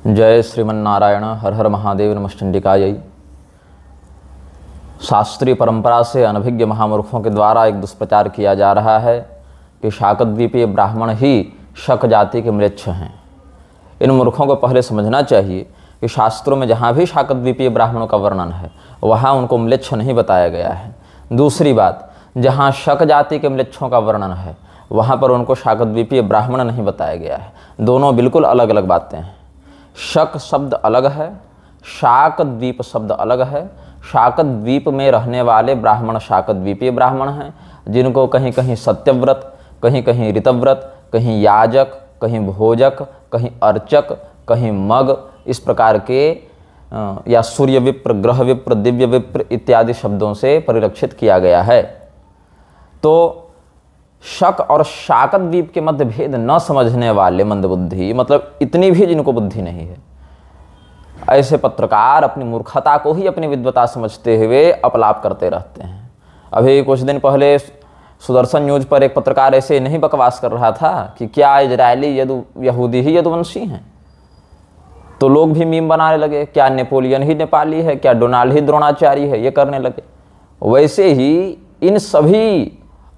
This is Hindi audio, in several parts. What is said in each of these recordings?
जय श्रीमन्नारायण। हर हर महादेव। नमश्चंडिकायै। शास्त्रीय परंपरा से अनभिज्ञ महामूर्खों के द्वारा एक दुष्प्रचार किया जा रहा है कि शाकद्वीपीय ब्राह्मण ही शक जाति के म्लेच्छ हैं। इन मूर्खों को पहले समझना चाहिए कि शास्त्रों में जहाँ भी शाकद्वीपीय ब्राह्मणों का वर्णन है वहाँ उनको म्लेच्छ नहीं बताया गया है। दूसरी बात, जहाँ शक जाति के म्लेच्छों का वर्णन है वहाँ पर उनको शाकद्वीपीय ब्राह्मण नहीं बताया गया है। दोनों बिल्कुल अलग अलग बातें हैं। शक शब्द अलग है, शाकद्वीप शब्द अलग है। शाकद्वीप में रहने वाले ब्राह्मण शाकद्वीपीय ब्राह्मण हैं, जिनको कहीं कहीं सत्यव्रत, कहीं कहीं ऋतव्रत, कहीं याजक, कहीं भोजक, कहीं अर्चक, कहीं मग, इस प्रकार के या सूर्य विप्र, ग्रह विप्र, दिव्य विप्र इत्यादि शब्दों से परिलक्षित किया गया है। तो शक और शाकद्वीप के मध्य भेद न समझने वाले मंदबुद्धि, मतलब इतनी भी जिनको बुद्धि नहीं है, ऐसे पत्रकार अपनी मूर्खता को ही अपनी विद्वता समझते हुए अपलाप करते रहते हैं। अभी कुछ दिन पहले सुदर्शन न्यूज पर एक पत्रकार ऐसे नहीं बकवास कर रहा था कि क्या इजरायली यहूदी ही यदुवंशी हैं, तो लोग भी मीम बनाने लगे, क्या नेपोलियन ही नेपाली है, क्या डोनाल्ड ही द्रोणाचार्य है, ये करने लगे। वैसे ही इन सभी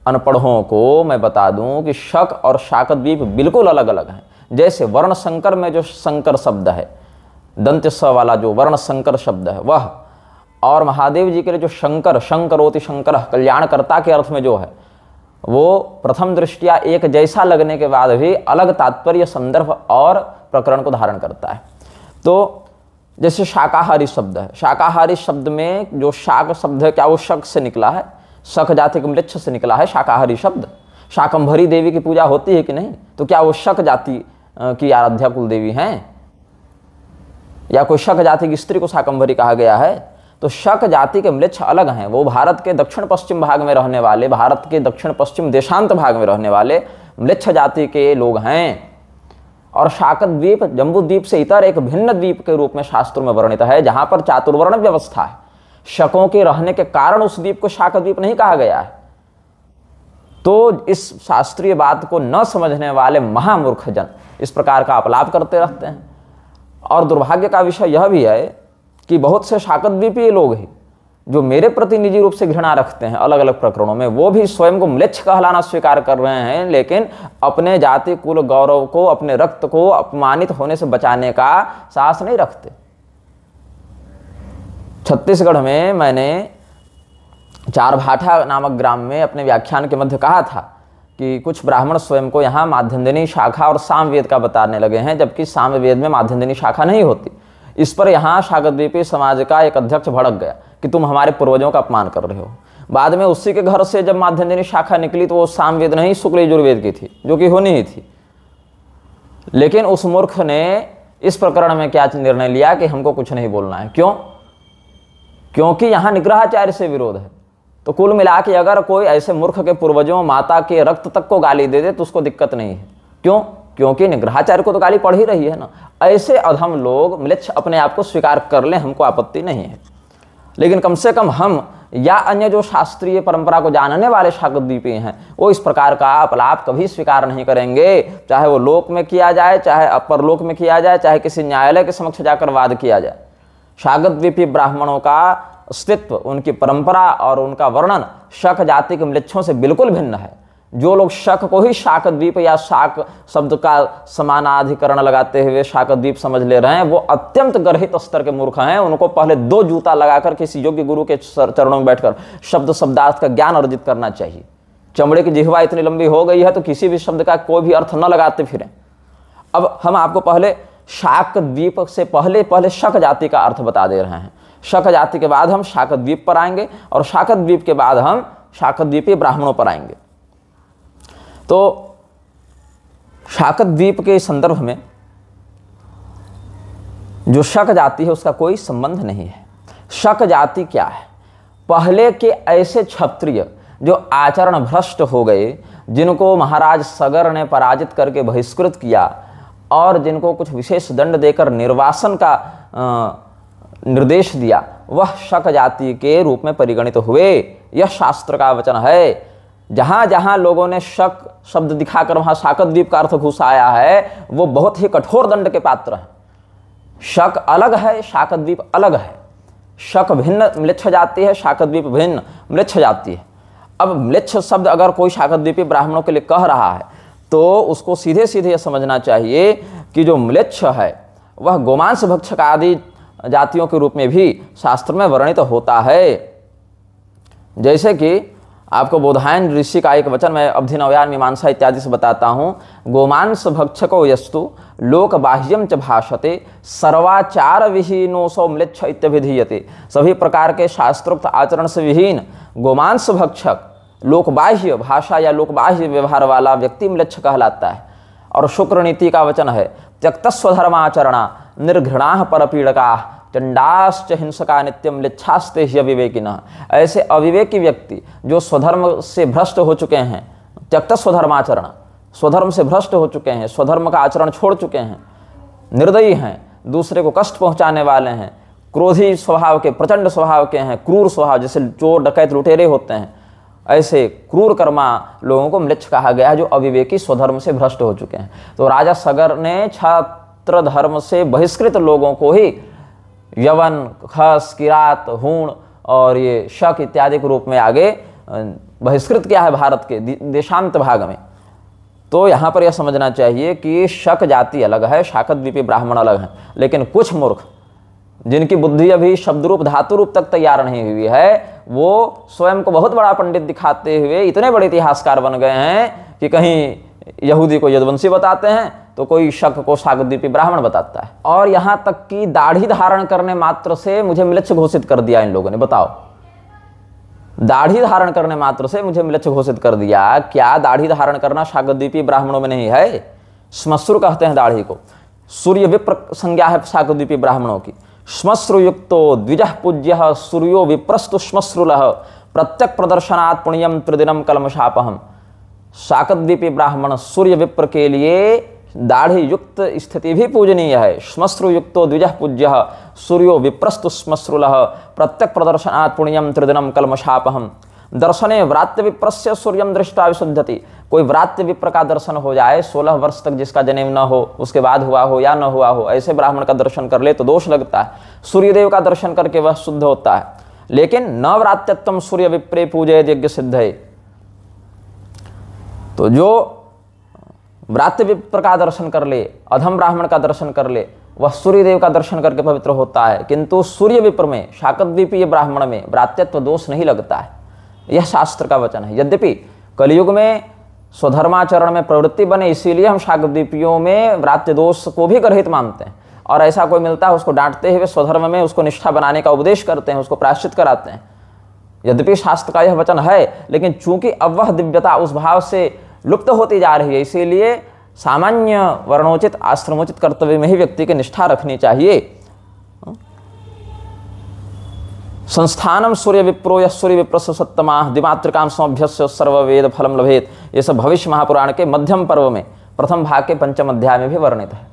अनपढ़ों को मैं बता दूं कि शक और शाकद्वीप बिल्कुल अलग अलग हैं। जैसे वर्ण संकर में जो संकर शब्द है, दंत्य स वाला जो वर्ण संकर शब्द है वह, और महादेव जी के लिए जो शंकर, शंकरोति शंकर, कल्याणकर्ता के अर्थ में जो है, वो प्रथम दृष्टिया एक जैसा लगने के बाद भी अलग तात्पर्य, संदर्भ और प्रकरण को धारण करता है। तो जैसे शाकाहारी शब्द है, शाकाहारी शब्द में जो शाक शब्द है, क्या वो शक से निकला है? शक जाति के म्लेच्छ से निकला है शाकाहारी शब्द। शाकंभरी देवी की पूजा होती है कि नहीं? तो क्या वो शक जाति की आराध्या कुल देवी हैं, या कोई शक जाति की स्त्री को शाकंभरी कहा गया है? तो शक जाति के म्लेच्छ अलग हैं। वो भारत के दक्षिण पश्चिम भाग में रहने वाले, भारत के दक्षिण पश्चिम देशांत भाग में रहने वाले म्लेच्छ जाति के लोग हैं। और शाकद्वीप जम्बूद्वीप से इतर एक भिन्न द्वीप के रूप में शास्त्रों में वर्णित है, जहां पर चातुर्वर्ण व्यवस्था है। शकों के रहने के कारण उस द्वीप को शाकद्वीप नहीं कहा गया है। तो इस शास्त्रीय बात को न समझने वाले महामूर्ख जन इस प्रकार का अपलाप करते रहते हैं। और दुर्भाग्य का विषय यह भी है कि बहुत से शाकद्वीपीय लोग ही जो मेरे प्रति निजी रूप से घृणा रखते हैं अलग अलग प्रकरणों में, वो भी स्वयं को म्लेच्छ कहलाना स्वीकार कर रहे हैं, लेकिन अपने जाति कुल गौरव को, अपने रक्त को अपमानित होने से बचाने का साहस नहीं रखते। छत्तीसगढ़ में मैंने चारभाठा नामक ग्राम में अपने व्याख्यान के मध्य कहा था कि कुछ ब्राह्मण स्वयं को यहाँ माध्यन्दिनी शाखा और सामवेद का बताने लगे हैं, जबकि सामवेद में माध्यन्दिनी शाखा नहीं होती। इस पर यहाँ शाकद्वीपीय समाज का एक अध्यक्ष भड़क गया कि तुम हमारे पूर्वजों का अपमान कर रहे हो। बाद में उसी के घर से जब माध्यन्दिनी शाखा निकली तो वो सामवेद नहीं, शुक्ल यजुर्वेद की थी, जो कि होनी ही थी। लेकिन उस मूर्ख ने इस प्रकरण में क्या निर्णय लिया कि हमको कुछ नहीं बोलना है। क्यों? क्योंकि यहाँ निग्रहाचार्य से विरोध है। तो कुल मिला के अगर कोई ऐसे मूर्ख के पूर्वजों, माता के रक्त तक को गाली दे दे तो उसको दिक्कत नहीं है। क्यों? क्योंकि निग्रहाचार्य को तो गाली पड़ ही रही है ना। ऐसे अधम लोग म्लेच्छ अपने आप को स्वीकार कर लें, हमको आपत्ति नहीं है। लेकिन कम से कम हम या अन्य जो शास्त्रीय परंपरा को जानने वाले शाकद्वीपीय हैं, वो इस प्रकार का अपलाप कभी स्वीकार नहीं करेंगे, चाहे वो लोक में किया जाए, चाहे अपरलोक में किया जाए, चाहे किसी न्यायालय के समक्ष जाकर वाद किया जाए। शाकद्वीपीय ब्राह्मणों का अस्तित्व, उनकी परंपरा और उनका वर्णन शक जाति के म्लेच्छों से बिल्कुल भिन्न है। जो लोग शक को ही शाकद्वीप या शाक शब्द का समानाधिकरण लगाते हुए शाकद्वीप समझ ले रहे हैं, वो अत्यंत गर्हित स्तर के मूर्ख हैं। उनको पहले 2 जूता लगाकर किसी योग्य गुरु के चरणों में बैठकर शब्द शब्दार्थ का ज्ञान अर्जित करना चाहिए। चमड़े की जिह्वा इतनी लंबी हो गई है तो किसी भी शब्द का कोई भी अर्थ न लगाते फिरें। अब हम आपको पहले शाकद्वीप से पहले शक जाति का अर्थ बता दे रहे हैं। शक जाति के बाद हम शाकद्वीप पर आएंगे और शाकद्वीप के बाद हम शाकद्वीपीय ब्राह्मणों पर आएंगे। तो शाकद्वीप के संदर्भ में जो शक जाति है उसका कोई संबंध नहीं है। शक जाति क्या है? पहले के ऐसे क्षत्रिय जो आचरण भ्रष्ट हो गए, जिनको महाराज सगर ने पराजित करके बहिष्कृत किया और जिनको कुछ विशेष दंड देकर निर्वासन का निर्देश दिया, वह शक जाति के रूप में परिगणित हुए। यह शास्त्र का वचन है। जहाँ जहाँ लोगों ने शक शब्द दिखाकर वहाँ शाकद्वीप का अर्थ घुसाया है, वो बहुत ही कठोर दंड के पात्र हैं। शक अलग है, शाकद्वीप अलग है। शक भिन्न म्लेच्छ जाति है, शाकद्वीप भिन्न म्लेच्छ जाति है। अब म्लेच्छ शब्द अगर कोई शाकद्वीपी ब्राह्मणों के लिए कह रहा है तो उसको सीधे सीधे यह समझना चाहिए कि जो म्लेच्छ है वह गोमांस भक्षक आदि जातियों के रूप में भी शास्त्र में वर्णित होता है। जैसे कि आपको बोधायन ऋषि का एक वचन मैं अवधि नवयान मीमांसा इत्यादि से बताता हूँ। गोमांस भक्षको यस्तु लोक बाह्यम च भाषते सर्वाचार विहीनो सौ म्लेच्छ इत्यभिधीयते। सभी प्रकार के शास्त्रोक्त आचरण से विहीन गोमांस भक्षक लोकबाह्य भाषा या लोकबाह्य व्यवहार वाला व्यक्ति म्लेच्छ कहलाता है। और शुक्र नीति का वचन है त्यक्तस्वधर्माचरणा निर्घृणा परपीड़का चंडाश्च हिंसका नित्यम म्लेच्छास्ते हि अविवेकिनः। ऐसे अविवेकी व्यक्ति जो स्वधर्म से भ्रष्ट हो चुके हैं, त्यक्त स्वधर्माचरण, स्वधर्म से भ्रष्ट हो चुके हैं, स्वधर्म का आचरण छोड़ चुके हैं, निर्दयी हैं, दूसरे को कष्ट पहुंचाने वाले हैं, क्रोधी स्वभाव के, प्रचंड स्वभाव के हैं, क्रूर स्वभाव जैसे चोर डकैत लुटेरे होते हैं, ऐसे क्रूर कर्मा लोगों को म्लेच्छ कहा गया है जो अविवेकी स्वधर्म से भ्रष्ट हो चुके हैं। तो राजा सगर ने छात्र धर्म से बहिष्कृत लोगों को ही यवन, खस, किरात, हूण और ये शक इत्यादि के रूप में आगे बहिष्कृत किया है भारत के देशांत भाग में। तो यहाँ पर यह समझना चाहिए कि शक जाति अलग है, शाकद्वीपी ब्राह्मण अलग है। लेकिन कुछ मूर्ख जिनकी बुद्धि अभी शब्द रूप धातु रूप तक तैयार नहीं हुई है, वो स्वयं को बहुत बड़ा पंडित दिखाते हुए इतने बड़े इतिहासकार बन गए हैं कि कहीं यहूदी को यदुवंशी बताते हैं तो कोई शक को शाकद्वीपी ब्राह्मण बताता है। और यहाँ तक कि दाढ़ी धारण करने मात्र से मुझे म्लेच्छ घोषित कर दिया इन लोगों ने। बताओ, दाढ़ी धारण करने मात्र से मुझे म्लेच्छ घोषित कर दिया। क्या दाढ़ी धारण करना शाकद्वीपी ब्राह्मणों में नहीं है? श्मश्रु कहते हैं दाढ़ी को। सूर्य विप्र संज्ञा है शाकद्वीपी ब्राह्मणों की। श्मश्रु युक्तो द्विजः पूज्यः सूर्यो विप्रस्तु श्मश्रुलः प्रत्यक प्रदर्शनात् पुण्यम त्रिदिनम कलमशापहम। शाकद्वीपी ब्राह्मण सूर्य विप्र के लिए दाढ़ी युक्त स्थिति भी पूजनीय है। श्मश्रु युक्तो द्विजः पूज्यः सूर्यो विप्रस्तु श्मश्रुलः प्रत्यक प्रदर्शनात् पुण्यम त्रिदिनम कलमशापहम। दर्शने व्रात्य विप्रस्य सूर्यम दृष्टा विशुद्धति। कोई व्रात्य विप्र का दर्शन हो जाए, 16 वर्ष तक जिसका जन्म न हो, उसके बाद हुआ हो या न हुआ हो, ऐसे ब्राह्मण का दर्शन कर ले तो दोष लगता है। सूर्यदेव का दर्शन करके वह शुद्ध होता है। लेकिन न व्रात्यत्वम सूर्य विप्रे पूजयेत् यज्ञ सिद्धये। तो जो व्रात्य विप्र का दर्शन कर ले, अधम ब्राह्मण का दर्शन कर ले, वह सूर्यदेव का दर्शन करके पवित्र होता है। किंतु सूर्य विप्र में, शाकद्वीपीय ब्राह्मण में व्रात्यत्व दोष नहीं लगता है। यह शास्त्र का वचन है। यद्यपि कलयुग में स्वधर्माचरण में प्रवृत्ति बने, इसीलिए हम शाकद्वीपियों में व्रात्य दोष को भी गर्हित मानते हैं। और ऐसा कोई मिलता है उसको डांटते हुए स्वधर्म में उसको निष्ठा बनाने का उपदेश करते हैं, उसको प्रायश्चित कराते हैं। यद्यपि शास्त्र का यह वचन है, लेकिन चूंकि अब वह दिव्यता उस भाव से लुप्त होती जा रही है, इसीलिए सामान्य वर्णोचित आश्रमोचित कर्तव्य में ही व्यक्ति की निष्ठा रखनी चाहिए। संस्थानम सूर्य विप्रो या सूर्य विप्रस्य सत्तमा दिमात्रिकाम समभ्यस्य सर्ववेद फलम लभेत। ये सब भविष्य महापुराण के मध्यम पर्व में प्रथम भाग के पंचम अध्याय में भी वर्णित है।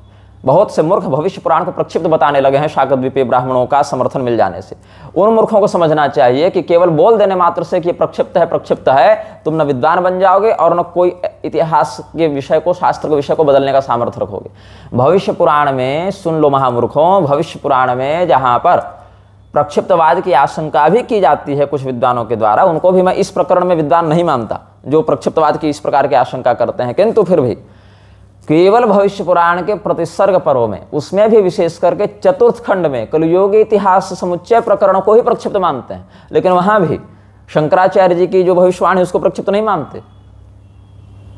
बहुत से मूर्ख भविष्य पुराण को प्रक्षिप्त बताने लगे हैं शाकद्वीपीय ब्राह्मणों का समर्थन मिल जाने से। उन मूर्खों को समझना चाहिए कि केवल बोल देने मात्र से कि प्रक्षिप्त है, तुम न विद्वान बन जाओगे और न कोई इतिहास के विषय को, शास्त्र के विषय को बदलने का सामर्थ्य रखोगे। भविष्य पुराण में सुन लो महामूर्खों, भविष्य पुराण में जहाँ पर प्रक्षिप्तवाद की आशंका भी की जाती है कुछ विद्वानों के द्वारा, उनको भी मैं इस प्रकरण में विद्वान नहीं मानता जो प्रक्षिप्तवाद की इस प्रकार की आशंका करते हैं। किंतु फिर भी केवल भविष्य पुराण के प्रतिसर्ग पर्व में, उसमें भी विशेष करके चतुर्थ खंड में कलयुगी इतिहास समुच्चय प्रकरणों को ही प्रक्षिप्त मानते हैं। लेकिन वहां भी शंकराचार्य जी की जो भविष्यवाणी उसको प्रक्षिप्त नहीं मानते।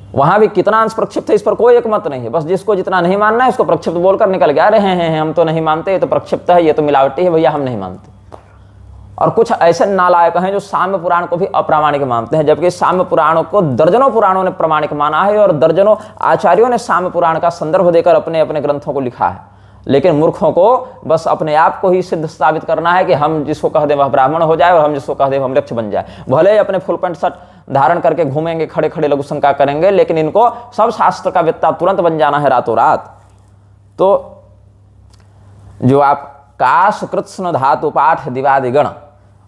वहां भी कितना अंश प्रक्षिप्त है इस पर कोई एक मत नहीं है। बस जिसको जितना नहीं मानना है उसको प्रक्षिप्त बोलकर निकल गया, रहे हैं हम तो नहीं मानते, ये तो प्रक्षिप्त है, ये तो मिलावटी है, भैया हम नहीं मानते। और कुछ ऐसे नालायक हैं जो साम्य पुराण को भी अप्रामाणिक मानते हैं, जबकि साम्य पुराणों को दर्जनों पुराणों ने प्रमाणिक माना है और दर्जनों आचार्यों ने साम्य पुराण का संदर्भ देकर अपने अपने ग्रंथों को लिखा है। लेकिन मूर्खों को बस अपने आप को ही सिद्ध साबित करना है कि हम जिसको कह दें वह ब्राह्मण हो जाए और हम जिसको कह दें हम लक्ष्य बन जाए। भले ही अपने फुल पैंट शर्ट धारण करके घूमेंगे, खड़े खड़े लघु शंका करेंगे, लेकिन इनको सब शास्त्र का वेत्ता तुरंत बन जाना है रातों रात। तो जो आप काश कृत्स्न धातु पाठ दिवादिगण,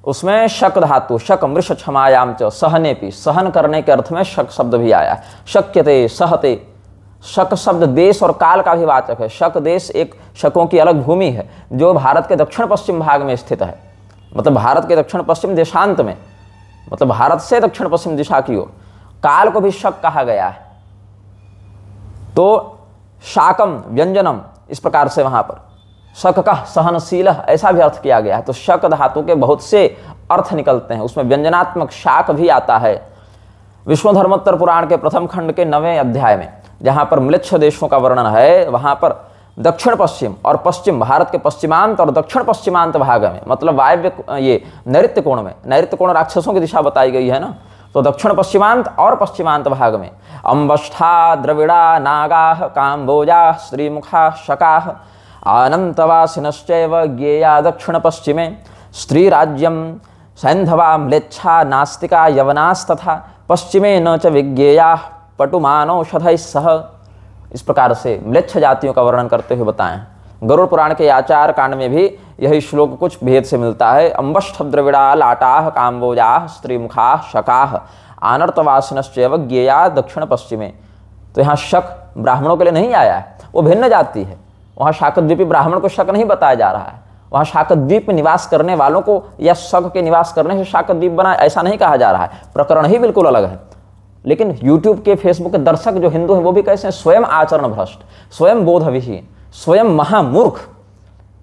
उसमें शक धातु, शक मृष क्षमायाम च सहने भी, सहन करने के अर्थ में शक शब्द भी आया। शक्यते सहते शक शब्द देश और काल का भी वाचक है। शक देश एक शकों की अलग भूमि है जो भारत के दक्षिण पश्चिम भाग में स्थित है, मतलब भारत के दक्षिण पश्चिम देशांत में, मतलब भारत से दक्षिण पश्चिम दिशा की ओर। काल को भी शक कहा गया है। तो शाकम व्यंजनम, इस प्रकार से वहां पर शक का सहनशील ऐसा भी अर्थ किया गया है। तो शक धातु के बहुत से अर्थ निकलते हैं, उसमें व्यंजनात्मक शाक भी आता है। विष्णुधर्मोत्तर पुराण के प्रथम खंड के 9वें अध्याय में जहां पर म्लेच्छ देशों का वर्णन है, वहां पर दक्षिण पश्चिम और पश्चिम, भारत के पश्चिमांत और दक्षिण पश्चिमांत भाग में, मतलब वायव्य ये नैऋत्य कोण में, नैऋत्य कोण राक्षसों की दिशा बताई गई है ना, तो दक्षिण पश्चिमांत और पश्चिमांत भाग में अंबष्ठा द्रविड़ा नागाः काम्बोजाः श्रीमुखा शकाः आनंतवासिनश्चैव ज्ञेया दक्षिण पश्चिमे स्त्रीराज्यम सैंधवा म्लेच्छा नास्तिका यवनास्तथा पश्चिमे न च विज्ञेया पटुमानौषधैः सह। इस प्रकार से म्लेच्छ जातियों का वर्णन करते हुए बताएं। गरुड़ पुराण के आचार कांड में भी यही श्लोक कुछ भेद से मिलता है। अंबष्ठ द्रविड़ा लाटाः काम्बोजाः स्त्रीमुखाः शकाः आनर्तवासिनश्चैव ज्ञेया दक्षिण पश्चिमे। तो यहाँ शक ब्राह्मणों के लिए नहीं आया है, वो भिन्न जाति है। वहाँ शाकद्वीपी ब्राह्मण को शक नहीं बताया जा रहा है। वहाँ शाकद्वीप में निवास करने वालों को या शक के निवास करने से शाकद्वीप बना, ऐसा नहीं कहा जा रहा है। प्रकरण ही बिल्कुल अलग है। लेकिन YouTube के फेसबुक के दर्शक जो हिंदू हैं वो भी कैसे हैं? स्वयं आचरण भ्रष्ट, स्वयं बोधविहीन, स्वयं महामूर्ख,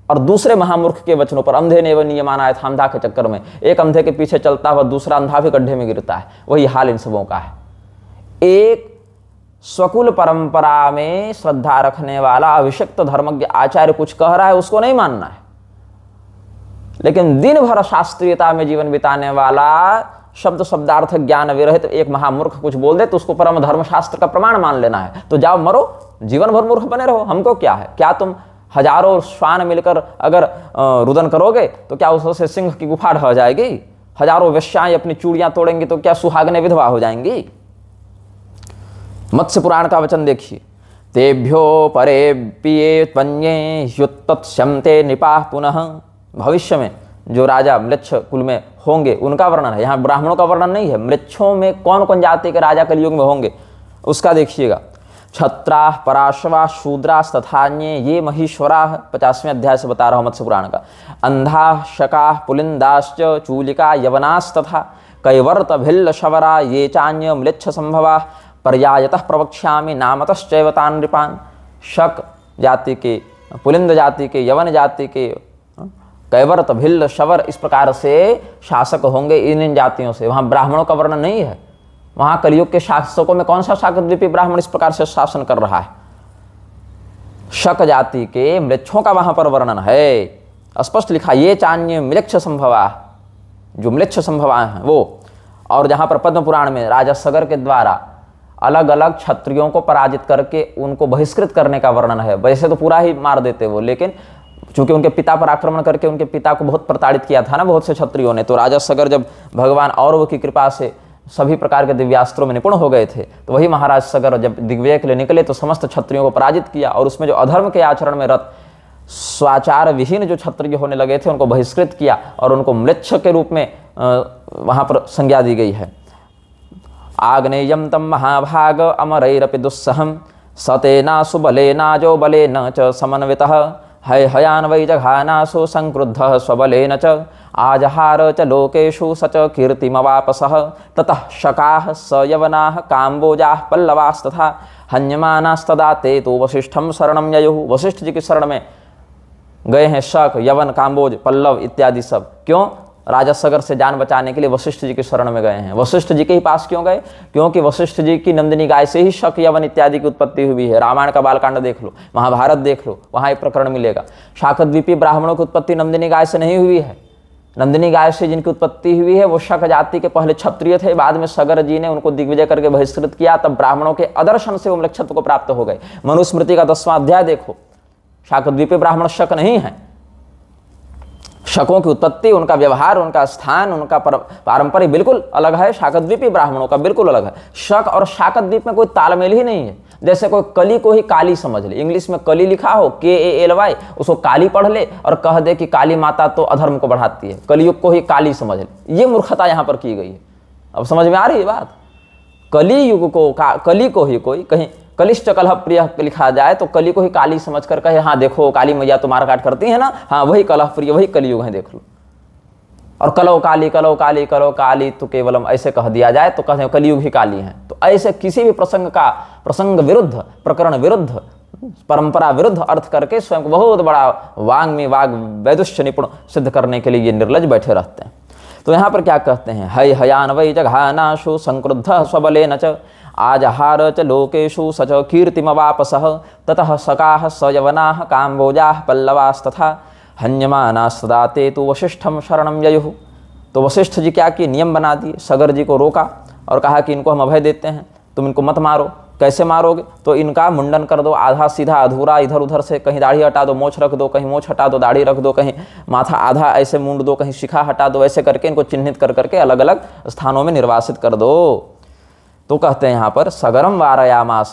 और दूसरे महामूर्ख के वचनों पर अंधे ने व नियमाना था अंधा के चक्कर में एक अंधे के पीछे चलता हुआ दूसरा अंधा भी गड्ढे में गिरता है। वही हाल इन सबों का है। एक स्वकुल परंपरा में श्रद्धा रखने वाला अभिषिक्त धर्मज्ञ आचार्य कुछ कह रहा है, उसको नहीं मानना है। लेकिन दिन भर शास्त्रीयता में जीवन बिताने वाला, शब्द शब्दार्थ ज्ञान विरहित एक महामूर्ख कुछ बोल दे तो उसको परम धर्मशास्त्र का प्रमाण मान लेना है। तो जाओ मरो, जीवन भर मूर्ख बने रहो, हमको क्या है। क्या तुम हजारों श्वान मिलकर अगर रुदन करोगे तो क्या उससे सिंह की गुफा ढह जाएगी? हजारों वेश्याएं अपनी चूड़ियां तोड़ेंगी तो क्या सुहागने विधवा हो जाएंगी? मत्स्य पुराण का वचन देखिए, तेभ्यो परे पिए त्वन्ये युत्तत्स्यन्ते निपाः पुनः। भविष्य में जो राजा म्लेच्छ कुल में होंगे उनका वर्णन है, यहाँ ब्राह्मणों का वर्णन नहीं है। म्लेच्छों में कौन कौन जाति के राजा कलयुग में होंगे उसका देखिएगा। क्षत्राः पराशवा शूद्राः तथान्ये ये महीश्वराः, 50वें अध्याय से बता रहा हूँ मत्स्य पुराण का। अंधाः शकाः पुलिंदाश्च चूलिका यवनास्तथा कैवर्त भिल्ल शवरा ये चान्य म्लेच्छ संभवाः पर्यायतः प्रवक्ष्यामि नामतश्चैव तान् नृपान्। शक जाति के, पुलिंद जाति के, यवन जाति के, कैवर्त भिल्ल शवर, इस प्रकार से शासक होंगे इन जातियों से। वहाँ ब्राह्मणों का वर्णन नहीं है। वहाँ कलयुग के शासकों में कौन सा शाकद्वीपी ब्राह्मण इस प्रकार से शासन कर रहा है? शक जाति के म्लेच्छों का वहाँ पर वर्णन है, स्पष्ट लिखा, ये चान्य म्लेच्छ संभवा, जो म्लेच्छ संभवा हैं वो। और जहाँ पर पद्म पुराण में राजा सगर के द्वारा अलग अलग क्षत्रियों को पराजित करके उनको बहिष्कृत करने का वर्णन है। वैसे तो पूरा ही मार देते वो, लेकिन चूंकि उनके पिता पर आक्रमण करके उनके पिता को बहुत प्रताड़ित किया था ना बहुत से क्षत्रियों ने, तो राजा सगर जब भगवान औरव की कृपा से सभी प्रकार के दिव्यास्त्रों में निपुण हो गए थे, तो वही महाराज सगर जब दिग्विजय के लिए निकले तो समस्त क्षत्रियों को पराजित किया। और उसमें जो अधर्म के आचरण में रत स्वाचार विहीन जो क्षत्रिय होने लगे थे उनको बहिष्कृत किया और उनको म्लेच्छ के रूप में वहाँ पर संज्ञा दी गई है। आग्नेयम तम महाभाग अमरैरपि दुस्सहम सतेना सुबलेना जो बलेन च समन्वितः हय हयान वै जघानासु संक्रुद्धः स्वबलेन च आजहार च लोकेषु स च कीर्तिमवापसः ततः शकाः स यवनाः काम्बोजाः पल्लवास्तथा हन्यमानास्तदा ते तो वशिष्ठं शरणं ययुः। वशिष्ठ जी की शरण में गए हैं शक, यवन, काम्बोज, पल्लव इत्यादि सब। क्यों? राजा सगर से जान बचाने के लिए वशिष्ठ जी की शरण में गए हैं। वशिष्ठ जी के ही पास क्यों गए? क्योंकि वशिष्ठ जी की नंदिनी गाय से ही शक, यवन इत्यादि की उत्पत्ति हुई है। रामायण का बालकांड देख लो, महाभारत देख लो, वहाँ एक प्रकरण मिलेगा। शाकद्वीपी ब्राह्मणों की उत्पत्ति नंदिनी गाय से नहीं हुई है। नंदिनी गाय से जिनकी उत्पत्ति हुई है वो शक जाति के पहले क्षत्रिय थे, बाद में सगर जी ने उनको दिग्विजय करके बहिष्कृत किया, तब ब्राह्मणों के आदर्शन से वो म्लेच्छत्व को प्राप्त हो गए। मनुस्मृति का 10वां अध्याय देखो, शाकद्वीपी ब्राह्मण शक नहीं है। शकों की उत्पत्ति, उनका व्यवहार, उनका स्थान, उनका पारंपरिक बिल्कुल अलग है। शाकद्वीपी ब्राह्मणों का बिल्कुल अलग है। शक और शाकद्वीप में कोई तालमेल ही नहीं है। जैसे कोई कली को ही काली समझ ले, इंग्लिश में कली लिखा हो KALY, उसको काली पढ़ ले और कह दे कि काली माता तो अधर्म को बढ़ाती है, कलियुग को ही काली समझ ले। ये मूर्खता यहाँ पर की गई है। अब समझ में आ रही है बात? कली युग को, कली को ही कोई कहीं कलिष्ठ कलह प्रिय लिखा जाए तो कली को ही काली समझकर कहे हाँ देखो काली मैया तो मारकाट करती है ना, हाँ वही कलह प्रिय, वही कलियुग है, देख लो। और कलो काली कलो काली कलो काली तो केवलम ऐसे कह दिया जाए तो कहते हैं कलियुग ही काली है। तो ऐसे किसी भी प्रसंग का प्रसंग विरुद्ध, प्रकरण विरुद्ध, परंपरा विरुद्ध अर्थ करके स्वयं को बहुत बड़ा वांग में वाग वैदुष्य निपुण सिद्ध करने के लिए ये निर्लज बैठे रहते हैं। तो यहाँ पर क्या कहते हैं, हय हयान वै जघानाशु संक्रुद्ध स्वबले न च आजहार च लोकेशु सच कीर्तिमवापसः ततः सकाः सयवनाः काम्बोजाः पल्लवास्तथा हन्यमानास्तदा ते तु वशिष्ठम शरणम ययुः। तो वशिष्ठ जी क्या किए, नियम बना दिए, सगर जी को रोका और कहा कि इनको हम अभय देते हैं, तुम इनको मत मारो। कैसे मारोगे, तो इनका मुंडन कर दो, आधा सीधा अधूरा, इधर उधर से कहीं दाढ़ी हटा दो, मोछ रख दो, कहीं मोछ हटा दो, दाढ़ी रख दो, कहीं माथा आधा ऐसे मुंड दो, कहीं शिखा हटा दो, ऐसे करके इनको चिन्हित कर करके अलग अलग स्थानों में निर्वासित कर दो। तो कहते हैं यहाँ पर सगरम वारयामास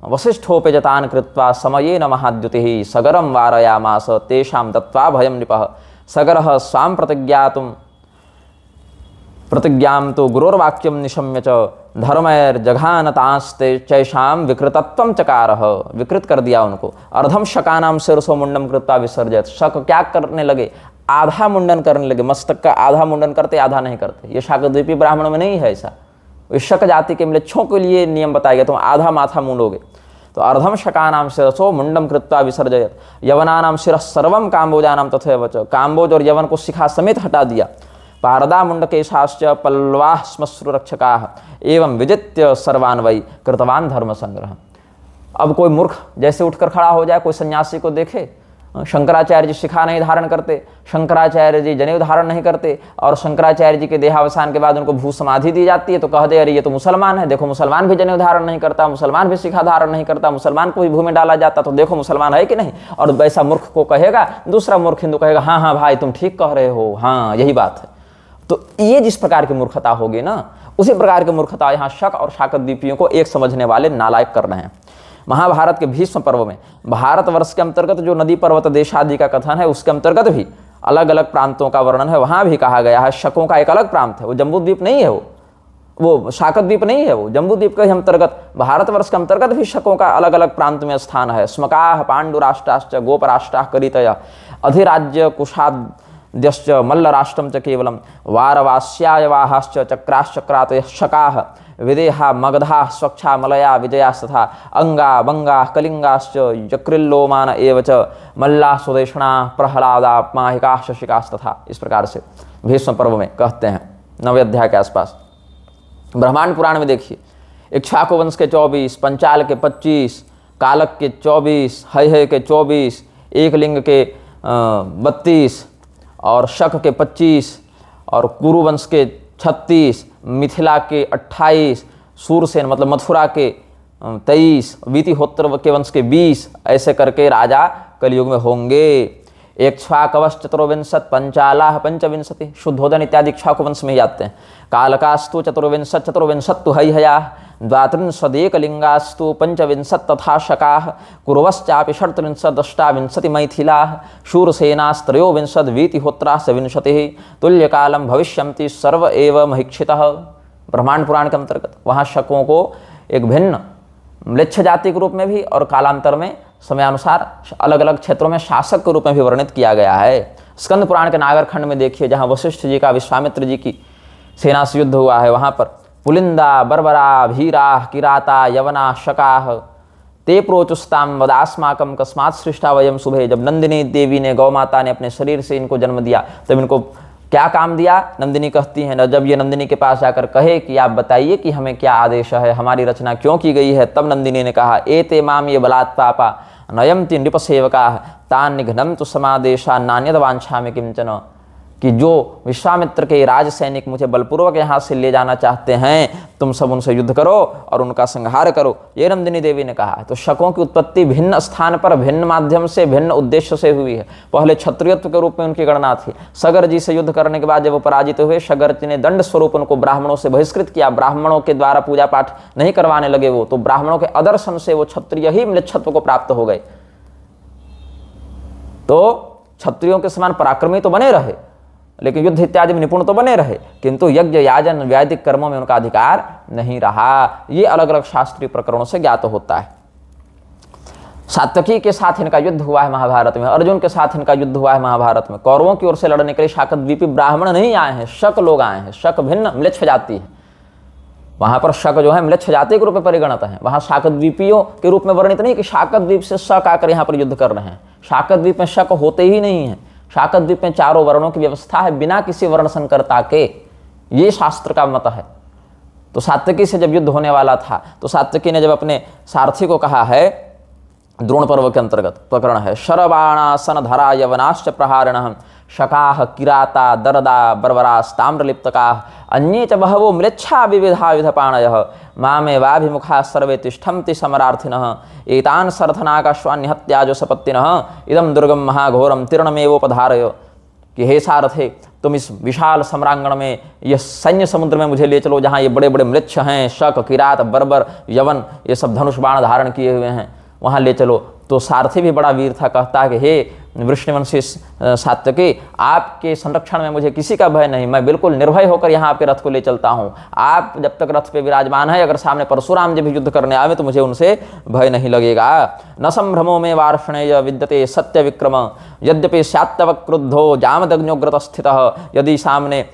वसिष्ठोपजतान कृत्वा समयेन महाद्युतिः सगरम वारयामास तेषां दत्त्वा भयं नृपः सगरः स्वां प्रतिज्ञां तो गुरोर्वाक्यं निशम्य च धर्मैर्जघानतांस्ते चैषां विकृतत्वं चकारः। विकृत कर दिया उनको। अर्धम शकानां शिरसो मुंडम कृत्वा विसर्जयत्। शक क्या करने लगे, आधा मुंडन करने लगे, मस्तक का आधा मुंडन करते आधा नहीं करते। ये शाकद्वीपी ब्राह्मणों में नहीं है ऐसा। इस शक जाति के म्लेच्छों के लिए नियम बताया गया, तुम आधा माथा मुंडोगे। तो अर्धम शकानां शिरसो मुंडम कृत्वा विसर्जयत् यवनानां शिरः सर्वं काम्बोजानां तथैव च। काम्बोज और यवन को शिखा समेत हटा दिया। पारदा मुंडकेशाश्च पल्लवाः श्मश्रु रक्षकाः एवं विजित्य सर्वान् वै कृतवान धर्म संग्रह। अब कोई मूर्ख जैसे उठकर खड़ा हो जाए, कोई सन्यासी को देखे, शंकराचार्य जी शिखा नहीं धारण करते, शंकराचार्य जी जनेऊ धारण नहीं करते, और शंकराचार्य जी के देहावसान के बाद उनको भू समाधि दी जाती है, तो कह दे अरे ये तो मुसलमान है, देखो मुसलमान भी जनेऊ धारण नहीं करता, मुसलमान भी शिखा धारण नहीं करता, मुसलमान को भी भू में डाला जाता, तो देखो मुसलमान है कि नहीं। और वैसा मूर्ख को कहेगा, दूसरा मूर्ख हिंदू कहेगा हाँ हाँ भाई तुम ठीक कह रहे हो, हाँ यही बात है। तो ये जिस प्रकार की मूर्खता होगी ना, उसी प्रकार की मूर्खता यहाँ शक और शाकद्वीपियों को एक समझने वाले नालायक कर रहे हैं। महाभारत के भीष्म पर्व में भारतवर्ष के अंतर्गत जो नदी पर्वत देश आदि का कथन है, उसके अंतर्गत भी अलग अलग प्रांतों का वर्णन है। वहाँ भी कहा गया है शकों का एक अलग प्रांत है, वो जम्बूद्वीप नहीं है, वो शाकद्वीप नहीं है, वो जम्बूद्वीप के अंतर्गत भारतवर्ष के अंतर्गत भी शकों का अलग अलग प्रांत में स्थान है। स्मकाः पांडुराष्ट्राश्च गोपराष्ट्राः करितयः अधिराज्य कुशाद्यश्च मल्लराष्ट्रं च केवलम वारवास्यायवाहाश्च चक्राश्चक्रातयः शकाः विदेहा मगधा स्वच्छा मलया विजयास्तथा अंगा बंगा कलिंगाश्च यकृल्लोमान एव च मल्ला स्वदेशणा प्रहलादा माहिका शशिकास्तथा। इस प्रकार से भीष्म पर्व में कहते हैं 9वें अध्याय के आसपास। ब्रह्मांड पुराण में देखिए, इक्ष्वाकु वंश के 24, पंचाल के 25, कालक के 24, हय के 24, एकलिंग के 32 और शक के 25 और कुरुवंश के 36, मिथिला के 28, सूरसेन मतलब मथुरा के 23, वीतिहोत्र के वंश के 20, ऐसे करके राजा कलयुग में होंगे। इक्ष्वाकवश् चतुर्विंशत्, पंचालाः पंचविंशति, शुद्धोदन इत्यादि इक्ष्वाकु वंश में ही आते हैं। कालकास्तु चतुर्विंशत्, चतुर्विंशत्तु हयहयाः, द्वात्रिंशदेकलिंगास्तु पंचविंशत् तथा शकाः, कुरवश्चापि षट्त्रिंशत् अष्टाविंशति मैथिलाः, शूरसेनास्त्रयोविंशत् वीतिहोत्राः विंशतिः, तुल्यकालं भविष्यन्ति सर्व एव महीक्षितः। ब्रह्मांड पुराण के अंतर्गत वहाँ शकों को एक भिन्न म्लेच्छ जाति के रूप में भी और कालांतर में समयानुसार अलग अलग क्षेत्रों में शासक के रूप में भी वर्णित किया गया है। स्कंद पुराण के नागरखंड में देखिए, जहाँ वशिष्ठ जी का विश्वामित्र जी की सेना से युद्ध हुआ है, वहाँ पर पुलिंदा बर्बरा भीरा किराता यवना शकाह ते प्रोचुस्ताम वदास्माकम कस्मात् सृष्टा वयम शुभे। जब नंदिनी देवी ने, गौ माता ने अपने शरीर से इनको जन्म दिया, तब इनको क्या काम दिया। नंदिनी कहती हैं, जब ये नंदिनी के पास जाकर कहे कि आप बताइए कि हमें क्या आदेश है, हमारी रचना क्यों की गई है, तब नंदिनी ने कहा एते माम ये बलात् पापा नयंति नृपसेवकाः तान् निघ्नन्तु समादेशा नान्यद वाञ्छामि किंचन। कि जो विश्वामित्र के राज सैनिक मुझे बलपूर्वक यहाँ से ले जाना चाहते हैं, तुम सब उनसे युद्ध करो और उनका संहार करो, ये नंदिनी देवी ने कहा। तो शकों की उत्पत्ति भिन्न स्थान पर भिन्न माध्यम से भिन्न उद्देश्य से हुई है। पहले क्षत्रियत्व के रूप में उनकी गणना थी। सगर जी से युद्ध करने के बाद जब वो पराजित हुए, सगर जी ने दंड स्वरूप उनको ब्राह्मणों से बहिष्कृत किया। ब्राह्मणों के द्वारा पूजा पाठ नहीं करवाने लगे वो, तो ब्राह्मणों के आदर्शन से वो क्षत्रिय ही म्लेच्छत्व को प्राप्त हो गए। तो क्षत्रियों के समान पराक्रमी तो बने रहे, लेकिन युद्ध इत्यादि में निपुण तो बने रहे, किंतु यज्ञ याजन वैदिक कर्मों में उनका अधिकार नहीं रहा। ये अलग अलग शास्त्रीय प्रकरणों से ज्ञात होता है। सात्यकी के साथ इनका युद्ध हुआ है महाभारत में, अर्जुन के साथ इनका युद्ध हुआ है महाभारत में। कौरवों की ओर से लड़ने के लिए शाकद्वीपी ब्राह्मण नहीं आए हैं, शक लोग आए हैं। शक भिन्न म्लेच्छ जाति है, वहां पर शक जो है म्लेच्छ जाति के रूप में परिगणित है। वहां शाकद्वीपियों के रूप में वर्णित नहीं कि शाकद्वीप से शक आकर यहाँ पर युद्ध कर रहे हैं। शाकद्वीप में शक होते ही नहीं है। शाकद्वीप में चारों वर्णों की व्यवस्था है बिना किसी वर्ण संकरता के, ये शास्त्र का मत है। तो सात्यकी से जब युद्ध होने वाला था तो सात्यकी ने जब अपने सारथी को कहा है, द्रोण पर्व के अंतर्गत प्रकरण है, शरबाणासन धरा यवनाश्च प्रहारिणः शकाः किराता दरदा बर्बरास्ताम्रलिप्तकाः अन्ये च बहवो म्लेच्छा विविधा विधपाणयः मामेवाभिमुखाः सर्वे तिष्ठन्ति समरार्थिनः एतान् सरथनाकाश्वान्यहत्याजो सपत्तिनः इदं दुर्गम महाघोरम तीर्णमेवोपधारय। कि हे सारथे, तुम इस विशाल सम्रांगण में, यह सैन्य समुद्र में मुझे ले चलो जहाँ ये बड़े बड़े म्लेच्छ हैं, शक किरात बर्बर यवन, ये सब धनुष बाण धारण किए हुए हैं, वहाँ ले चलो। तो सारथी भी बड़ा वीर था, कहता है कि हे वृष्णिवंशी सात्यकी, आपके संरक्षण में मुझे किसी का भय नहीं, मैं बिल्कुल निर्भय होकर यहाँ आपके रथ को ले चलता हूँ। आप जब तक रथ पे विराजमान है, अगर सामने परशुराम जी भी युद्ध करने आवे तो मुझे उनसे भय नहीं लगेगा। न संभ्रमो में वार्ष्णेय विद्यते सत्य विक्रम यद्यपि स्यात्तव क्रुद्धो जामदग्न्योग्रत स्थितः। यदि सामने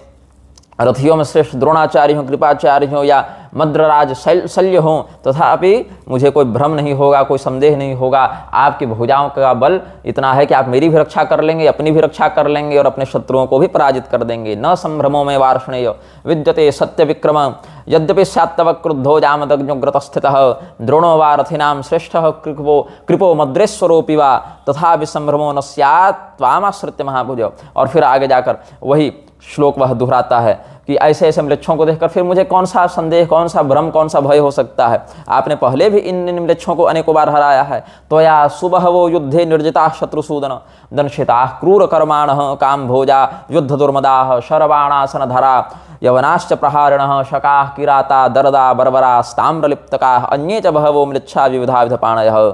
रथियों में श्रेष्ठ द्रोणाचार्य हों, कृपाचार्य हों या मद्रराज शल्य हों, तथापि मुझे कोई भ्रम नहीं होगा, कोई संदेह नहीं होगा। आपकी भुजाओं का बल इतना है कि आप मेरी भी रक्षा कर लेंगे, अपनी भी रक्षा कर लेंगे और अपने शत्रुओं को भी पराजित कर देंगे। न संभ्रमो में वार्ष्णेय विद्यते सत्य विक्रम यद्यपि स्यात्तव क्रुद्धो जामदग्न्योग्रत स्थितः द्रोणो वा रथिनाम श्रेष्ठः कृपो मद्रेश्वरोऽपि वा तथापि संभ्रमो न स्यात् त्वामाश्रित्य महाभुज। और फिर आगे जाकर वही श्लोक वह दोहराता है कि ऐसे ऐसे म्लेच्छों को देखकर फिर मुझे कौन सा संदेह, कौन सा भ्रम, कौन सा भय हो सकता है। आपने पहले भी इन म्लेच्छों को अनेकों बार हराया है। त्वया सुबहवो युद्धे निर्जिता शत्रुसूदन दंशिता क्रूर कर्माणः काम भोजा युद्ध दुर्मदाः शरबाणासन धरा यवनाश्च प्रहारिणः शकाः किराता दरदा बर्बरास्ताम्रलिप्तकाः अन्ये च बहवो म्लेच्छा विविधा विधपाणयः।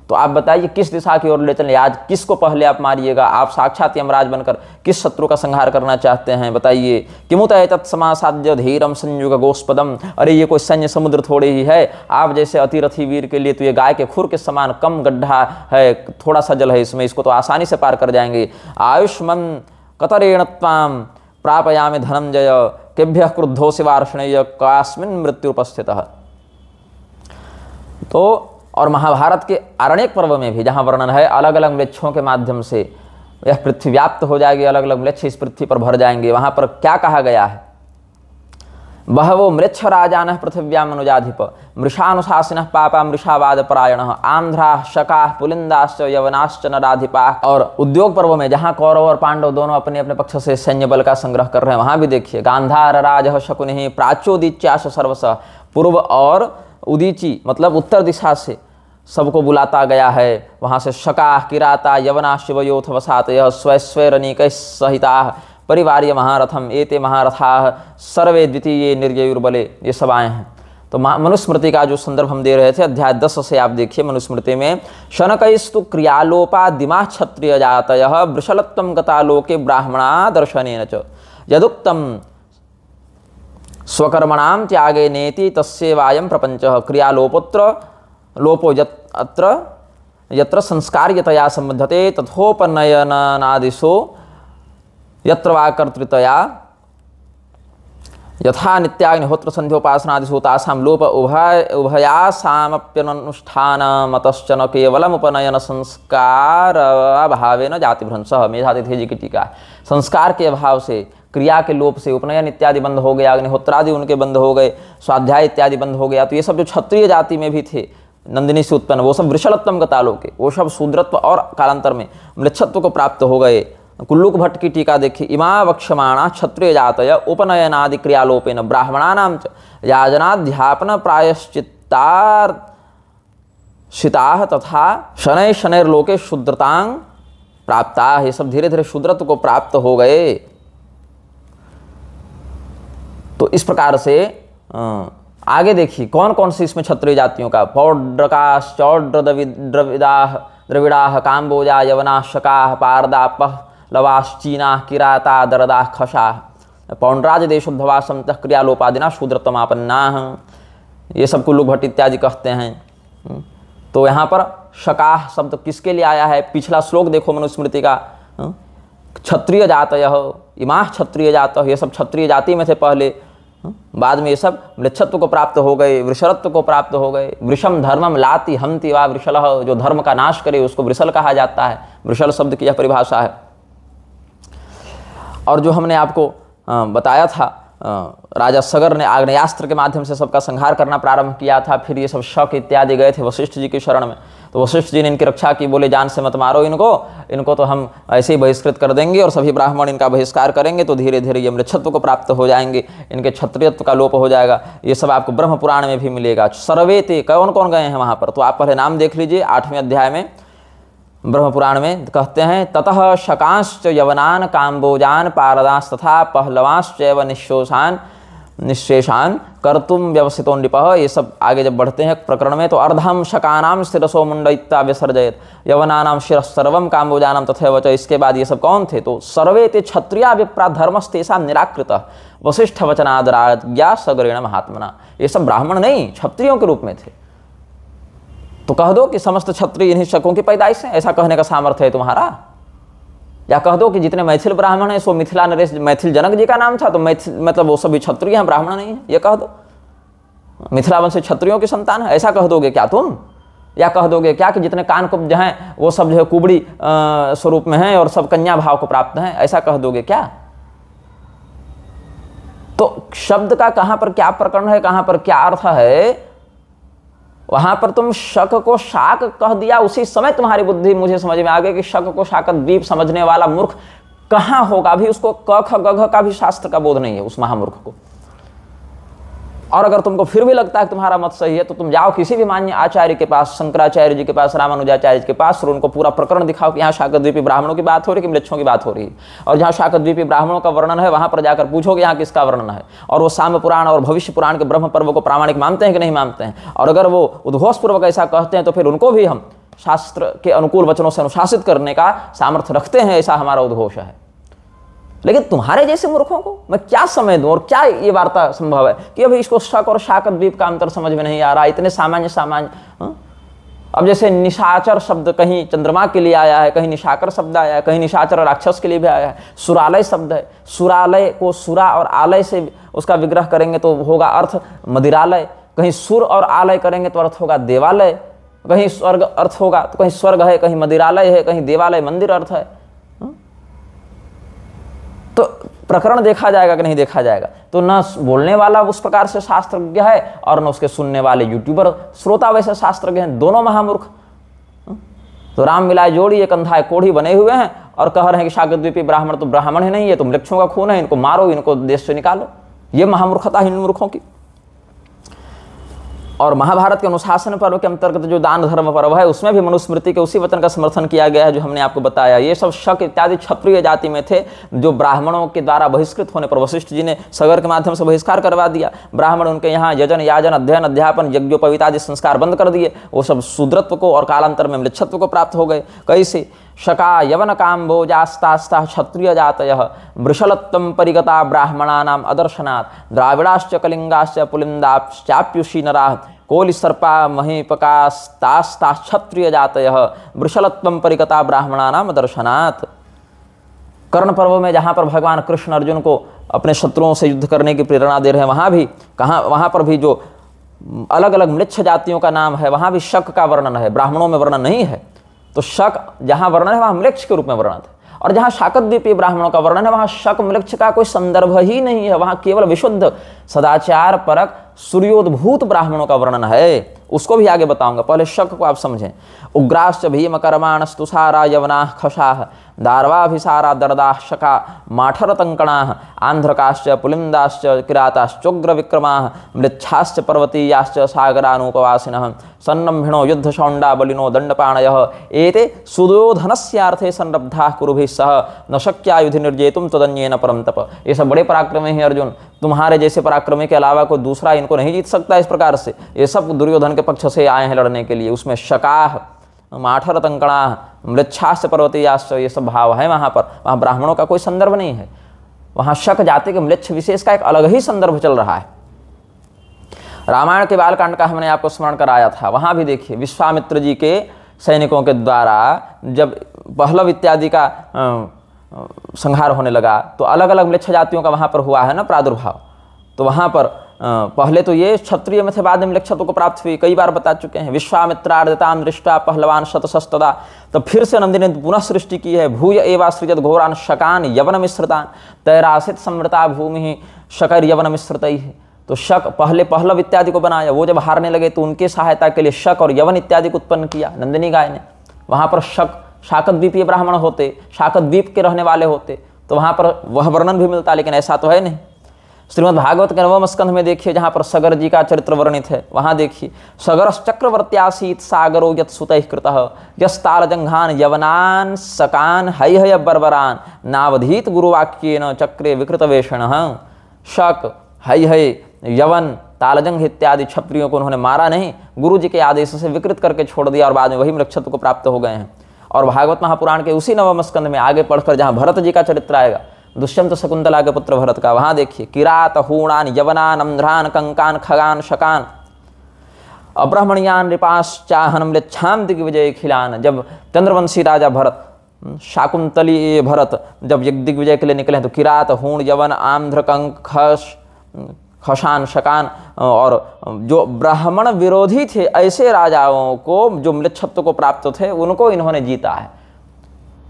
तो आप बताइए किस दिशा की ओर ले चलें, आज किसको पहले आप मारिएगा? आप साक्षात यमराज बनकर किस शत्रु का संहार करना चाहते हैं, बताइए। किमुत तत्समासाद्य धीरम संयुग गोस्पदम। अरे ये कोई सैन्य समुद्र थोड़ी ही है, आप जैसे अतिरथी वीर के लिए तो ये गाय के खुर के समान कम गड्ढा है, थोड़ा सा जल है इसमें, इसको तो आसानी से पार कर जाएंगे। आयुष्मन कतरेण त्वाम प्रापयामि धनंजय केभ्यः क्रुद्धो शिवार्षणेय कास्मिन् मृत्युपस्थितः। तो और महाभारत के आरण्यक पर्व में भी जहाँ वर्णन है अलग अलग म्लेच्छों के माध्यम से यह पृथ्वी व्याप्त हो जाएगी, अलग अलग म्लेच्छ इस पृथ्वी पर भर जाएंगे। वहाँ पर क्या कहा गया है? बहवो म्लेच्छ राजानः पृथिव्याम अनुजाधिप मृषानुशासिनः पापा मृषावाद परायणः आंध्राः शकाः पुलिंदाश्च यवनाश्च नराधिपाः। और उद्योग पर्व में जहाँ कौरव और पांडव दोनों अपने अपने पक्ष से सैन्य बल का संग्रह कर रहे हैं, वहाँ भी देखिए गांधार राजः शकुनिः प्राच्योदीच्याश सर्वसः। पूर्व और उदीची मतलब उत्तर दिशा से सबको बुलाता गया है। वहाँ से शकाः किराता यवना शिवयोथ वसातयः स्वैश्वरनीकैः सहिताः परिवार्य महारथम एते महारथाः सर्वे द्वितीये निर्जयुर्बले। ये सब आए हैं। तो मनुस्मृति का जो संदर्भ हम दे रहे थे अध्याय 10 से आप देखिए मनुस्मृति में शनकैस्तु क्रियालोपा दिमा क्षत्रिय जातयः वृषलत्वं गतालोके ब्राह्मणा दर्शनेन च यदुक्तम स्वकर्मणां त्यागे नेति तस्यैवायं प्रपंचः क्रियालोपोत्र लोपो यत्र संस्कार्यतया संबद्धते तथोपनयनादिशो यत्र वा कर्तृतया यथा नित्याग्निहोत्र संध्योपासनादिषु तासां लोप उभयासामप्यनुष्ठानमतश्च न केवलमुपनयन संस्कार अभावेन जातिभ्रंशः। मेधातिथि जी की टीका है। संस्कार के अभाव से, क्रिया के लोप से उपनयन इत्यादि बंद हो गया, अग्निहोत्रादि उनके बंद हो गए, स्वाध्याय इत्यादि बंद हो गया। तो ये सब जो क्षत्रिय जाति में भी थे नंदिनी से उत्पन्न, वो सब वृषलत्वम गतालोके, वो सब शूद्रत्व और कालांतर में म्लेच्छत्व को प्राप्त हो गए। कुल्लुक भट्ट की टीका देखिए। इमा वक्ष्यमाणा क्षत्रिय जातय उपनयनादि क्रियालोपेन ब्राह्मणानां च याजनाध्यापन प्रायश्चित्तार्शिताः तथा शनैः शनैर्लोके शूद्रतां प्राप्ताः। ये सब धीरे धीरे शूद्रत्व को प्राप्त हो गए। तो इस प्रकार से आगे देखिए कौन कौन सी इसमें क्षत्रिय जातियों का पौड्रकाश्च चौड्र द्रविड़ाः काम्बोजा यवनाः शकाः पारदापः लवाश्चीनाः किराता दरदाः खशाः पौंड्राज देशोद्भवा समतः क्रियालोपादिना शूद्रत्वमापन्नाः। ये सब कुल्लुक भट्ट इत्यादि कहते हैं। तो यहाँ पर शकाह शब्द किसके लिए आया है? पिछला श्लोक देखो मनुस्मृति का, क्षत्रिय जातयः इमाः क्षत्रिय जातः, ये सब क्षत्रिय जाति में थे पहले, बाद में ये सब मृच्छत्व को प्राप्त हो गए, वृषरत्व को प्राप्त हो गए। वृषम धर्मम लाति हंति वा वृषलः, जो धर्म का नाश करे उसको वृषल कहा जाता है। वृषल शब्द की यह परिभाषा है। और जो हमने आपको बताया था, राजा सगर ने आग्नेयास्त्र के माध्यम से सबका संहार करना प्रारंभ किया था। फिर ये सब शक इत्यादि गए थे वशिष्ठ जी की शरण में, तो वशिष्ठ जी ने इनकी रक्षा की, बोले जान से मत मारो इनको तो हम ऐसे ही बहिष्कृत कर देंगे और सभी ब्राह्मण इनका बहिष्कार करेंगे तो धीरे धीरे ये मृच्छत्व को प्राप्त हो जाएंगे, इनके क्षत्रियत्व का लोप हो जाएगा। ये सब आपको ब्रह्म पुराण में भी मिलेगा। सर्वे ते, कौन कौन गए हैं वहाँ पर, तो आप पहले नाम देख लीजिए। 8वें अध्याय में ब्रह्म पुराण में कहते हैं, ततः शकांश्च यवनान काम्बोजान पारदांस तथा पहलवांश्चैव निःशेषान कर्तुम व्यवसितो नृपः। ये सब आगे जब बढ़ते हैं प्रकरण में, तो अर्धम शकानाम शिरसो मुंडयित्वा विसर्जयत यवनानाम शिरः सर्वम काम्बोजानम तथैव च। इसके बाद ये सब कौन थे, तो सर्वे ते क्षत्रिया विप्रा धर्मस्तेषां निराकृतः वसिष्ठ वचनाद राज्ञा सगरेण महात्मना। ये सब ब्राह्मण नहीं, क्षत्रियों के रूप में थे। तो कह दो कि समस्त क्षत्रिय इन्हीं शकों की पैदाइश है, ऐसा कहने का सामर्थ्य है तुम्हारा? या कह दो कि जितने मैथिल ब्राह्मण हैं सो मिथिला नरेश मैथिल जनक जी का नाम था, तो मैथिल मतलब वो सभी क्षत्रिय हैं, ब्राह्मण नहीं है, ये कह दो। मिथिला वंश क्षत्रियों की संतान है, ऐसा कह दोगे क्या तुम? या कह दोगे क्या कि जितने कानकुब्ज हैं वो सब जो है कुबड़ी स्वरूप में हैं और सब कन्या भाव को प्राप्त हैं, ऐसा कह दोगे क्या? तो शब्द का कहां पर क्या प्रकरण है, कहां पर क्या अर्थ है, वहां पर तुम शक को शाक कह दिया। उसी समय तुम्हारी बुद्धि मुझे समझ में आ गई कि शक को शाक द्वीप समझने वाला मूर्ख कहां होगा। अभी उसको क ख ग घ का भी शास्त्र का बोध नहीं है उस महामूर्ख को। और अगर तुमको फिर भी लगता है कि तुम्हारा मत सही है, तो तुम जाओ किसी भी मान्य आचार्य के पास, शंकराचार्य जी के पास, रामानुजाचार्य जी के पास, और उनको पूरा प्रकरण दिखाओ कि यहाँ शाकद्वीपी ब्राह्मणों की बात हो रही है कि मृक्षों की बात हो रही है। और जहाँ शाकद्वीपी ब्राह्मणों का वर्णन है वहां पर जाकर पूछोगे यहाँ किसका वर्णन है, और वो साम्य पुराण और भविष्य पुराण के ब्रह्म पर्व को प्रामाणिक मानते हैं कि नहीं मानते हैं। और अगर वो उद्घोषपूर्वक ऐसा कहते हैं तो फिर उनको भी हम शास्त्र के अनुकूल वचनों से अनुशासित करने का सामर्थ्य रखते हैं, ऐसा हमारा उद्घोष है। लेकिन तुम्हारे जैसे मूर्खों को मैं क्या समय दूं, और क्या ये वार्ता संभव है कि अभी इसको शक और शाकद्वीप का अंतर समझ में नहीं आ रहा, इतने सामान्य अब जैसे निशाचर शब्द कहीं चंद्रमा के लिए आया है, कहीं निशाकर शब्द आया है, कहीं निशाचर राक्षस के लिए भी आया है। सुरालय शब्द है, सुरालय को सुरा और आलय से उसका विग्रह करेंगे तो होगा अर्थ मदिरालय, कहीं सुर और आलय करेंगे तो अर्थ होगा देवालय, कहीं स्वर्ग अर्थ होगा तो कहीं स्वर्ग है, कहीं मदिरालय है, कहीं देवालय मंदिर अर्थ है। तो प्रकरण देखा जाएगा कि नहीं देखा जाएगा। तो न बोलने वाला उस प्रकार से शास्त्रज्ञ है और न उसके सुनने वाले यूट्यूबर श्रोता वैसे शास्त्रज्ञ हैं, दोनों महामूर्ख। तो राम मिलाए जोड़ी एक अंधा कोढ़ी बने हुए हैं और कह रहे हैं कि शाकद्वीपी ब्राह्मण तो ब्राह्मण ही नहीं है, तो मृक्षों का खून है, इनको मारो, इनको देश से निकालो। ये महामूर्खता है इन मूर्खों की। और महाभारत के अनुशासन पर्व के अंतर्गत जो दान धर्म पर्व है उसमें भी मनुस्मृति के उसी वचन का समर्थन किया गया है जो हमने आपको बताया। ये सब शक इत्यादि क्षत्रिय जाति में थे जो ब्राह्मणों के द्वारा बहिष्कृत होने पर वशिष्ठ जी ने सगर के माध्यम से बहिष्कार करवा दिया। ब्राह्मण उनके यहाँ यजन याजन अध्ययन अध्यापन यज्ञोपवीत आदि संस्कार बंद कर दिए। वो सब शूद्रत्व को और कालांतर में मृच्छत्व को प्राप्त हो गए। कैसे? शका यवन काम्बोजास्तास्ता क्षत्रिय जातयः वृषलत्वं परिगता ब्राह्मणानाम अदर्शनात् द्राविडाश्च कलिंगाश्च पुलिंदाश्चाप्युषी नराः कोलिसर्पा महीपकास्तास्ता क्षत्रिय जातयः वृषलत्वं परिगता ब्राह्मणानाम अदर्शनात्। कर्ण पर्व में जहाँ पर भगवान कृष्ण अर्जुन को अपने शत्रुओं से युद्ध करने की प्रेरणा दे रहे हैं, वहाँ पर भी जो अलग अलग मृक्ष जातियों का नाम है वहाँ भी शक का वर्णन है, ब्राह्मणों में वर्णन नहीं है। तो शक जहाँ वर्णन है वहाँ मृक्ष के रूप में वर्णन है, और जहाँ शाकद्वीपीय ब्राह्मणों का वर्णन है वहाँ शक मृक्ष का कोई संदर्भ ही नहीं है। वहाँ केवल विशुद्ध सदाचार परक सूर्योद्भूत ब्राह्मणों का वर्णन है। उसको भी आगे बताऊंगा, पहले शक को आप समझें। उग्राश्च भीम कर्माणस्तुषारा यवनाः खशाः दार्वाभिसारा दर्दाः शका माठरतंकणाः आंध्रकाश्च पुलिंदाश्च किराताश्चोग्र विक्रमाः मृच्छाश्च पर्वतीयाश्च सागरानुपवासिनः सन्नम्भिणो युद्धशौंडा बलिनो दंडपाणयः एते सुदोधनस्यार्थे संरब्धाः कुरुभिः सह न शक्या युधि निर्जेतुं तदन्येन परं तप। ये सब बड़े पराक्रमी हैं अर्जुन, तुम्हारे जैसे पराक्रमी के अलावा कोई दूसरा इनको नहीं जीत सकता इस प्रकार से। ये सब दुर्योधन के पक्ष से आए हैं लड़ने के लिए। उसमें शकाह माठरतंकणाः मृच्छाश्च पर्वतीयाश्च ये सब भाव है वहाँ पर। वहाँ ब्राह्मणों का कोई संदर्भ नहीं है, वहाँ शक जाति के मृक्ष विशेष का एक अलग ही संदर्भ चल रहा है। रामायण के बालकांड का हमने आपको स्मरण कराया था। वहाँ भी देखिए विश्वामित्र जी के सैनिकों के द्वारा जब पहलव इत्यादि का संहार होने लगा तो अलग अलग म्लेच्छ जातियों का वहाँ पर हुआ है ना प्रादुर्भाव। तो वहाँ पर पहले तो ये क्षत्रिय में थे, बाद में म्लेच्छत्व को प्राप्त हुई, कई बार बता चुके हैं। विश्वामित्रार्दताम दृष्टा पहलवान शतशस्तदा, तो फिर से नंदी ने पुनः सृष्टि की है। भूय एवासृजत घोरान शकान यवन मिश्रितान तैरासित समृता भूमि शकर यवन मिश्रितैः। तो शक पहले पहलव इत्यादि को बनाया, वो जब हारने लगे तो उनकी सहायता के लिए शक और यवन इत्यादि को उत्पन्न किया नंदिनी गाय ने। वहाँ पर शक शाकत द्वीपीय ब्राह्मण होते, शाकत द्वीप के रहने वाले होते, तो वहाँ पर वह वर्णन भी मिलता, लेकिन ऐसा तो है नहीं। श्रीमद् भागवत के 9वें स्कंध में देखिए जहाँ पर सगर जी का चरित्र वर्णित है, वहाँ देखिए सगरश्चक्रवर्त्यासीत् सागरो यत्सुतैः कृतः यस्तालजंघान यवनान सकान हय बर्बरान नावधीत गुरुवाक्येन चक्रे विकृतवेषणः। शक हय यवन तालजंघ इत्यादि क्षत्रियों को उन्होंने मारा नहीं, गुरु जी के आदेश से विकृत करके छोड़ दिया और बाद में वही म्लेच्छत्व को प्राप्त हो गए हैं। और भागवत महापुराण के उसी 9वें स्कंध में आगे पढ़कर जहाँ भरत जी का चरित्र आएगा, दुष्यंत शकुंतला के पुत्र भरत का, वहाँ देखिए किरात हूणान यवनान अंध्रान कंकान खगान शकान अब्राह्मणियान नृपाश्चाहन म्लेच्छाम दिग्विजय खिलान। जब चंद्रवंशी राजा भरत, शाकुंतली भरत जब दिग्विजय के लिए निकले तो किरात हूण यवन आंध्र कंक खशान शकान और जो ब्राह्मण विरोधी थे ऐसे राजाओं को जो म्लेच्छत्व को प्राप्त थे उनको इन्होंने जीता है।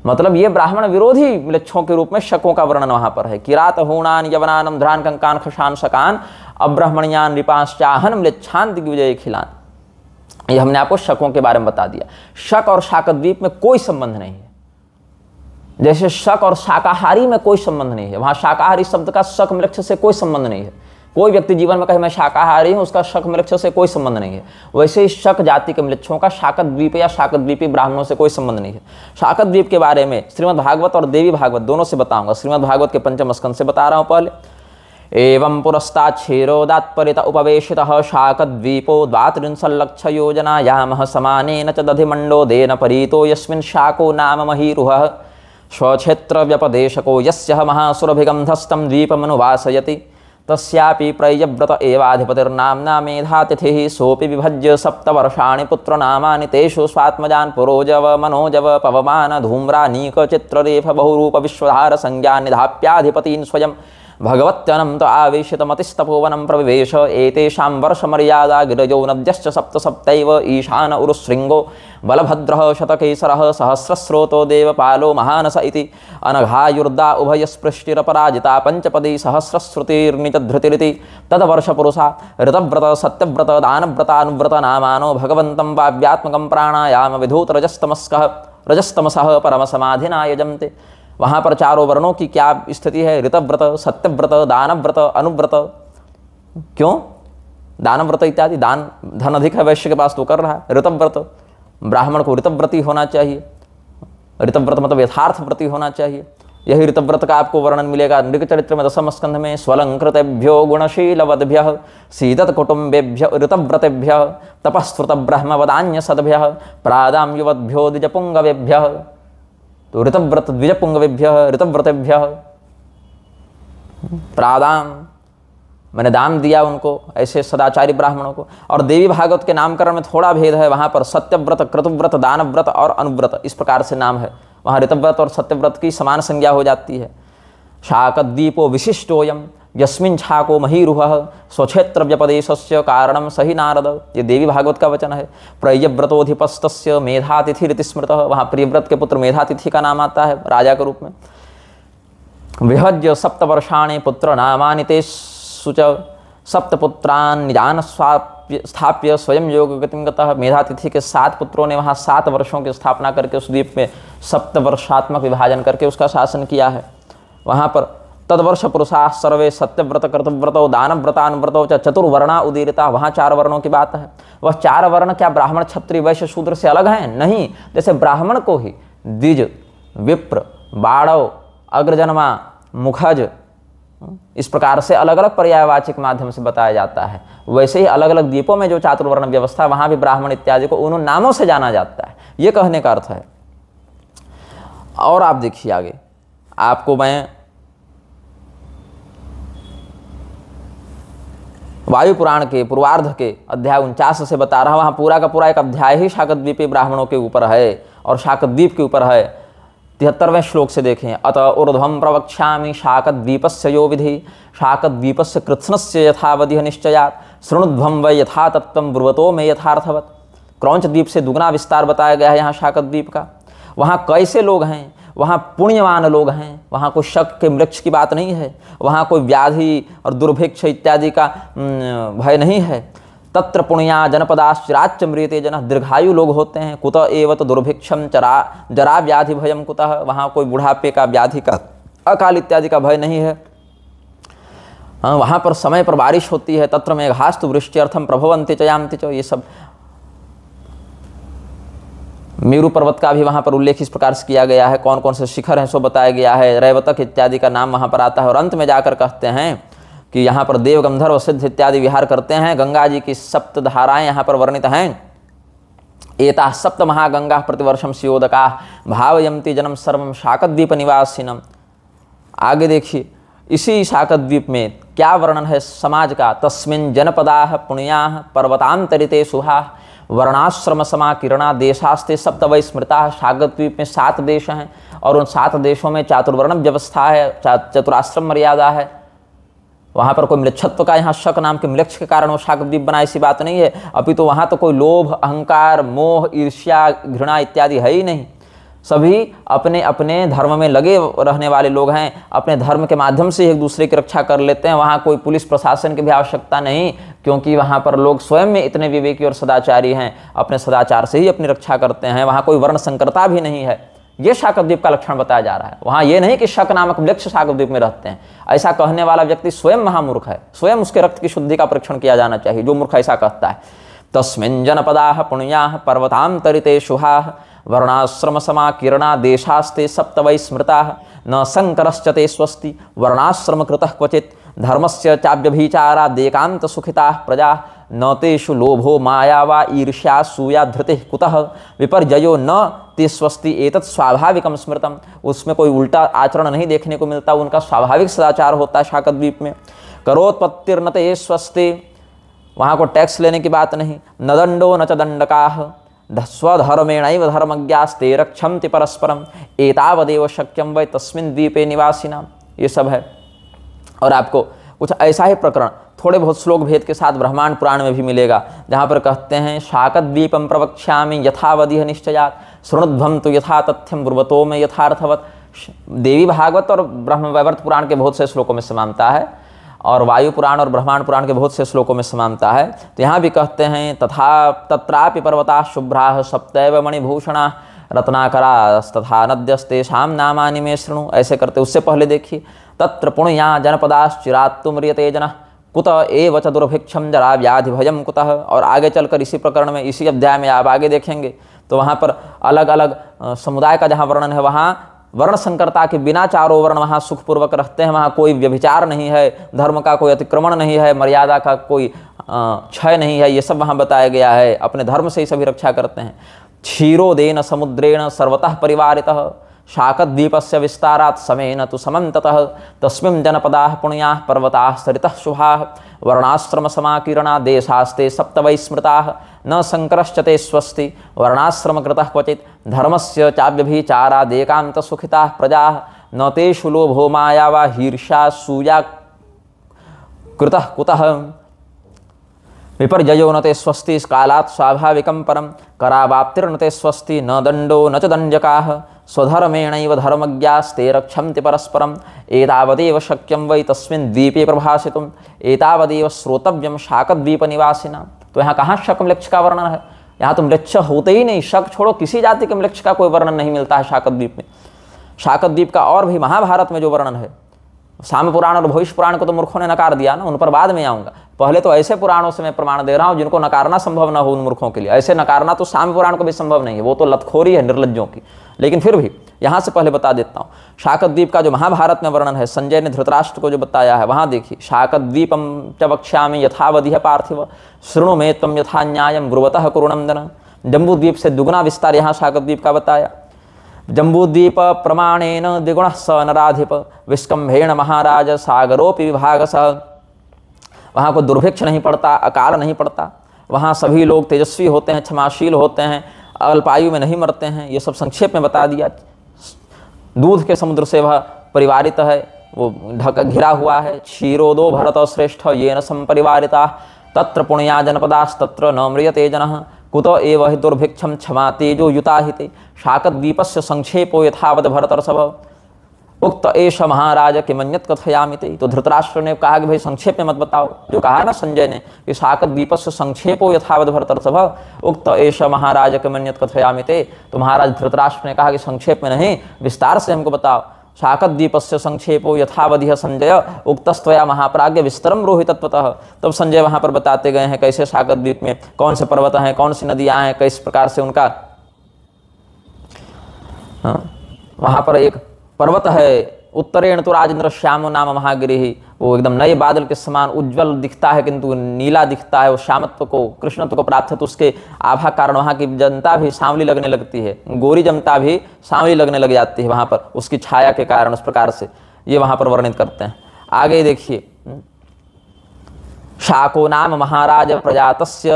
मतलब ये ब्राह्मण विरोधी म्लेच्छों के रूप में शकों का वर्णन वहां पर है। किरात हूणान यवनान अंध्रान कंकान खशान शकान अब्राह्मणियान नृपाश्चाहन म्लेच्छान दिग्विजय खिलान। ये हमने आपको शकों के बारे में बता दिया। शक और शाकत द्वीप में कोई संबंध नहीं है, जैसे शक और शाकाहारी में कोई संबंध नहीं है। वहां शाकाहारी शब्द का शक म्लेच्छ से कोई संबंध नहीं है। कोई व्यक्ति जीवन में कहे मैं शाकाहारी हूं, उसका शक म्लेच्छ से कोई संबंध नहीं है। वैसे ही शक जाति के म्लेच्छों का शाकत द्वीप या शाकत द्वीपी ब्राह्मणों से कोई संबंध नहीं है। शाकत द्वीप के बारे में श्रीमद् भागवत और देवी भागवत दोनों से बताऊंगा। श्रीमद् भागवत के 5वें स्कंध से बता रहा हूं पहले। एवं पुरस्तात् क्षीरोदात्परित उपवेशितः शाकद्वीपो 32 योजनायामः समानेन च दधिमण्डोदेन परीतो यस्मिन् शाको नाम महीरुहः स्वक्षेत्र व्यपदेशको यस्य महासुरभिगन्धस्तं द्वीपमनुवासयति तस्यापि प्रयव्रत एवाधिपतिर्नाम्ना मेधातिथिः सोऽपि विभज्य 7 वर्षाणि पुत्रनामानि तेषु स्वात्मजान् पुरोजव मनोजव पवमान धूम्रानीक चित्ररेफ बहुरूप विश्वधार संज्ञा निधाप्याधिपतीन् स्वयं भगवत्यनंत आवेशितमतिस्तपोवनं प्रविवेश एतेषां वर्षमर्यादा गिरजो नद्यश्च 7 ईशान उरुशृंगो बलभद्रः शतकेसरः सहस्रस्रोतो देवपालो महानस इति अनघायुर्दा उभयस्पृष्टिरपराजिता पंचपदी सहस्रश्रुतिर्निचधृतिरिति तदवर्षपुरुषा ऋतव्रत सत्यव्रत दानव्रतानुव्रत नामानो भगवन्तं वाव्यात्मकं प्राणायाम विधूत रजस्तमसः परमसमाधिना यजन्ते। वहाँ पर चारों वर्णों की क्या स्थिति है? ऋतव्रत, सत्यव्रत, दानव्रत, अनुव्रत। क्यों? दानव्रत इत्यादि, दान धन अधिक है वैश्य के पास तो कर रहा है। ऋतव्रत, ब्राह्मण को ऋतव्रती होना चाहिए। ऋतव्रत मतलब यथार्थ व्रती होना चाहिए। यही ऋतव्रत का आपको वर्णन मिलेगा नृग चरित्र में 10वें स्कंध में। स्वलंकृतेभ्यो गुणशीलवद्भ्यः सीदत कुटुंबेभ्य ऋतव्रतेभ्यः तपस्फुत ब्रह्मवदान्य सद्भ्यः प्रादाम युवद्भ्यो द्विजपुंगवेभ्यः। तो ऋतव्रत द्विजपुंगवेभ्यः ऋतव्रतेभ्यः प्रादाम मैंने दान दिया उनको, ऐसे सदाचारी ब्राह्मणों को। और देवी भागवत के नामकरण में थोड़ा भेद है, वहाँ पर सत्यव्रत, क्रतुव्रत, दानव्रत और अनुव्रत इस प्रकार से नाम है। वहाँ ऋतव्रत और सत्यव्रत की समान संज्ञा हो जाती है। शाकद्वीपो विशिष्टोयम यस्मिन् छाको महीरुहः स्वक्षेत्र व्यपदेशस्य कारणं सही नारद। ये देवी भागवत का वचन है। प्रियव्रतोधिपस्तस्य मेधातिथिरिति स्मृतः। वहाँ प्रियव्रत के पुत्र मेधातिथि का नाम आता है राजा के रूप में। विभज्य 7 वर्षाणि पुत्र नामानि ते सुच सप्तपुत्रान् निजान स्थाप्य स्वयं योग गतिं गतः। मेधातिथि के 7 पुत्रों ने वहाँ 7 वर्षों की स्थापना करके उस द्वीप में 7 वर्षात्मक विभाजन करके उसका शासन किया है। वहाँ पर तदवर्ष पुरुषा सर्वे सत्यव्रत कर्तव्रतो दानव्रतानुव्रतो चतुर्वर्णा उदीरिता। वहाँ 4 वर्णों की बात है। वह 4 वर्ण क्या ब्राह्मण क्षत्रिय वैश्य शूद्र से अलग हैं? नहीं। जैसे ब्राह्मण को ही द्विज, विप्र, बाड़व, अग्रजन्मा, मुखज इस प्रकार से अलग अलग पर्यायवाचक माध्यम से बताया जाता है, वैसे ही अलग अलग द्वीपों में जो चातुर्वर्ण व्यवस्था वहाँ भी ब्राह्मण इत्यादि को उन नामों से जाना जाता है। ये कहने का अर्थ है। और आप देखिए आगे, आपको मैं वायु पुराण के पूर्वार्ध के अध्याय 49 से बता रहा, वहाँ पूरा का पूरा एक अध्याय ही शाकद्वीपीय ब्राह्मणों के ऊपर है और शाकद्वीप के ऊपर है। 73वें श्लोक से देखें, अत ऊर्ध्वं प्रवक्ष्यामि शाकद्वीपस्य यो विधि शाकद्वीपस्य कृत्स्नस्य यथावधिः निश्चयात् शृणुध्वं वै यथा तत्त्वं ब्रुवतो मे यथार्थवत्। क्रौंच द्वीप से दुगना विस्तार बताया गया है यहाँ शाकद्वीप का। वहाँ कैसे लोग हैं, वहाँ पुण्यवान लोग हैं, वहाँ कोई शक के वृक्ष की बात नहीं है, वहाँ कोई व्याधि और दुर्भिक्ष इत्यादि का भय नहीं है। तत्र पुण्या जनपदाश्चिराच्च म्रियते जनः, दीर्घायु लोग होते हैं। कुत एव तो दुर्भिक्षम जरा व्याधि भयम कुतः, वहाँ कोई बुढ़ापे का व्याधि का अकाल इत्यादि का भय नहीं है। वहाँ पर समय पर बारिश होती है। तत्र मेघास्तु वृष्ट्यर्थम प्रभवन्ति च यान्ति च, ये सब मेरु पर्वत का भी वहाँ पर उल्लेख इस प्रकार से किया गया है। कौन कौन से शिखर हैं सो बताया गया है। रैवतक इत्यादि का नाम वहाँ पर आता है। और अंत में जाकर कहते हैं कि यहाँ पर देव गंधर्व सिद्ध इत्यादि विहार करते हैं। गंगा जी की सप्त धाराएं यहाँ पर वर्णित हैं। एता सप्त महागंगा प्रतिवर्षम सियोदका भावयन्ति जनम सर्वम शाकद्वीप निवासिनम। आगे देखिए, इसी शाकद्वीप में क्या वर्णन है समाज का। तस्मिन् जनपदाः पुण्याः पर्वतांतरिते शुभाः वर्णाश्रम समाकिरणा देशास्ते सप्त वै स्मृता। शाकद्वीप में 7 देश हैं और उन 7 देशों में चातुर्वर्ण व्यवस्था है, चतुराश्रम मर्यादा है। वहाँ पर कोई म्लेच्छत्व का, यहाँ शक नाम के म्लेच्छ के कारण वो शाकद्वीप बना, ऐसी बात नहीं है। अभी तो वहाँ तो कोई लोभ, अहंकार, मोह, ईर्ष्या, घृणा इत्यादि है ही नहीं। सभी अपने अपने धर्म में लगे रहने वाले लोग हैं। अपने धर्म के माध्यम से एक दूसरे की रक्षा कर लेते हैं। वहाँ कोई पुलिस प्रशासन की भी आवश्यकता नहीं, क्योंकि वहाँ पर लोग स्वयं में इतने विवेकी और सदाचारी हैं, अपने सदाचार से ही अपनी रक्षा करते हैं। वहाँ कोई वर्ण संकरता भी नहीं है। ये शाकद्वीप का लक्षण बताया जा रहा है। वहाँ ये नहीं कि शक नामक वृक्ष शाकद्वीप में रहते हैं। ऐसा कहने वाला व्यक्ति स्वयं महामूर्ख है। स्वयं उसके रक्त की शुद्धि का परीक्षण किया जाना चाहिए जो मूर्ख ऐसा कहता है। तस्मिन् जनपदाः पुण्याः पर्वतांतरिते शुभाः वर्णाश्रम समाकिरणा देशास्ते सप्त वै स्मृताः न संकरश्चते स्वस्ति वर्णाश्रम कृतः क्वचित् धर्मस्य चाव्यभिचारा देकांत सुखिताः प्रजा न तेषु लोभो माया वा ईर्ष्या सूया धृतिः कुतः विपर्जयो न ते स्वस्ति एतत् स्वाभाविकम स्मृतम। उसमें कोई उल्टा आचरण नहीं देखने को मिलता, उनका स्वाभाविक सदाचार होता है शाकद्वीप में। करोत्पत्तिर्न ते स्वस्ति, वहाँ को टैक्स लेने की बात नहीं। न दंडो न च दंडकाः स्वधर्मेणैव धर्मज्ञास्ते रक्षन्ति परस्परम एतावदेव शक्यम वै तस्मिन् द्वीपे निवासिनाम। ये सब है। और आपको कुछ ऐसा ही प्रकरण थोड़े बहुत श्लोक भेद के साथ ब्रह्मांड पुराण में भी मिलेगा, जहाँ पर कहते हैं शाकद्वीपम प्रवक्ष्यामि यथावधिः निश्चयात् शृणुध्वं तु यथा तथ्यं ब्रुवतो मे यथार्थवत्। देवी भागवत और ब्रह्मवैवर्त पुराण के बहुत से श्लोकों में समानता है और वायु पुराण और ब्रह्मांड पुराण के बहुत से श्लोकों में समानता है। तो यहाँ भी कहते हैं तथा तत्रापि पर्वताः शुभ्राः सप्तैव मणिभूषणाः रत्नाकरास्तथा नद्यस्तेषां नामानि मे शृणु। ऐसे करते उससे पहले देखिए, तत्र पुण्या जनपदाश्चिरात्तु म्रियते जनः कुत एव च दुर्भिक्षम जरा व्याधि भयम कुतः। और आगे चलकर इसी प्रकरण में, इसी अध्याय में आप आगे देखेंगे तो वहाँ पर अलग अलग समुदाय का जहाँ वर्णन है, वहाँ वर्ण संकरता के बिना चारों वर्ण वहाँ सुखपूर्वक रहते हैं। वहाँ कोई व्यभिचार नहीं है, धर्म का कोई अतिक्रमण नहीं है, मर्यादा का कोई क्षय नहीं है। ये सब वहाँ बताया गया है। अपने धर्म से ही सभी रक्षा करते हैं। क्षीरोदेन समुद्रेण सर्वतः परिवारितः शाकद्वीपस्य विस्तारात् समेन तु समन्ततः तस्मिन् जनपदाः पुण्याः पर्वताः सरितः शुभाः वर्णाश्रम समाकीर्णा देशास्ते सप्त वै स्मृताः न संकरश्चते स्वस्ति वर्णाश्रम कृतः क्वचित् धर्मस्य चाव्यभिचाराद् एकान्त सुखिताः प्रजाः न तेषु लोभो माया वा ईर्ष्या सूया कृतः कुतः विपर्जयो न ते स्वस्ति कालात् स्वाभाविकं परं करावाप्तिर्न ते स्वस्ति न दंडो न च दंडकाः स्वधर्मेणैव धर्मज्ञास्ते रक्षन्ति परस्परम एतावदेव शक्यं वै तस्मिन् द्वीपे प्रभासितुम् एतावदेव श्रोतव्यं शाकद्वीप निवासिनां। तो यहाँ कहाँ शक म्लेच्छ का वर्णन है? यहाँ तो म्लेच्छ होते ही नहीं। शक छोड़ो, किसी जाति के म्लेच्छ का कोई वर्णन नहीं मिलता है शाकद्वीप में। शाकद्वीप का और भी महाभारत में जो वर्णन है, साम पुराण और भविष्य पुराण को तो मूर्खों ने नकार दिया ना, उन पर बाद में आऊँगा। पहले तो ऐसे पुराणों से मैं प्रमाण दे रहा हूँ जिनको नकारना संभव ना हो उन मूर्खों के लिए। ऐसे नकारना तो साम पुराण को भी संभव नहीं है, वो तो लतखोरी है निर्लज्जों की। लेकिन फिर भी यहाँ से पहले बता देता हूँ, शाकद्वीप का जो महाभारत में वर्णन है, संजय ने धृतराष्ट्र को जो बताया है, वहाँ देखिए, शाकद्वीपम च वक्ष्यामि यथावधिः पार्थिव शृणु मे त्वं यथा न्यायं ब्रुवतः कुरुनंदन। जम्बूद्वीप से दुगुना विस्तार यहाँ शाकद्वीप का बताया। जम्बूद्वीप प्रमाणेन द्विगुणः स नराधिप विस्कम्भेण महाराज सागरोपि विभागसः वहाँ कोई दुर्भिक्ष नहीं पड़ता, अकाल नहीं पड़ता, वहाँ सभी लोग तेजस्वी होते हैं, क्षमाशील होते हैं, अल्पायु में नहीं मरते हैं। ये सब संक्षेप में बता दिया। दूध के समुद्र से वह परिवारित है, वो ढक घिरा हुआ है। क्षीरोदो भरत श्रेष्ठ येन संपरिवारिता तत्र पुण्या जनपदास्तत्र न म्रियते जनः कुतो एव हि दुर्भिक्षम क्षमा तेजो युताहिते शाकद्वीपस्य संक्षेपो यथावद भरतर्षभ उक्त एष महाराज किमन्यत कथयामिते। तो धृतराष्ट्र ने कहा कि भाई संक्षेप में मत बताओ, जो कहा ना संजय ने कि शाकद्वीपस्य संक्षेपो यथावद भरतर्षभ उक्त एष महाराज किमन्यत कथयामिते। तो महाराज धृतराष्ट्र ने कहा कि संक्षेप में नहीं, विस्तार से हमको बताओ। शाकद्वीपस्य संक्षेपो यथावधिः संजय उक्तस्त्वया महाप्राज्ञ विस्तरम रोहि तत्वतः। तब संजय वहाँ पर बताते गए हैं कैसे शाकद्वीप में कौन से पर्वत हैं, कौन सी नदियाँ हैं, किस प्रकार से उनका वहाँ पर एक पर्वत है उत्तरेण तो राजेंद्र श्यामो नाम महागिरि, वो एकदम नए बादल के समान उज्जवल दिखता है किंतु नीला दिखता है। वो श्यामत्व को, कृष्णत्व को प्राप्त है, तो उसके आभा कारण वहाँ की जनता भी सांवली लगने लगती है, गोरी जनता भी सांवली लगने लग जाती है वहाँ पर उसकी छाया के कारण। उस प्रकार से ये वहाँ पर वर्णित करते हैं। आगे देखिए, शाको नाम महाराज प्रजातस्य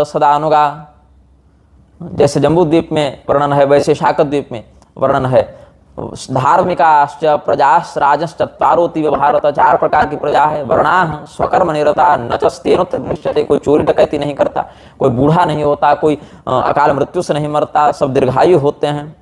सदानुगा, जैसे जम्बूद्वीप में वर्णन है वैसे शाकद्वीप में वर्णन है। धार्मिकाश्च प्रजाश्च राजश्चत्वारोऽतीव भारत, 4 प्रकार की प्रजा है। वर्णाः स्वकर्म निरता न च स्तेनोत्तर दृश्यते, कोई चोरी डकैती नहीं करता, कोई बूढ़ा नहीं होता, कोई अकाल मृत्यु से नहीं मरता, सब दीर्घायु होते हैं।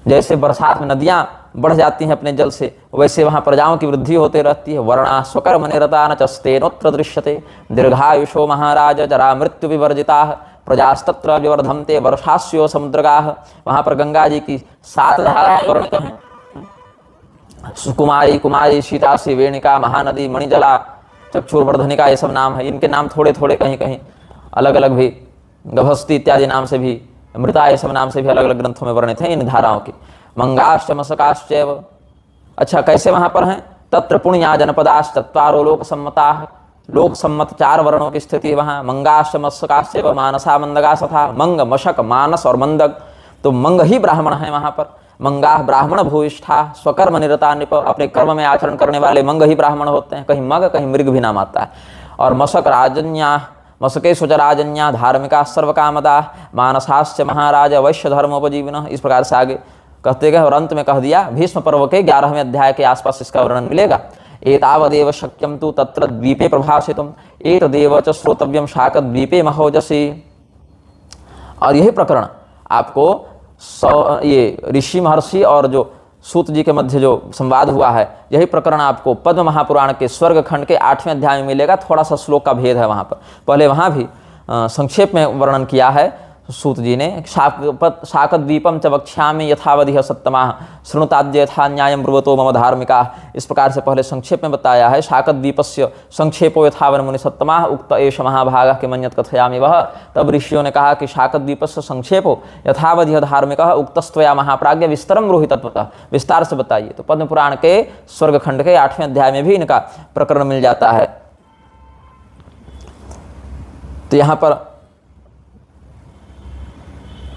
जैसे बरसात में नदियाँ बढ़ जाती हैं अपने जल से, वैसे वहाँ प्रजाओं की वृद्धि होती रहती है। वर्णाः स्वकर्म निरता न च स्तेनोत्तर दृश्यते दीर्घायुषो महाराज जरा मृत्यु विवर्जिताः प्रजास्तत्र विवर्धन्ते वर्षास्यो समुद्रगाः। वहाँ पर गंगा जी की 7 धाराएं वर्णित हैं। सुकुमारी, कुमारी, शीतासी, वेणिका, महानदी, मणिजला, चक्षुर्वर्धनिका, ये सब नाम है। इनके नाम थोड़े थोड़े कहीं कहीं अलग अलग भी, गभस्ती इत्यादि नाम से भी, मृता, ये सब नाम से भी अलग अलग ग्रंथों में वर्णित हैं इन धाराओं की। मंगाश्च मशकाश्चैव, अच्छा कैसे वहाँ पर हैं? तत्र पुण्या जनपदाश्चत्वारो लोक सम्मताः, लोक सम्मत 4 वर्णों की स्थिति वहाँ। मंगाश्च मशकाश्च मानसा मंदगास था। मंग, मशक, मानस और मंदग, तो मंग ही ब्राह्मण है वहाँ पर। मंगाह ब्राह्मण भूयिष्ठा स्वकर्म निरता नृप, अपने कर्म में आचरण करने वाले मंग ही ब्राह्मण होते हैं। कहीं मग कहीं मृग भी नाम आता है। और मशक राजन्या, मशकेषु च राजन्या धार्मिका सर्वकामदा मानसाश्च महाराज वैश्य धर्मोपजीविनः। इस प्रकार से आगे कहते गए और अंत में कह दिया भीष्म पर्व के 11वें अध्याय के आसपास इसका वर्णन मिलेगा। एतावदेव शक्यं तु तत्र द्वीपे प्रभाषितुम् एतदेव च श्रोतव्यं शाकद्वीपे महोजसी। और यही प्रकरण आपको ये ऋषि महर्षि और जो सूत जी के मध्य जो संवाद हुआ है, यही प्रकरण आपको पद्म महापुराण के स्वर्ग खंड के 8वें अध्याय में मिलेगा। थोड़ा सा श्लोक का भेद है वहाँ पर, पहले वहाँ भी संक्षेप में वर्णन किया है सूत जी ने। शाकद्वीपम च वक्ष्यामि यथावधिः सत्तमाः शृणुताद्य यथा न्यायं ब्रुवतो मम धार्मिका। इस प्रकार से पहले संक्षेप में बताया है। शाकद्वीपस्य संक्षेपो यथावन मुनि सत्तमाः उक्त एष महाभागः किमन्यत् कथयामि वह। तब ऋषियों ने कहा कि शाकद्वीपस्य संक्षेपो यथावधिः धार्मिकः उक्तस्त्वया महाप्राज्ञ विस्तरम रोहि तत्वतः, विस्तार से बताइए। तो पद्म पुराण के स्वर्ग खंड के 8वें अध्याय में भी इनका प्रकरण मिल जाता है। तो यहाँ पर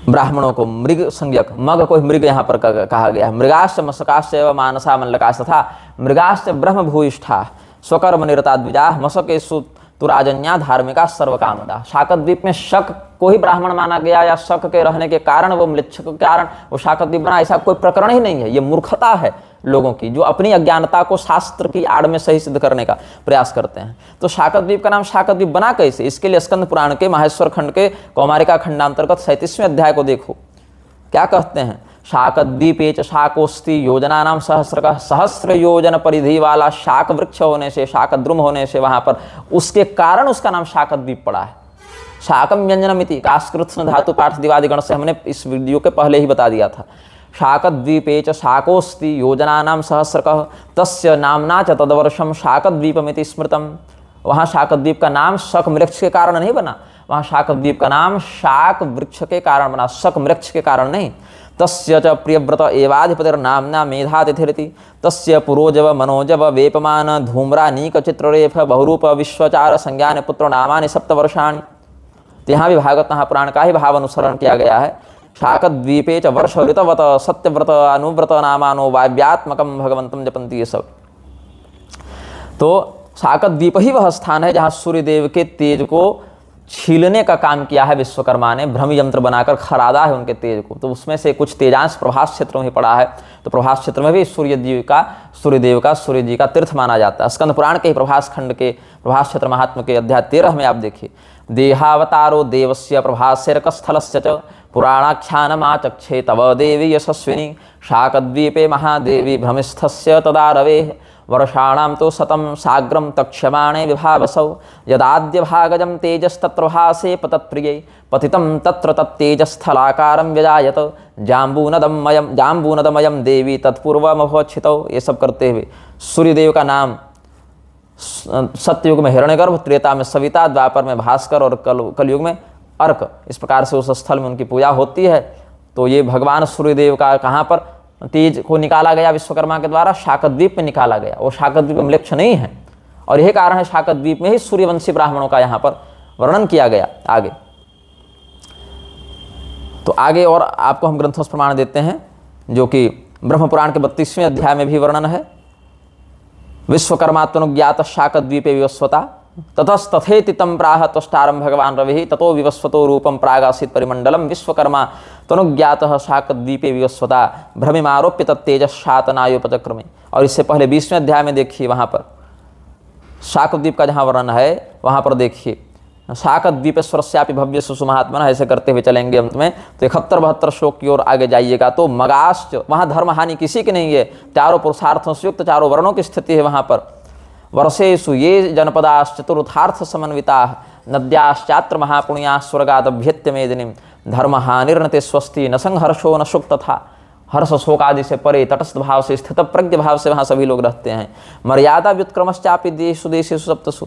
ब्राह्मणों को मृग संज्ञक, मग को मृग यहाँ पर कहा गया। मृगाश्च मशकाश्च एवं मानसा मंडकाश्च तथा मृगाश्च ब्रह्म भूयिष्ठा स्वकर्म निरता द्विजा मशकेषु तु राजन्या धार्मिका सर्वकामदा। शाकद्वीप में शक को ही ब्राह्मण माना गया या शक के रहने के कारण वो म्लेच्छ के कारण वो शाकद्वीप बना, ऐसा कोई प्रकरण ही नहीं है। ये मूर्खता है लोगों की जो अपनी अज्ञानता को शास्त्र की आड़ में सही सिद्ध करने का प्रयास करते हैं। तो शाकद्वीप का नाम शाकद्वीप बना कैसे? इसके लिए स्कंद पुराण के माहेश्वर खंड के कौमारिका खंडांतर्गत 37वें अध्याय को देखो, क्या कहते हैं। शाकद्वीपे च शाकोस्ति योजना नाम सहस्र, सहस्र योजन परिधि वाला शाक वृक्ष होने से, शाकद्रुम होने से वहां पर उसके कारण उसका नाम शाकद्वीप पड़ा है। शाकम व्यंजनमिति कास्कृत्स्न धातु पाठ दिवादिगण से हमने इस वीडियो के पहले ही बता दिया था। शाकद्वीपे च शाकोस्ति योजनानां सहस्रकः तस्य नामना च तदवर्षम शाकद्वीपमिति स्मृतम। वहाँ शाकद्वीप का नाम शक वृक्ष के कारण नहीं बना, वहाँ शाकद्वीप का नाम शाक वृक्ष के कारण बना, शक वृक्ष के कारण नहीं। तस्य च प्रियव्रत एवाधिपतिर्नाम्ना मेधातिथिरिति तस्य पुरोजव मनोजव वेपमान धूम्रानीक चित्ररेफ बहुरूप विश्वचार संज्ञान पुत्र नामानि सप्तवर्षाणि। तो यहाँ भी भागवत महापुराण का ही भाव अनुसरण किया गया है। शाकद्वीपे च वर्ष ऋतवत सत्यव्रत अनुव्रत नामानो वाव्यात्मकम भगवंतम जपन्ति, ये सब। तो शाकत द्वीप ही वह स्थान है जहाँ सूर्यदेव के तेज को छीलने का काम किया है विश्वकर्मा ने, भ्रम यंत्र बनाकर खरादा है उनके तेज को। तो उसमें से कुछ तेजांश प्रभास क्षेत्र में ही पड़ा है। तो प्रभास क्षेत्र में भी सूर्यदेव का तीर्थ माना जाता है। स्कंद पुराण के ही प्रभास खंड के प्रभास क्षेत्र महात्म के अध्याय 13 में आप देखिए, देहावतारो देवस्य प्रभासेरकस्थलस्य च पुराणाख्यानमाचक्षे तव देवी यशस्विनी शाकद्वीपे महादेवी भ्रमिस्थस्य तदा रवेः वर्षाणां तो शतं साग्रं तक्ष्यमाणे विभावसौ यदाद्य भागजं तेजस्तत्र भासे पतत्प्रिये पतितं तत्र तत्तेजस्थलाकारं व्यजायत जाम्बूनदमयं देवी तत्पूर्वमभवच्छितौ। ये सब करते हुए सूर्यदेव का नाम सत्ययुग में हिरण्यगर्भ, त्रेता में सविता, द्वापर में भास्कर और कलयुग में अर्क, इस प्रकार से उस स्थल में उनकी पूजा होती है। तो ये भगवान सूर्यदेव का कहाँ पर तेज को निकाला गया विश्वकर्मा के द्वारा? शाकद्वीप में निकाला गया। वो शाकद्वीप में म्लेच्छ नहीं है, और यही कारण है शाकद्वीप में ही सूर्यवंशी ब्राह्मणों का यहाँ पर वर्णन किया गया। आगे तो आगे और आपको हम ग्रंथों से प्रमाण देते हैं, जो कि ब्रह्मपुराण के 32वें अध्याय में भी वर्णन है। विश्वकर्मात्मनुज्ञात शाकद्वीपे विवस्वता ततस्तथेति तम प्राह त्वष्टारं भगवान रविः ततो विवस्वतो रूपम प्रागासीत् परिमंडलम विश्वकर्मा तनुज्ञातः शाकद्वीपे विवस्वता भ्रमिमारोप्य तत्तेजशातनायोपचक्रमे। और इससे पहले 20वें अध्याय में देखिए, वहाँ पर शाकद्वीप का जहाँ वर्णन है वहाँ पर देखिए, शाकद्वीपेश्वरस्यापि भव्य सुमहात्मनः, ऐसे करते हुए चलेंगे अंत में। तो 71-72 श्लोक की ओर आगे जाइएगा तो मगाश्च, वहाँ धर्म हानि किसी की नहीं है, चारों पुरुषार्थों से युक्त चारों वर्णों की स्थिति है वहाँ पर। वर्षेषु ये जनपदाश्चतुर्थार्थ समन्विता नद्याश्चात्र महापुण्याः स्वर्गादभ्यत्य मेदिनीं धर्म हानिर्नते स्वस्ति न संघर्षो न शोक तथा। हर्ष शोक आदि से परे तटस्थ भाव से स्थित प्रज्ञ भाव से वहाँ सभी लोग रहते हैं। मर्यादा व्युत्क्रमश्चापि देशु देशेषु सप्तसु,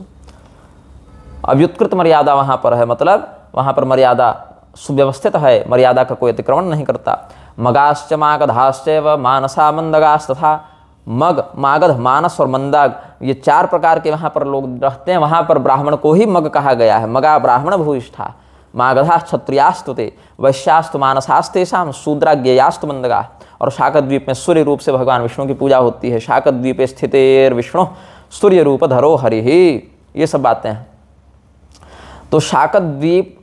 अव्युत्कृत मर्यादा वहाँ पर है, मतलब वहाँ पर मर्यादा सुव्यवस्थित है, मर्यादा का कोई अतिक्रमण नहीं करता। मगाश्च मागधाश्चैव मानसा मंदगाश्च तथा, मग, मागध, मानस और मंदाग, ये 4 प्रकार के वहाँ पर लोग रहते हैं। वहाँ पर ब्राह्मण को ही मग कहा गया है। मगा ब्राह्मण भूयिष्ठा, मागधा क्षत्रियास्तु ते, वैश्यास्तु मानसास्तेषां, शूद्रा ज्ञेयास्तु मंदगा। और शाकद्वीप में सूर्य रूप से भगवान विष्णु की पूजा होती है। शाकद्वीपे स्थितेर विष्णु सूर्य रूप धरो हरिः, ये सब बातें हैं। तो शाकद्वीप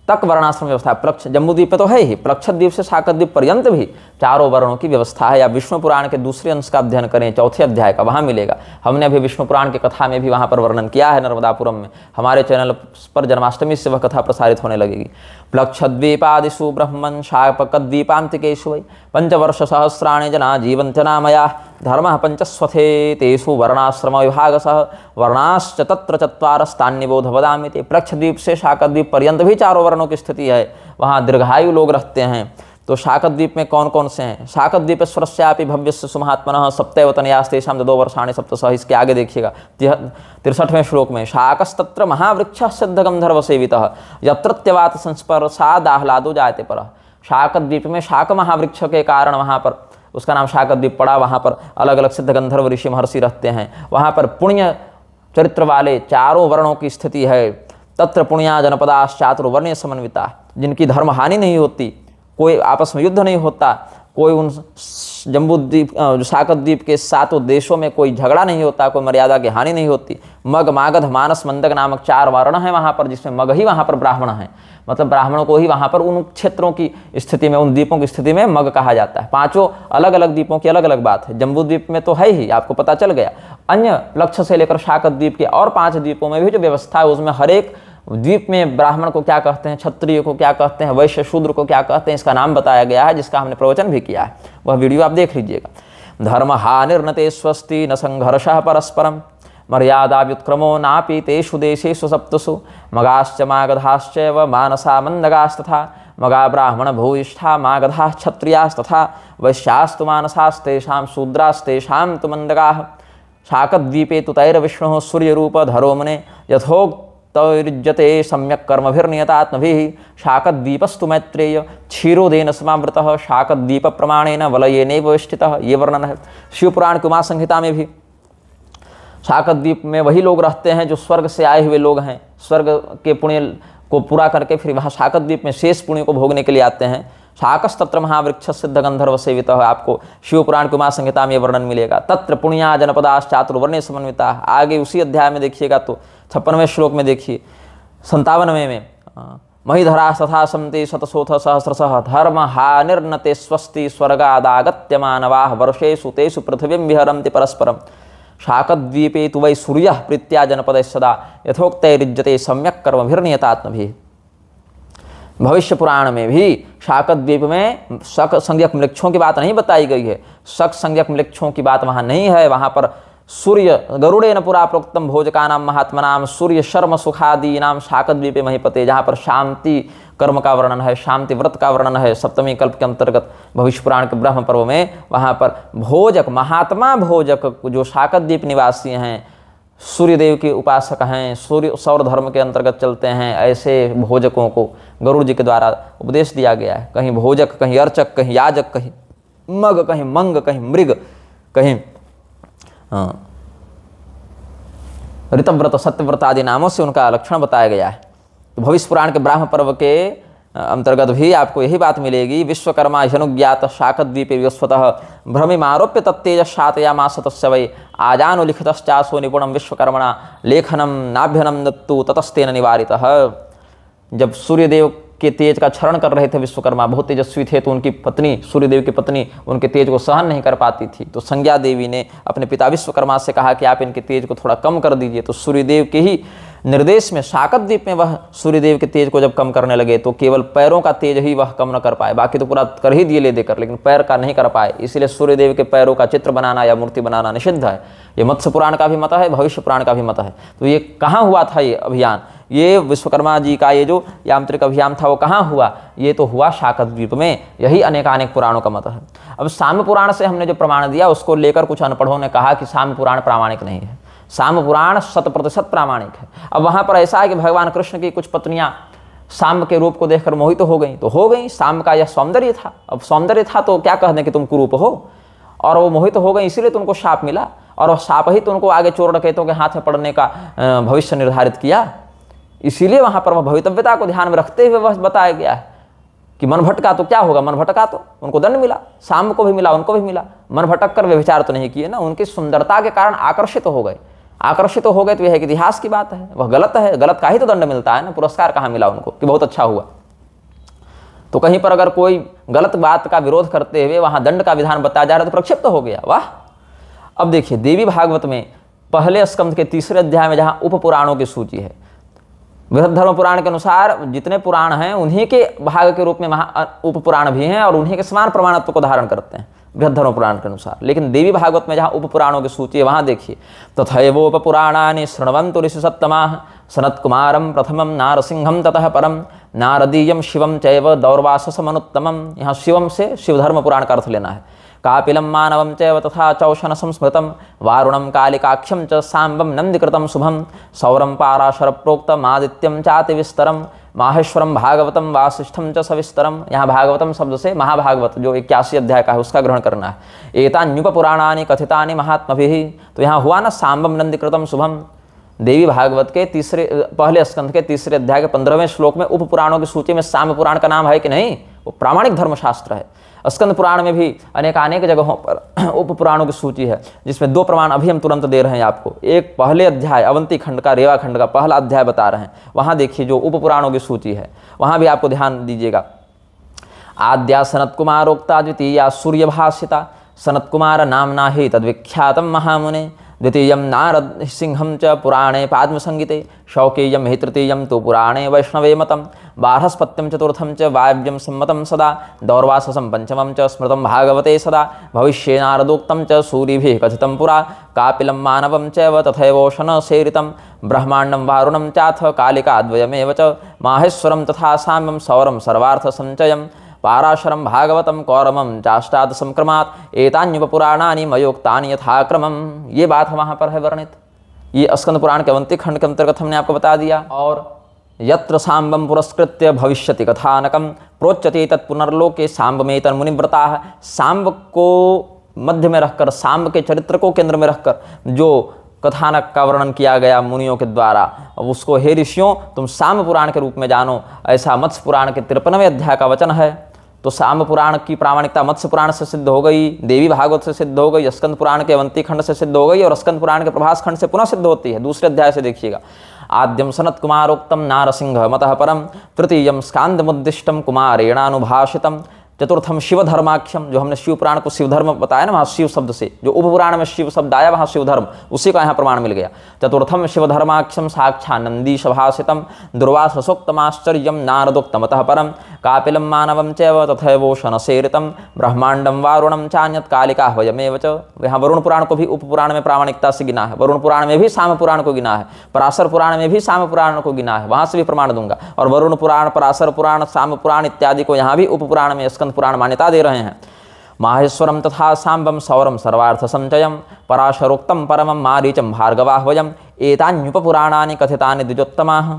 तक वर्णाश्रम व्यवस्था, प्लक्ष जम्बूद्वीप पे तो है ही, प्लक्षद्वीप से शाकद्वीप पर्यंत भी चारों वर्णों की व्यवस्था है। या विष्णु पुराण के दूसरे अंश का अध्ययन करें, 4थे अध्याय का, वहाँ मिलेगा। हमने अभी विष्णु पुराण की कथा में भी वहाँ पर वर्णन किया है नर्मदापुरम में। हमारे चैनल पर जन्माष्टमी से वह कथा प्रसारित होने लगेगी। प्लक्षद्वीपादिषु ब्रह्मन् शाकद्वीपान्तिकेषु वै पंचवर्षसहस्राणि जना जीवन्ति नामया धर्मः पंचस्वथे तेषु वर्णाश्रम विभागसः वर्णाश्च तत्र चत्वारस्तान्निबोध वदामि ते। प्लक्षद्वीप से शाकद्वीप पर्यंत भी चारों वर्णों की स्थिति है, वहाँ दीर्घायु लोग रहते हैं। तो शाकद्वीप में कौन कौन से हैं? शाकद्वीपेश्वरस्यापि भव्यस्य सुमहात्मनः सप्तैव तनयास्तेषां 2 वर्षाणि सप्तसः। इसके आगे देखिएगा 63वें श्लोक में, शाकस्तत्र महावृक्षः सिद्धगंधर्वसेवितः यत्रत्यवात संस्पर्शाद् आह्लादो जायते परः। शाकद्वीप में शाक महावृक्ष के कारण वहाँ पर उसका नाम शाकद्वीप पड़ा। वहाँ पर अलग अलग सिद्ध गंधर्व ऋषि महर्षि रहते हैं। वहाँ पर पुण्य चरित्र वाले चारों वर्णों की स्थिति है। तत्र पुण्या जनपदाश्चातुर्वर्ण्य समन्विता, जिनकी धर्म हानि नहीं होती, कोई आपस में युद्ध नहीं होता, कोई उन जम्बूद्वीप शाकद्वीप के 7 देशों में कोई झगड़ा नहीं होता, कोई मर्यादा की हानि नहीं होती। मग, मागध, मानस, मंदक नामक 4 वर्ण हैं वहाँ पर, जिसमें मग ही वहाँ पर ब्राह्मण हैं, मतलब ब्राह्मणों को ही वहाँ पर उन क्षेत्रों की स्थिति में, उन द्वीपों की स्थिति में मग कहा जाता है। 5 अलग अलग द्वीपों की अलग अलग बात है। जम्बूद्वीप में तो है ही, आपको पता चल गया। अन्य लक्ष्य से लेकर शाकद्वीप के और 5 द्वीपों में भी जो व्यवस्था है, उसमें हर एक द्वीप में ब्राह्मण को क्या कहते हैं, क्षत्रिय को क्या कहते हैं, वैश्य शूद्र को क्या कहते हैं, इसका नाम बताया गया है, जिसका हमने प्रवचन भी किया है। वह वीडियो आप देख लीजिएगा। धर्म हानिर्नते स्वस्ति न संघर्षः परस्परम मर्यादा व्युत्क्रमो नापि तेषु देशेषु सप्तसु मगाश्च मागधाश्चैव मानसा मंदगास्तथा मगा ब्राह्मण भूयिष्ठा मागधाः क्षत्रियास्तथा वैश्यास्तु मानसास्तेषां शूद्रास्तेषां तु मंदगाः। शाकद्वीपे तु तैर्विष्णुः सूर्यरूप धरो मुने यथोक्त तैर्युज्यते सम्यक कर्मभिर्नियतात्मभिः। शाकद्वीपस्तु मैत्रेय क्षीरोदेन समावृतः शाकद्वीप प्रमाणेन वलयेनैव स्थितः। ये वर्णन है शिवपुराण की उमा संहिता में भी। शाकद्वीप में वही लोग रहते हैं जो स्वर्ग से आए हुए लोग हैं, स्वर्ग के पुण्य को पूरा करके फिर वहाँ शाकद्वीप में शेष पुण्य को भोगने के लिए आते हैं। शाकस्तत्र महावृक्ष सिद्ध गंधर्व सेवित। आपको शिव पुराण की उमा संहिता में वर्णन मिलेगा। तत्र पुण्या जनपदाश्चातुर्वर्णे समन्विता। आगे उसी अध्याय में देखिएगा तो 56वें श्लोक में देखिए 57वें में महिधरा तथा संते शतशोथ सहस्रशः धर्म हानिर्नते स्वस्ति स्वर्गादागत्य मानवाः वर्षेषु तेषु पृथिवीं विहरन्ति परस्परम्। शाकद्वीपे तु वै सूर्यः प्रीत्या जनपदैः सदा यथोक्तैर्युज्यते सम्यक् कर्मभिर्नियतात्मभिः। भविष्य पुराण में भी शाकद्वीप में शक संज्ञक वृक्षों की बात नहीं बताई गई है। शक संज्ञक वृक्षों की बात वहाँ नहीं है। वहाँ पर सूर्य गरुड़ेन पुरा प्रोक्तम भोजकानाम महात्मनाम सूर्य शर्म सुखादीनाम शाकद्वीपे महीपते, जहाँ पर शांति कर्म का वर्णन है, शांति व्रत का वर्णन है। सप्तमी कल्प के अंतर्गत भविष्य पुराण के ब्रह्म पर्व में वहाँ पर भोजक महात्मा भोजक जो शाकद्वीप निवासी हैं, सूर्यदेव के उपासक हैं, सूर्य सौर धर्म के अंतर्गत चलते हैं, ऐसे भोजकों को गरुड़ जी के द्वारा उपदेश दिया गया है। कहीं भोजक, कहीं अर्चक, कहीं याजक, कहीं मग, कहीं मंग, कहीं मृग, कहीं ऋतव्रत, सत्यव्रत आदि नामों से उनका लक्षण बताया गया है। तो भविष्य पुराण के ब्राह्म पर्व के अंतर्गत भी आपको यही बात मिलेगी। विश्वकर्मा ह्यनुज्ञात शाकद्वीपे विवस्वतः भ्रमिमारोप्य तत्तेज शातयामास तस्य वै आजानुलिखितश्चासो निपुणं विश्वकर्मणा लेखनम नाभ्यनम दत्तु ततस्तेन निवारितः। जब सूर्यदेव के तेज का क्षरण कर रहे थे विश्वकर्मा, बहुत तेजस्वी थे, तो उनकी पत्नी, सूर्यदेव की पत्नी, उनके तेज को सहन नहीं कर पाती थी। तो संज्ञा देवी ने अपने पिता विश्वकर्मा से कहा कि आप इनके तेज को थोड़ा कम कर दीजिए। तो सूर्यदेव के ही निर्देश में शाकद्वीप में वह सूर्यदेव के तेज को जब कम करने लगे तो केवल पैरों का तेज ही वह कम न कर पाए, बाकी तो पूरा कर ही दिए ले देकर, लेकिन पैर का नहीं कर पाए। इसलिए सूर्यदेव के पैरों का चित्र बनाना या मूर्ति बनाना निषिद्ध है। ये मत्स्य पुराण का भी मत है, भविष्य पुराण का भी मत है। तो ये कहाँ हुआ था ये अभियान? ये विश्वकर्मा जी का ये जो यांत्रिक अभियान था वो कहाँ हुआ? ये तो हुआ शाकद्वीप में। यही अनेकानेक पुराणों का मत है। अब साम्य पुराण से हमने जो प्रमाण दिया उसको लेकर कुछ अनपढ़ों ने कहा कि साम्य पुराण प्रामाणिक नहीं है। साम्य पुराण 100% प्रामाणिक है। अब वहाँ पर ऐसा है कि भगवान कृष्ण की कुछ पत्नियाँ साम्य के रूप को देखकर मोहित तो हो गई, तो हो गई। साम्य का यह सौंदर्य था। अब सौंदर्य था तो क्या कह दें कि तुम कुरूप हो, और वो मोहित हो गई, इसीलिए तुमको शाप मिला। और वह शाप ही तुमको आगे चोर डकैतों के हाथ में पड़ने का भविष्य निर्धारित किया। इसीलिए वहाँ पर वह भवितव्यता को ध्यान में रखते हुए वह बताया गया है कि मन भटका तो क्या होगा? मन भटका तो उनको दंड मिला, साम्य को भी मिला, उनको भी मिला। मन भटक कर वे विचार तो नहीं किए ना, उनकी सुंदरता के कारण आकर्षित हो गए। आकर्षित हो गए तो यह एक इतिहास की बात है। वह गलत है, गलत का ही तो दंड मिलता है ना, पुरस्कार कहाँ मिला उनको कि बहुत अच्छा हुआ। तो कहीं पर अगर कोई गलत बात का विरोध करते हुए वहाँ दंड का विधान बताया जा रहा है तो प्रक्षिप्त हो गया। वाह! अब देखिए देवी भागवत में पहले स्कंद के 3 अध्याय में जहाँ उप पुराणों की सूची है, बृहद धर्म पुराण के अनुसार जितने पुराण हैं उन्हीं के भाग के रूप में उप पुराण भी हैं और उन्हीं के समान प्रमाणत्व को धारण करते हैं बृहद धर्म पुराण के अनुसार। लेकिन देवी भागवत में जहाँ उप पुराणों की सूची है वहाँ देखिए, तथैवोप पुराणानि शृण्वन्तु ऋषिसत्तमाः सनत्कुमारं प्रथमं नारसिंहं ततः परं नारदीयं शिवं चैव दौर्वाससमनुत्तमं। यहाँ शिवम से शिवधर्म पुराण का अर्थ लेना है। कापिलं मानवं चैव तथा चौशन संस्मृतं वारुणं कालिकाख्यं च सांबं नन्दिकृतं शुभं सौरं पाराशर प्रोक्तम् आदित्यं चाति विस्तरं माहेश्वरम भागवतम वासिष्ठम च सविस्तरम। यहाँ भागवतम शब्द से महाभागवत जो 81 अध्याय का है उसका ग्रहण करना है। एतान्युप पुराणानि कथितानि महात्मभिः। तो यहाँ हुआ ना सांबम नंदिकृतम शुभम। देवी भागवत के पहले स्कंध के 3 अध्याय के 15वें श्लोक में उप पुराणों की सूची में साम्य पुराण का नाम है कि नहीं? वो प्रामाणिक धर्मशास्त्र है। स्कंद पुराण में भी अनेक जगहों पर उप पुराणों की सूची है, जिसमें 2 प्रमाण अभी हम तुरंत दे रहे हैं आपको। एक पहले अध्याय अवंती खंड का, रेवा खंड का पहला अध्याय बता रहे हैं। वहाँ देखिए जो उप पुराणों की सूची है वहाँ भी आपको ध्यान दीजिएगा। आद्या सनत्कुमारोक्ता द्वितीया सूर्यभाषिता सनत्कुमार नामना हि तद्विख्यातं महामुने द्वितीयं नारद सिंहं च पुराणे पाद्मसंगीते शौकेयं हि तृतीयं तु पुराणे वैष्णवे मतं बार्हस्पत्यं चतुर्थं च वायव्यं सम्मतं सदा दौर्वाससं पंचमं च स्मृतं भागवते सदा भविष्ये नारदोक्तं च सूरिभिः कथितं पुरा कापिलं मानवं चैव तथैवोषण सेरितं ब्रह्माण्डं वारुणं चाथ कालिकाद्वयमेव च माहेश्वरं तथा साम्यं सौरं सर्वार्थसञ्चयं पाराशरं भागवतम कौरमं चाष्टाद संक्रमात् एतान्युपपुराणानि मयोक्तानि यथाक्रमम्। ये बात वहाँ पर है वर्णित। ये स्कंद पुराण के अवंती खंड के अंतर्गत हमने आपको बता दिया। और यत्र सांबं पुरस्कृत्य भविष्यति कथानकं प्रोच्यते तत्पुनर्लोके सांबमेतन् मुनिव्रताः। सांब को मध्य में रखकर, सांब के चरित्र को केंद्र में रखकर जो कथानक का वर्णन किया गया मुनियों के द्वारा, उसको हे ऋषियों तुम साम्य पुराण के रूप में जानो, ऐसा मत्स्य पुराण के 53वें अध्याय का वचन है। तो साम पुराण की प्रामाणिकता मत्स्य पुराण से सिद्ध हो गई, देवी भागवत से सिद्ध हो गई, स्कंद पुराण के अवंती खंड से सिद्ध हो गई और स्कंद पुराण के प्रभास खंड से पुनः सिद्ध होती है। दूसरे अध्याय से देखिएगा, आद्यम सनत कुमारोक्तम नारसिंह मतः परम, तृतीयम स्कांदमुद्दिष्टम कुमारेणानुभाषितम, चतुर्थम शिव धर्माख्यम, जो हमने शिव पुराण को शिव धर्म बताया ना, वहाँ शिव शब्द से जो उपपुराण में शिव शब्द आया वहाँ शिव धर्म, उसी का यहाँ प्रमाण मिल गया। चतुर्थम शिव धर्माख्यम साक्षानंदी सभाषितम, दुर्वासोक्तमाश्चर्यम नारदोक्तमतः परम, कापिलम मानवम चैव तथैवोशनसेरितम, ब्रह्मांडम वारुणम चान्यत कालिका वयमेव च। यहाँ वरुण पुराण को भी उपपुराण में प्रामाणिकता से गिना है, वरुण पुराण में भी साम पुराण को गिना है, पराशर पुराण में भी साम पुराण को गिना है, वहाँ से भी प्रमाण दूंगा। और वरुण पुराण, पराशर पुराण, साम पुराण इत्यादि को यहाँ भी उपपुराण में स्कंद पुराण मान्यता दे रहे हैं। माहेश्वरम तथा सांबम सौरम सर्वार्थ संचयम, पराशरोक्तम परमम मारीचम भार्गवाह्वयम, एतान्युपपुराणानि कथितानि द्विजोत्तमाः।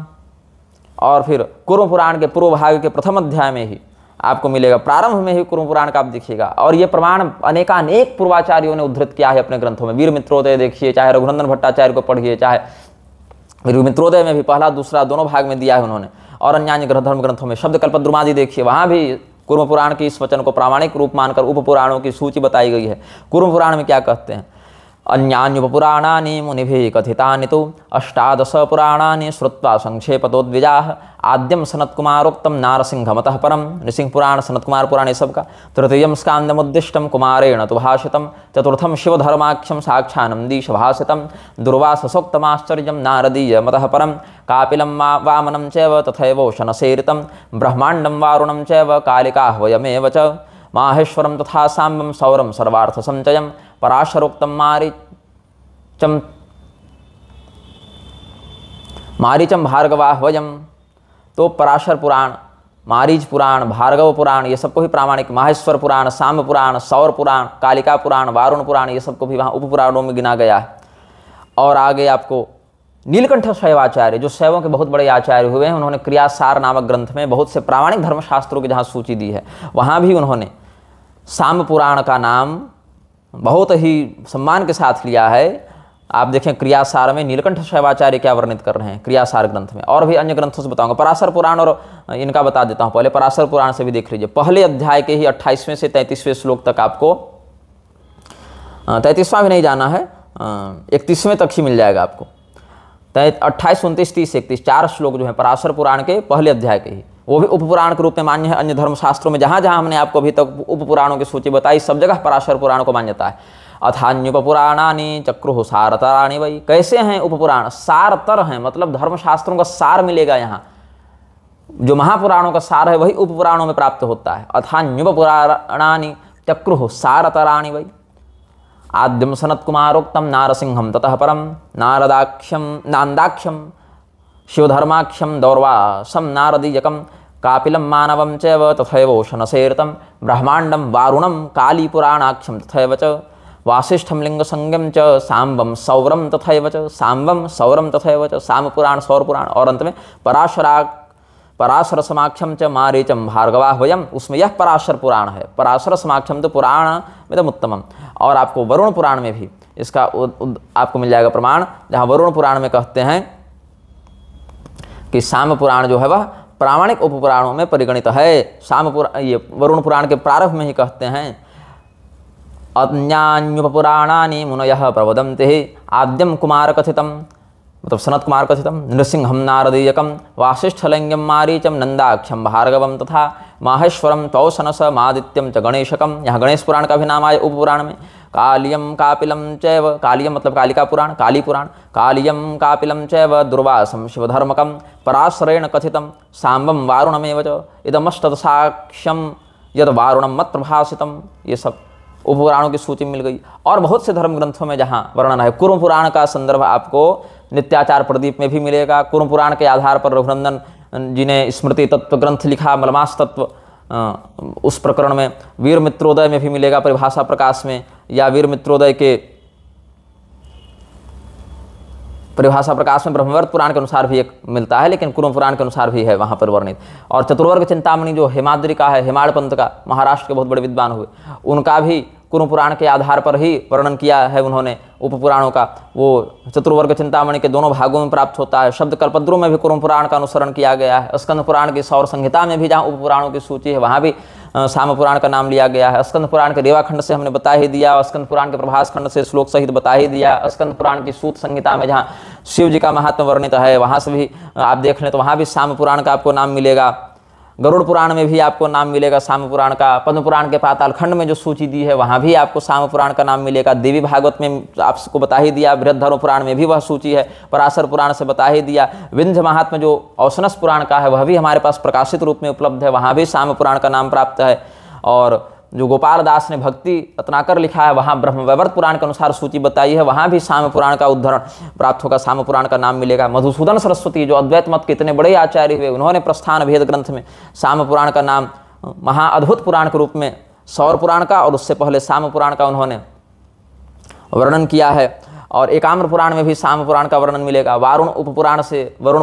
और फिर कुरु पुराण के पूर्व भाग के प्रथम अध्याय में ही आपको मिलेगा, प्रारंभ में ही कुरु पुराण का आप देखिएगा। और ये प्रमाण अनेकानेक पूर्वाचार्यों ने उद्धृत किया है अपने ग्रंथों में। वीर मित्रोदय देखिए, चाहे रघुनंदन भट्टाचार्य को पढ़िए, चाहे वीर मित्रोदय में भी पहला दूसरा दोनों भाग में दिया है उन्होंने। और अन्य धर्म ग्रंथों में शब्द कल्पद्रुमादि देखिए, वहाँ भी कुरु पुराण के इस वचन को प्रामाणिक रूप मानकर उपपुराणों की सूची बताई गई है। कुरु पुराण में क्या कहते हैं, अन्यान्युपपुराणानि मुनिभिः कथितानि तु अष्टादश पुराणानि श्रुत्वा संक्षेपतो द्विजाः, आद्यम सनत्कुमारोक्तम नारसिंहमतः परम, नृसिंह पुराण, सनत कुमार पुराण ये सबका। तृतीयम स्कांदमुद्दिष्टम कुमारेण तु भाषितम, चतुर्थम शिवधर्माख्यम साक्षानंदी सभाषितम, दुर्वासोक्तमाश्चर्यम नारदीयमतः परम, कापिलम वामनं चैव तथैवोशनसेरितम, ब्रह्मांडं वारुणं चैव कालिकाह्वयमेव च, माहेश्वरं तथा सांबं सौरं सर्वार्थ संचयं, पराशरोक्तम मारीचम भार्गवाह्वयम। तो पराशर पुराण, मारीच पुराण, भार्गव पुराण ये सबको भी प्रामाणिक, माहेश्वर पुराण, साम पुराण, सौर पुराण, कालिका पुराण, वारुण पुराण ये सबको भी वहाँ उपपुराणों में गिना गया है। और आगे आपको नीलकंठ शैवाचार्य, जो शैवों के बहुत बड़े आचार्य हुए हैं, उन्होंने क्रियासार नामक ग्रंथ में बहुत से प्रामाणिक धर्मशास्त्रों की जहाँ सूची दी है, वहाँ भी उन्होंने साम पुराण का नाम बहुत ही सम्मान के साथ लिया है। आप देखें क्रियासार में नीलकंठ शैवाचार्य क्या वर्णित कर रहे हैं क्रियासार ग्रंथ में। और भी अन्य ग्रंथों से बताऊंगा, पराशर पुराण और इनका बता देता हूं। पहले पराशर पुराण से भी देख लीजिए, पहले अध्याय के ही 28वें से 33वें श्लोक तक आपको, 33वां भी नहीं जाना है, 31वें तक ही मिल जाएगा आपको। 28, 29, 30, 31 4 श्लोक जो है पराशर पुराण के पहले अध्याय के ही, वो भी उपपुराण के रूप में मान्य है। अन्य धर्मशास्त्रों में जहाँ जहाँ हमने आपको अभी तक उपपुराणों की सूची बताई, सब जगह पराशर पुराण को मान्यता है। अथान्युपपुराणानि चक्रुः सारतराणि वै, कैसे हैं उपपुराण, सारतर हैं, मतलब धर्मशास्त्रों का सार मिलेगा यहाँ। जो महापुराणों का सार है वही उपपुराणों में प्राप्त होता है। अथान्युपपुराणानि चक्रुः सारतराणि वै, आद्यम सनत्कुमारोक्तम नारसिंहम ततः परम, नांदाख्यम शिवधर्माख्यम दौर्वासम नारदीयकम, कापिलम मानवम चैव तथैवोशनसेरितम, ब्रह्मांडम वारुणम कालीपुराणाख्यम तथैव च, वासिष्ठम लिंगसंज्ञम च, सांबम सौरम तथैव च, सांबम सौरम तथैव च, साम पुराण, सौर पुराण। और अंत में पराशर समाख्यम च मारीचम भार्गवाह्वयम, उसमें यह पराशर पुराण है। पराशर समाख्यम तो पुराण में उत्तमम। और आपको वरुण पुराण में भी इसका आपको मिल जाएगा प्रमाण, जहाँ वरुण पुराण में कहते हैं कि साम पुराण जो है वह प्रामाणिक उपपुराणों में परिगणित है। ये वरुण पुराण के प्रारंभ में ही कहते हैं, अन्यान्युपपुराणानि मुनयः प्रवदन्ति, आद्यम कुमार कथितम, मतलब सनत कुमार कथितम, नृसिंहम नारदीयकम, वासिष्ठलिंगम मारीचम नंदाख्यम भार्गवम तथा माहेश्वरम तौसनस मादित्यम च गणेशकम। यहाँ गणेश पुराण का भी नाम आया उपपुराण में। कालियम कापिलम चैव, कालियम मतलब कालिका पुराण, काली पुराण, कालियम कापिलम चैव दुर्वासम शिवधर्मकम, पराशरेण कथितम, सांबम वारुणमेव च, इदमस्तत् साक्ष्यम यद वारुणम मत प्रभासितम। ये सब उपपुराणों की सूची मिल गई। और बहुत से धर्म ग्रंथों में जहाँ वर्णन है, कुरु पुराण का संदर्भ आपको नित्याचार प्रदीप में भी मिलेगा। कुरु पुराण के आधार पर रघुनंदन जी ने स्मृति तत्व ग्रंथ लिखा, मलमास तत्व, उस प्रकरण में वीर मित्रोदय में भी मिलेगा, परिभाषा प्रकाश में, या वीर मित्रोदय के परिभाषा प्रकाश में ब्रह्मवर्त पुराण के अनुसार भी एक मिलता है, लेकिन कुरु पुराण के अनुसार भी है वहाँ पर वर्णित। और चतुर्वर्ग चिंतामणि जो हेमाद्रि का है, हेमाड़ पंथ का, महाराष्ट्र के बहुत बड़े विद्वान हुए, उनका भी कुरु पुराण के आधार पर ही वर्णन किया है उन्होंने उपपुराणों का। वो चतुर्वर्ग चिंतामणि के दोनों भागों में प्राप्त होता है। शब्द कल्पद्रु में भी कुरु पुराण का अनुसरण किया गया है। स्कंद पुराण की सौर संहिता में भी जहाँ उपपुराणों की सूची है, वहाँ भी साम पुराण का नाम लिया गया है। स्कंद पुराण के रेवाखंड से हमने बता ही दिया, स्कंद पुराण के प्रभास खंड से श्लोक सहित बता ही दिया। स्कंद पुराण की सूत संहिता में जहाँ शिव जी का महात्म्य वर्णित है वहाँ से भी आप देख लें तो वहाँ भी साम पुराण का आपको नाम मिलेगा। गरुड़ पुराण में भी आपको नाम मिलेगा साम पुराण का। पद्म पुराण के पाताल खंड में जो सूची दी है वहाँ भी आपको साम पुराण का नाम मिलेगा। देवी भागवत में आपको बता ही दिया, बृहद्धर्म पुराण में भी वह सूची है, पराशर पुराण से बता ही दिया। विंध्य महात्म्य जो औसनस पुराण का है वह भी हमारे पास प्रकाशित रूप में उपलब्ध है, वहाँ भी साम पुराण का नाम प्राप्त है। और जो गोपाल दास ने भक्ति रत्नाकर लिखा है वहाँ ब्रह्मवैवर्त पुराण के अनुसार सूची बताई है, वहाँ भी साम पुराण का उद्धरण प्राप्त होगा, साम पुराण का नाम मिलेगा। मधुसूदन सरस्वती जो अद्वैत मत के इतने बड़े आचार्य हुए, उन्होंने प्रस्थान भेद ग्रंथ में साम पुराण का नाम महाअद्भुत पुराण के रूप में सौर पुराण का और उससे पहले साम पुराण का उन्होंने वर्णन किया है। और एकाम्र पुराण में भी साम पुराण का वर्णन मिलेगा। वरुण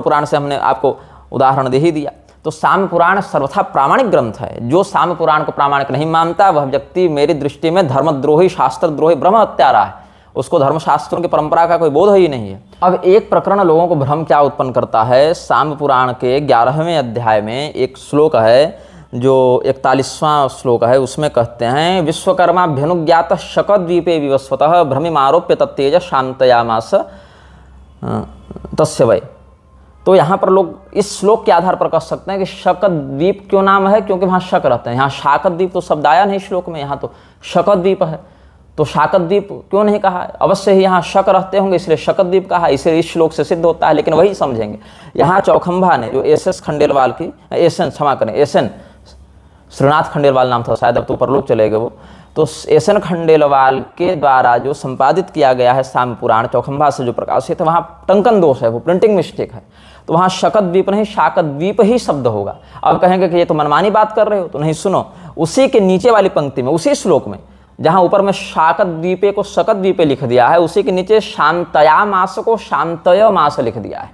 पुराण से हमने आपको उदाहरण दे ही दिया। तो साम पुराण सर्वथा प्रामाणिक ग्रंथ है। जो साम पुराण को प्रामाणिक नहीं मानता वह व्यक्ति मेरी दृष्टि में धर्मद्रोही, शास्त्रद्रोही, ब्रह्म हत्यारा है। उसको धर्मशास्त्रों की परंपरा का कोई बोध ही नहीं है। अब एक प्रकरण लोगों को भ्रम क्या उत्पन्न करता है, साम पुराण के 11वें अध्याय में एक श्लोक है जो 41वां श्लोक है, उसमें कहते हैं विश्वकर्माभ्यनुज्ञात शकद्वीपे विवस्वतः भ्रमिमारोप्य तत्तेज शांतयामास तस्य वै। तो यहाँ पर लोग इस श्लोक के आधार पर कह सकते हैं कि शकद्वीप क्यों नाम है, क्योंकि वहाँ शक रहते हैं। यहाँ शाकद्वीप तो शब्द आया नहीं श्लोक में, यहाँ तो शकद्वीप है, तो शाकद्वीप क्यों नहीं कहा? अवश्य ही यहाँ शक रहते होंगे इसलिए शकद्वीप कहा, इसलिए इस श्लोक से सिद्ध होता है। लेकिन वही समझेंगे। यहाँ चौखंभा ने जो एस खंडेलवाल की एसएन श्रीनाथ खंडेलवाल नाम था शायद, अब तो ऊपर लोग चले गए वो, तो एसएन खंडेलवाल के द्वारा जो संपादित किया गया है साम पुराण चौखंभा से जो प्रकाशित है, वहाँ टंकन दोष है, वो प्रिंटिंग मिस्टेक है। तो वहाँ शकद्वीप नहीं शाकद्वीप ही शब्द होगा। अब कहेंगे कि ये तो मनमानी बात कर रहे हो, तो नहीं, सुनो, उसी के नीचे वाली पंक्ति में, उसी श्लोक में जहाँ ऊपर में शाकद्वीपे को शकद्वीपे लिख दिया है, उसी के नीचे शांतया मास को शांतय मास लिख दिया है।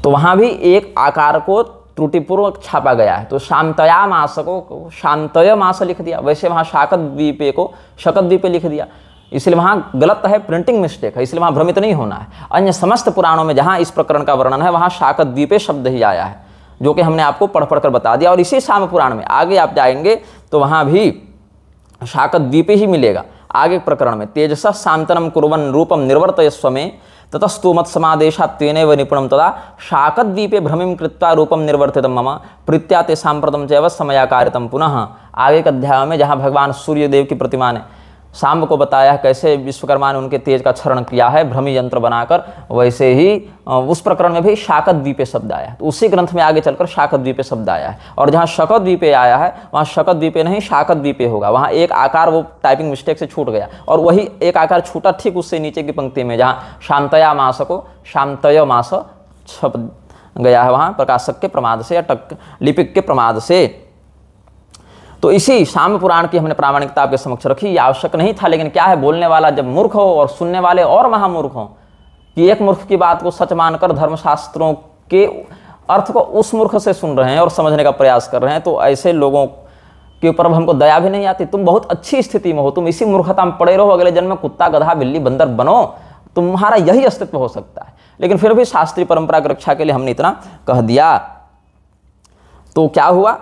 तो वहाँ भी एक आकार को त्रुटिपूर्वक छापा गया है, तो शांतया मास को शांतय मास लिख दिया। वैसे वहाँ शाकद्वीपे को शकद्वीपे लिख दिया, इसलिए वहाँ गलत है, प्रिंटिंग मिस्टेक है, इसलिए वहाँ भ्रमित नहीं होना है। अन्य समस्त पुराणों में जहाँ इस प्रकरण का वर्णन है वहाँ शाकद्वीपे शब्द ही आया है, जो कि हमने आपको पढ़ कर बता दिया। और इसी साम पुराण में आगे आप जाएंगे तो वहाँ भी शाकद्वीपे ही मिलेगा। आगे प्रकरण में तेजसा शांतनम कुर्वन् रूपम निर्वर्तयस्व में ततस्तु मत समादेशात् तेनैव निपुणं तदा शाकद्वीपे भ्रमिं कृत्वा रूपम निर्वर्तितं मम प्रीत्या ते सांप्रतं चैव समयाकारितं। पुनः आगे के अध्याय में जहाँ भगवान सूर्य देव की प्रतिमा ने सांब को बताया है कैसे विश्वकर्मा ने उनके तेज का क्षरण किया है भ्रमी यंत्र बनाकर, वैसे ही उस प्रकरण में भी शाकद्वीपे शब्द आया है। तो उसी ग्रंथ में आगे चलकर शाकद्वीपे शब्द आया है। और जहाँ शकद्वीपे आया है वहाँ शकद्वीपे नहीं शाकद्वीपे होगा। वहाँ एक आकार वो टाइपिंग मिस्टेक से छूट गया, और वही एक आकार छूटा ठीक उससे नीचे की पंक्ति में जहाँ शांतया मास को शांतय मास छप गया है, वहाँ प्रकाशक के प्रमाद से या लिपिक के प्रमाद से। तो इसी साम पुराण की हमने प्रामाणिकता आपके समक्ष रखी। ये आवश्यक नहीं था, लेकिन क्या है, बोलने वाला जब मूर्ख हो और सुनने वाले और महामूर्ख हो, कि एक मूर्ख की बात को सच मानकर धर्मशास्त्रों के अर्थ को उस मूर्ख से सुन रहे हैं और समझने का प्रयास कर रहे हैं, तो ऐसे लोगों के ऊपर हमको दया भी नहीं आती। तुम बहुत अच्छी स्थिति में हो, तुम इसी मूर्खता में पड़े रहो, अगले जन्म में कुत्ता, गधा, बिल्ली, बंदर बनो, तुम्हारा यही अस्तित्व हो सकता है। लेकिन फिर भी शास्त्रीय परंपरा की रक्षा के लिए हमने इतना कह दिया। तो क्या हुआ,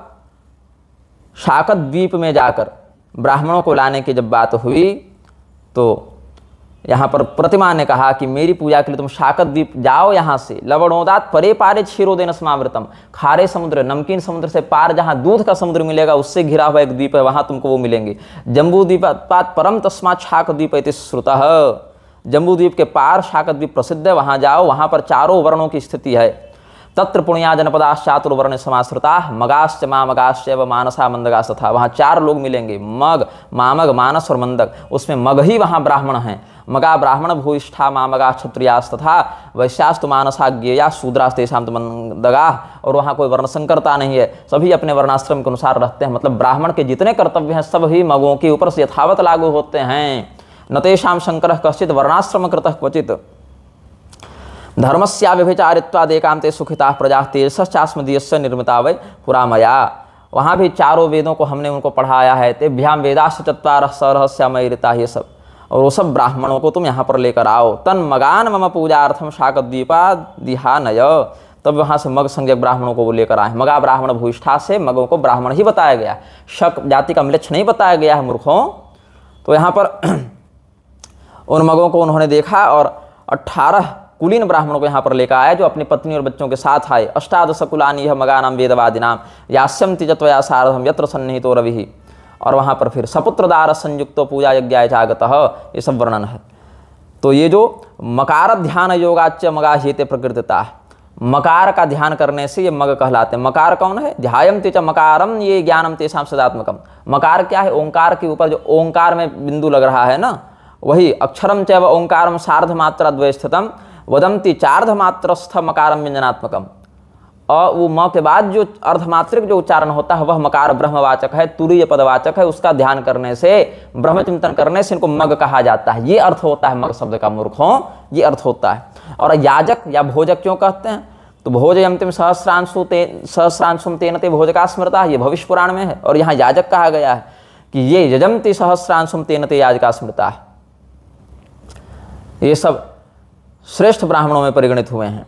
शाकद्वीप में जाकर ब्राह्मणों को लाने की जब बात हुई तो यहाँ पर प्रतिमा ने कहा कि मेरी पूजा के लिए तुम शाकद्वीप जाओ, यहाँ से लवणोदात परे पारे क्षीरोदेन समावृतम, खारे समुद्र नमकीन समुद्र से पार जहाँ दूध का समुद्र मिलेगा उससे घिरा हुआ एक द्वीप है, वहाँ तुमको वो मिलेंगे। जम्बू द्वीपात परम तस्मात् शाकद्वीप इति श्रुतः, जम्बू द्वीप के पार शाकद्वीप प्रसिद्ध है, वहाँ जाओ, वहाँ पर चारों वर्णों की स्थिति है। तत्र पुण्या जनपदाश्चातुर्वर्ण समाश्रिता मगाश्च मामगाश्च व मानसा मंदगास था, वहाँ चार लोग मिलेंगे, मग, मामग, मानस और मंदक। उसमें मग ही वहाँ ब्राह्मण हैं। मगा ब्राह्मण भूयिष्ठा मामगा क्षत्रियास तथा वैश्यास्तु मानसा ज्ञेया शूद्रास तेषां मंदगा। और वहाँ कोई वर्ण संकरता नहीं है, सभी अपने वर्णाश्रम के अनुसार रहते हैं। मतलब ब्राह्मण के जितने कर्तव्य हैं सब ही मगों के ऊपर से यथावत लागू होते हैं। न तेषां शंकरः कश्चित् वर्णाश्रम कृतः क्वचित् धर्मस्या व्यभिचारित्वादेकांते सुखिता प्रजा तेजश्चास्मदीयस्य निर्मिता वै पुरा मया। वहाँ भी चारों वेदों को हमने उनको पढ़ाया है। तेभ्याम वेदाश्च चत्वारः सरहस्यामयिता, ये सब, और वो सब ब्राह्मणों को तुम यहाँ पर लेकर आओ। तन मगान मम पूजार्थम शाकद्वीपादिहानय, तब वहाँ से मग संज्ञक ब्राह्मणों को वो लेकर आए। मगा ब्राह्मण भूयिष्ठा से मगों को ब्राह्मण ही बताया गया, शक जाति का म्लेच्छ नहीं बताया गया है मूर्खों। तो यहाँ पर उन मगों को उन्होंने देखा और 18 कुलीन ब्राह्मणों को यहाँ पर लेकर आए, जो अपनी पत्नी और बच्चों के साथ आए। अष्टादश कुलानि यह मगानाम वेदवादिनाम यास्यम तिजत्वया सार्धम यत्र सन्निहितो रविः। और वहाँ पर फिर सपुत्रदार संयुक्तो पूजा यज्ञाय चागतः, ये सब वर्णन है। तो ये जो मकार ध्यान योगाच्य मगा हेते प्रकृतिता, मकार का ध्यान करने से ये मग कहलाते हैं। मकार कौन है? ध्यायम तेच मकारम ये ज्ञानम तेषाम सदात्मकम। मकार क्या है? ओंकार के ऊपर जो ओंकार में बिंदु लग रहा है ना, वही अक्षरम चैव ओंकारम सार्धमात्रा द्वयस्थितम वदंती चार्धमात्रस्थ मकारम व्यंजनात्मकम। और वो म के बाद जो अर्धमात्रिक जो उच्चारण होता है वह मकार ब्रह्मवाचक है, तुरीय पदवाचक है। उसका ध्यान करने से, ब्रह्म चिंतन करने से इनको मग कहा जाता है। ये अर्थ होता है मग शब्द का मूर्खों, ये अर्थ होता है। और याजक या भोजक क्यों कहते हैं? तो भोजयंतिम सहस्रांशुम तेन ते भोजका स्मृता, ये भविष्य पुराण में है। और यहाँ याजक कहा गया है कि ये यजंती सहस्रांशुम तेन ते याजका स्मृता। ये सब श्रेष्ठ ब्राह्मणों में परिगणित हुए हैं।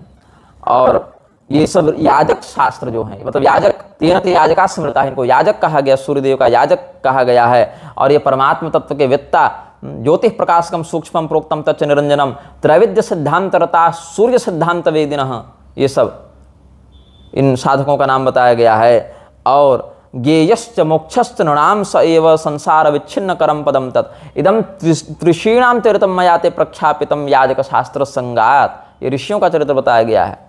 और ये सब याजक शास्त्र जो है, मतलब याजक तेन ते याजका स्मृता, इनको याजक कहा गया, सूर्यदेव का याजक कहा गया है। और ये परमात्म तत्व के वेत्ता, ज्योतिष प्रकाशकम सूक्ष्मम प्रोक्तम तच्च निरंजनम त्रैविद्य सिद्धांतरता सूर्य सिद्धांत वेदिनः, ये सब इन साधकों का नाम बताया गया है। और ज्ञेयश्च मोक्षश्च नृणाम स एव संसार विच्छिन्न करम पदम तत् इदम त्रिषीणाम चरितम मयाते प्रख्यापितम याजक शास्त्र संगात। ये ऋषियों का चरित्र बताया गया है।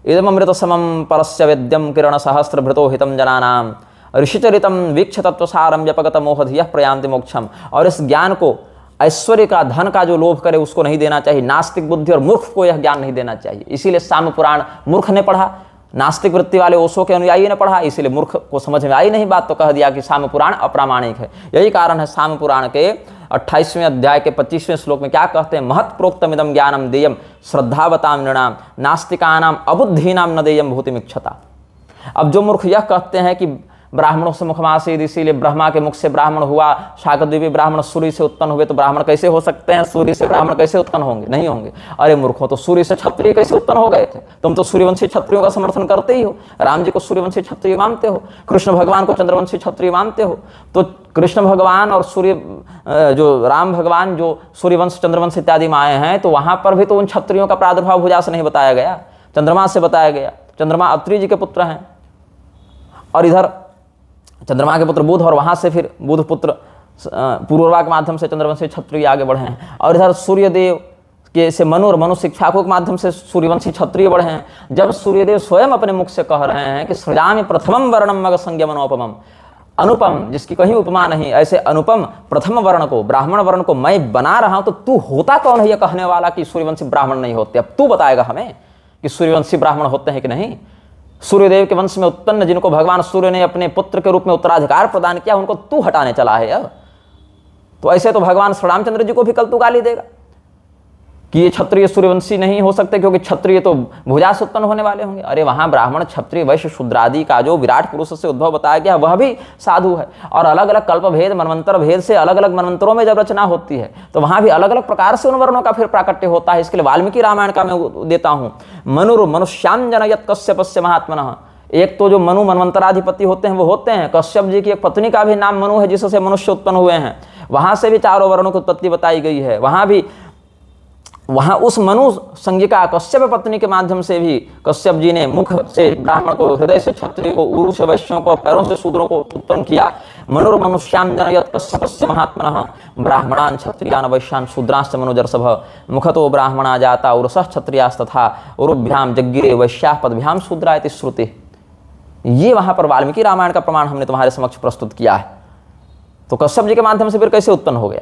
इदम अमृत समम परस्य वेद्यम किरण सहस्त्र भृतो हितम जनानाम ऋषिचरितम वीक्ष तत्वसारम व्यपगत मोहधियः प्रयान्ति मोक्षम। और इस ज्ञान को, ऐश्वर्य का, धन का जो लोभ करे उसको नहीं देना चाहिए। नास्तिक बुद्धि और मूर्ख को यह ज्ञान नहीं देना चाहिए। इसीलिए साम्य पुराण मूर्ख ने पढ़ा, नास्तिक वृत्ति वाले ओशो के अनुयायी ने पढ़ा, इसीलिए मूर्ख को समझ में आई नहीं बात, तो कह दिया कि साम्य पुराण अप्रामाणिक है। यही कारण है साम्य पुराण के 28वें अध्याय के 25वें श्लोक में क्या कहते हैं? महत् प्रोक्तमिदं ज्ञानम देयम श्रद्धावताम नृणाम नास्तिकानाम अबुद्धीनाम न देयम भूतिमिच्छता। अब जो मूर्ख यह कहते हैं कि ब्राह्मणों से मुखमासीद, इसीलिए ब्रह्मा के मुख से ब्राह्मण हुआ, शाकद्वीपी ब्राह्मण सूर्य से उत्पन्न हुए, तो ब्राह्मण कैसे हो सकते हैं? सूर्य से ब्राह्मण कैसे उत्पन्न होंगे? नहीं होंगे। अरे मूर्खों, तो सूर्य से क्षत्रिय कैसे उत्पन्न हो गए थे? तुम तो सूर्यवंशी क्षत्रियों का समर्थन करते ही हो। राम जी को सूर्यवंशी क्षत्रिय मानते हो, कृष्ण भगवान को चंद्रवंशी क्षत्रिय मानते हो। तो कृष्ण भगवान और सूर्य जो राम भगवान जो सूर्यवंश चंद्रवंश इत्यादि में आए हैं, तो वहां पर भी तो उन क्षत्रियों का प्रादुर्भाव भुजा से नहीं बताया गया, चंद्रमा से बताया गया। चंद्रमा अत्रि जी के पुत्र हैं, और इधर चंद्रमा के पुत्र बुध, और वहां से फिर बुध पुत्र पूर्वा के माध्यम से चंद्रवंशी क्षत्रिय आगे बढ़े हैं। और इधर सूर्यदेव के से मनु और मनु शिक्षाकों के माध्यम से सूर्यवंशी क्षत्रिय बढ़े हैं। जब सूर्यदेव स्वयं अपने मुख से कह रहे हैं कि सृजामि प्रथमम वर्णम मग संज्ञमनोपमम, अनुपम जिसकी कहीं उपमा नहीं, ऐसे अनुपम प्रथम वर्ण को, ब्राह्मण वर्ण को मैं बना रहा हूं, तो तू होता कौन है ये कहने वाला कि सूर्यवंशी ब्राह्मण नहीं होते? अब तू बताएगा हमें कि सूर्यवंशी ब्राह्मण होते हैं कि नहीं। सूर्यदेव के वंश में उत्पन्न जिनको भगवान सूर्य ने अपने पुत्र के रूप में उत्तराधिकार प्रदान किया, उनको तू हटाने चला है। अब तो ऐसे तो भगवान श्री रामचंद्र जी को भी कल तू गाली देगा कि ये क्षत्रिय सूर्यवंशी नहीं हो सकते, क्योंकि क्षत्रिय तो भुजा से उत्पन्न होने वाले होंगे। अरे वहां ब्राह्मण क्षत्रिय वैश्य शूद्रादि का जो विराट पुरुष से उद्भव बताया गया वह भी साधु है। और अलग अलग कल्प भेद, मनवंतर भेद से अलग अलग मनवंतरों में जब रचना होती है तो वहां भी अलग अलग प्रकार से उन वर्णों का फिर प्राकट्य होता है। इसके लिए वाल्मीकि रामायण का मैं देता हूं, मनुर मनुष्याम जनयत कश्यपस्य महात्मनः। एक तो जो मनु मनवंतराधिपति होते हैं वो होते हैं, कश्यप जी की एक पत्नी का भी नाम मनु है जिससे मनुष्य उत्पन्न हुए हैं। वहां से भी चारों वर्णों की उत्पत्ति बताई गई है। वहां उस मनु संज्ञिका कश्यप पत्नी के माध्यम से भी कश्यप जी ने मुख से ब्राह्मण को, हृदय से क्षत्रिय को, उरु से वैश्यों को, पैरों से शूद्रों को उत्पन्न किया। मनुर मनुष्याम जनयत कश्यपस्य महात्मनः ब्राह्मणान क्षत्रियान वैश्यान शूद्रांश्च मनुजर्षभ मुखतो ब्राह्मणा जाता उरसः क्षत्रियास्तथा उरुभ्याम जग्गिरे वैश्याः पदभ्याम शूद्रा इति श्रुति। ये वहां पर वाल्मीकि रामायण का प्रमाण हमने तुम्हारे समक्ष प्रस्तुत किया है। तो कश्यप जी के माध्यम से फिर कैसे उत्पन्न हो गया?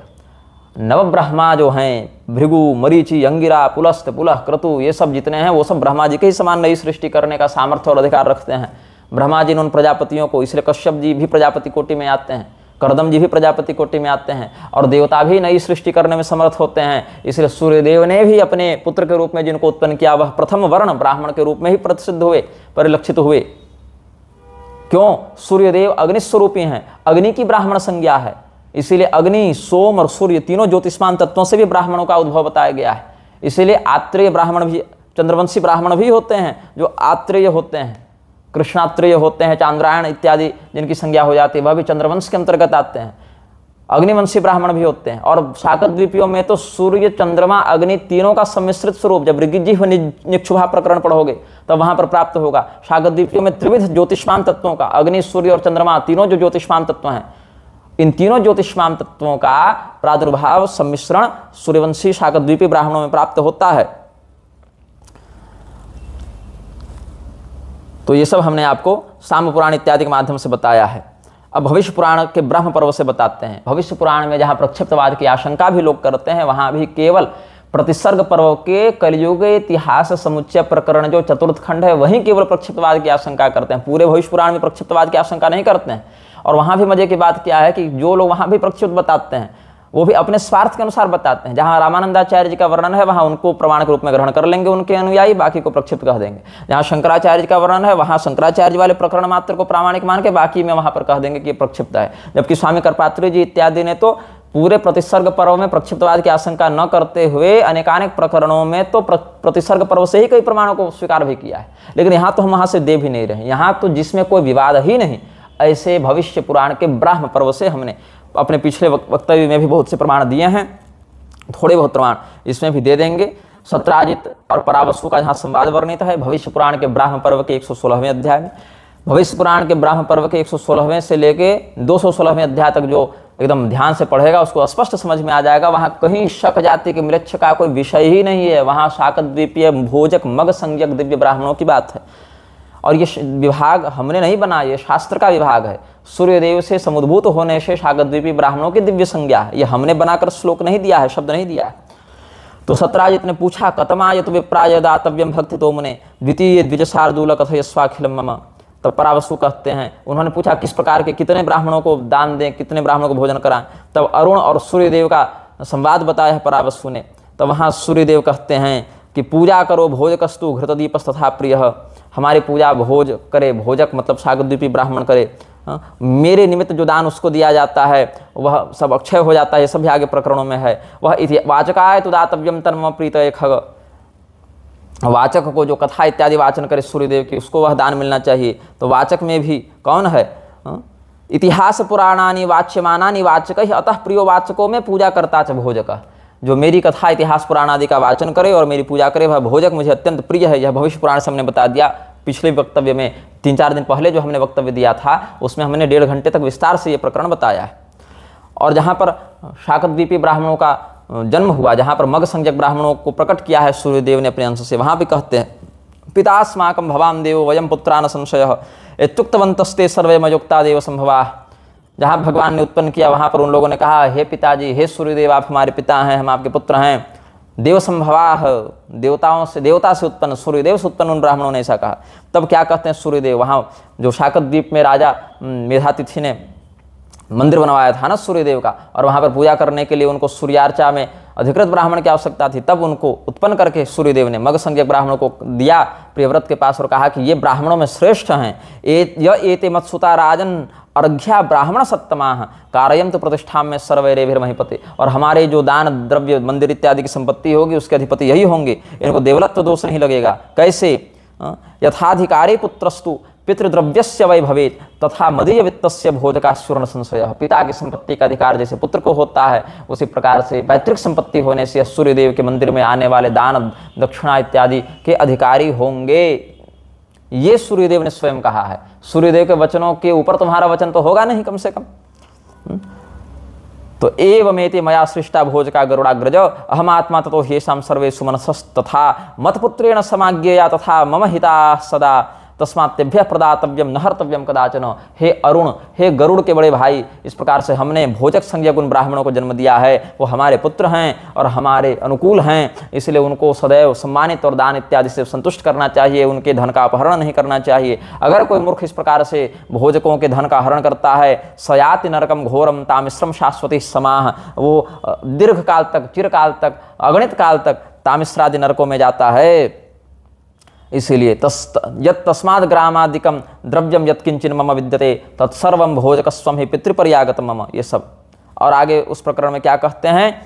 नव ब्रह्मा जो हैं, भृगु, मरीचि, अंगिरा, पुलस्त, पुलह, क्रतु, ये सब जितने हैं वो सब ब्रह्मा जी के ही समान नई सृष्टि करने का सामर्थ्य और अधिकार रखते हैं। ब्रह्मा जी ने उन प्रजापतियों को, इसलिए कश्यप जी भी प्रजापति कोटि में आते हैं, करदम जी भी प्रजापति कोटि में आते हैं, और देवता भी नई सृष्टि करने में समर्थ होते हैं। इसलिए सूर्यदेव ने भी अपने पुत्र के रूप में जिनको उत्पन्न किया वह प्रथम वर्ण ब्राह्मण के रूप में ही प्रसिद्ध हुए, परिलक्षित हुए। क्यों? सूर्यदेव अग्निस्वरूपी हैं, अग्नि की ब्राह्मण संज्ञा है। इसीलिए अग्नि, सोम और सूर्य तीनों ज्योतिष्मान तत्वों से भी ब्राह्मणों का उद्भव बताया गया है। इसीलिए आत्रेय ब्राह्मण भी चंद्रवंशी ब्राह्मण भी होते हैं जो आत्रेय होते हैं, कृष्णात्रेय होते हैं, चांद्रायण इत्यादि जिनकी संज्ञा हो जाती है, वह भी चंद्रवंश के अंतर्गत आते हैं। अग्निवंशी ब्राह्मण भी होते हैं। और शाकत द्वीपियों में तो सूर्य, चंद्रमा, अग्नि तीनों का सम्मिश्रित स्वरूप, जब ऋग्जिह्व निक्षुभा प्रकरण पढ़ोगे तब वहां पर प्राप्त होगा। शाकत द्वीपियों में त्रिविध ज्योतिष्मान तत्वों का, अग्नि, सूर्य और चंद्रमा तीनों जो ज्योतिष्मान तत्व हैं, इन तीनों ज्योतिष्मान तत्वों का प्रादुर्भाव, सम्मिश्रण सूर्यवंशी शाकत द्वीपी ब्राह्मणों में प्राप्त होता है। तो ये सब हमने आपको साम्य पुराण इत्यादि के माध्यम से बताया है। अब भविष्य पुराण के ब्रह्म पर्व से बताते हैं। भविष्य पुराण में जहाँ प्रक्षिप्तवाद की आशंका भी लोग करते हैं, वहाँ भी केवल प्रतिसर्ग पर्व के कलयुग इतिहास समुच्चय प्रकरण जो चतुर्थ खंड है, वहीं केवल प्रक्षिप्तवाद की आशंका करते हैं। पूरे भविष्य पुराण में प्रक्षिप्तवाद की आशंका नहीं करते हैं। और वहाँ भी मजे की बात क्या है कि जो लोग वहाँ भी प्रक्षिप्त बताते हैं, वो भी अपने स्वार्थ के अनुसार बताते हैं। जहाँ रामानंदाचार्य जी का वर्णन है वहाँ उनको प्रमाण के रूप में ग्रहण कर लेंगे उनके अनुयायी, बाकी को प्रक्षिप्त कह देंगे। जहाँ शंकराचार्य जी का वर्णन है वहाँ शंकराचार्य वाले प्रकरण मात्र को प्रामाणिक मान के बाकी में वहाँ पर कह देंगे कि ये प्रक्षिप्त है। जबकि स्वामी कर्पात्री जी इत्यादि ने तो पूरे प्रतिसर्ग पर्व में प्रक्षिप्तवाद की आशंका न करते हुए अनेकानेक प्रकरणों में तो प्रतिसर्ग पर्व से ही कई प्रमाणों को स्वीकार भी किया है। लेकिन यहाँ तो हम वहाँ से दे भी नहीं रहे। यहाँ तो जिसमें कोई विवाद ही नहीं, ऐसे भविष्य पुराण के ब्रह्म पर्व से हमने अपने पिछले वक्तव्य में भी बहुत से प्रमाण दिए हैं। थोड़े बहुत प्रमाण इसमें भी दे देंगे। सत्राजित और परावसु का जहाँ संवाद वर्णित है भविष्य पुराण के ब्रह्म पर्व के 116वें अध्याय में। भविष्य पुराण के ब्रह्म पर्व के 116वें से लेके 216वें अध्याय तक जो एकदम ध्यान से पढ़ेगा उसको स्पष्ट समझ में आ जाएगा। वहाँ कहीं शक जाति के मृक्ष का कोई विषय ही नहीं है। वहाँ शाकत द्वीपीय भोजक मग संज्ञक दिव्य ब्राह्मणों की बात है। और ये विभाग हमने नहीं बनाया, ये शास्त्र का विभाग है। सूर्यदेव से समुद्भूत होने से शाकत द्वीपी ब्राह्मणों की दिव्य संज्ञा है। ये हमने बनाकर श्लोक नहीं दिया है, शब्द नहीं दिया है। तो सत्राजित ने पूछा, कतमायत विप्राय दातव्यम भक्ति तो मुने द्वितीय द्विजशार्दूल कथयस्वाखिलम मम। तब परावसु कहते हैं, उन्होंने पूछा किस प्रकार के कितने ब्राह्मणों को दान दें, कितने ब्राह्मणों को भोजन कराएं। तब अरुण और सूर्यदेव का संवाद बताया है परावसु ने। तब वहाँ सूर्यदेव कहते हैं कि पूजा करो भोजकस्तु घृतदीपस तथा प्रिय। हमारी पूजा भोज करे, भोजक मतलब शाकत द्वीपी ब्राह्मण करे। मेरे निमित्त जो दान उसको दिया जाता है वह सब अक्षय हो जाता है। ये सब भी आगे प्रकरणों में है। वह वाचकाय तो दातव्यम तन्म प्रीत खग। वाचक को जो कथा इत्यादि वाचन करे सूर्यदेव की, उसको वह दान मिलना चाहिए। तो वाचक में भी कौन है? इतिहास पुराणानि वाच्यमानानि वाचक ही अतः प्रियो वाचकों में पूजा करता च भोजक। जो मेरी कथा इतिहास पुराण आदि का वाचन करे और मेरी पूजा करे वह भोजक मुझे अत्यंत प्रिय है। यह भविष्य पुराण से हमने बता दिया। पिछले वक्तव्य में 3-4 दिन पहले जो हमने वक्तव्य दिया था उसमें हमने 1.5 घंटे तक विस्तार से ये प्रकरण बताया है। और जहाँ पर शाकत द्वीपी ब्राह्मणों का जन्म हुआ, जहाँ पर मग संज्ञक ब्राह्मणों को प्रकट किया है सूर्यदेव ने अपने अंश से, वहाँ भी कहते हैं पितास्माकं भवाम देवो वयम पुत्रा न संशयः इत्युक्तवन्तस्ते सर्वे मयोक्ता देव संभवा। जहाँ भगवान ने उत्पन्न किया वहाँ पर उन लोगों ने कहा, हे पिताजी, हे सूर्यदेव, आप हमारे पिता हैं, हम आपके पुत्र हैं। देव संभवाह, देवता से उत्पन्न, सूर्यदेव से उत्पन्न उन ब्राह्मणों ने ऐसा कहा। तब क्या कहते हैं सूर्यदेव, वहाँ जो शाकत द्वीप में राजा मेधातिथि ने मंदिर बनवाया था ना सूर्यदेव का, और वहाँ पर पूजा करने के लिए उनको सूर्यार्चा में अधिकृत ब्राह्मण की आवश्यकता थी। तब उनको उत्पन्न करके सूर्यदेव ने मग संज्ञक ब्राह्मणों को दिया प्रियव्रत के पास और कहा कि ये ब्राह्मणों में श्रेष्ठ हैं। एते मत्सुता राजन अर्घ्या ब्राह्मण सत्तमाह कारयंतु प्रतिष्ठा में सर्वैरेभिर्महीपते। और हमारे जो दान द्रव्य मंदिर इत्यादि की संपत्ति होगी उसके अधिपति यही होंगे, इनको देवलत्व दोष नहीं लगेगा। कैसे? यथाधिकारी पुत्रस्तु पितृद्रव्यस्य वै भवेत् तथा मदीय वित्तस्य भोजकाश्वर्ण संशयः। पिता की संपत्ति का अधिकार जैसे पुत्र को होता है, उसी प्रकार से पैतृक संपत्ति होने से सूर्यदेव के मंदिर में आने वाले दान दक्षिणा इत्यादि के अधिकारी होंगे। ये सूर्यदेव ने स्वयं कहा है। सूर्यदेव के वचनों के ऊपर तुम्हारा वचन तो होगा नहीं कम से कम। तो एवमेति मया सृष्टा भोजका गरुडाग्रज अहमात्मा ततो ह्येषां सर्वे सुमनसस्तथा मत्पुत्रेण समाज्ञेया तथा मम हिता सदा तस्मात् तेभ्यः प्रदातव्यम न हर्तव्यम कदाचन। हे अरुण, हे गरुड़ के बड़े भाई, इस प्रकार से हमने भोजक संज्ञक उन ब्राह्मणों को जन्म दिया है। वो हमारे पुत्र हैं और हमारे अनुकूल हैं, इसलिए उनको सदैव सम्मानित और दान इत्यादि से संतुष्ट करना चाहिए। उनके धन का अपहरण नहीं करना चाहिए। अगर कोई मूर्ख इस प्रकार से भोजकों के धन का हरण करता है, सयाति नरकम घोरम तामिश्रम शाश्वती समाह, वो दीर्घ काल तक, चिरकाल तक, अगणित काल तक तामिश्रादि नरकों में जाता है। इसीलिए यत् तस्माद् ग्रामादिकम द्रव्यम यत्किंचिन मम विद्यते तत्सर्वम भोजकस्वम ही पितृपर्यागतम मम। ये सब। और आगे उस प्रकरण में क्या कहते हैं?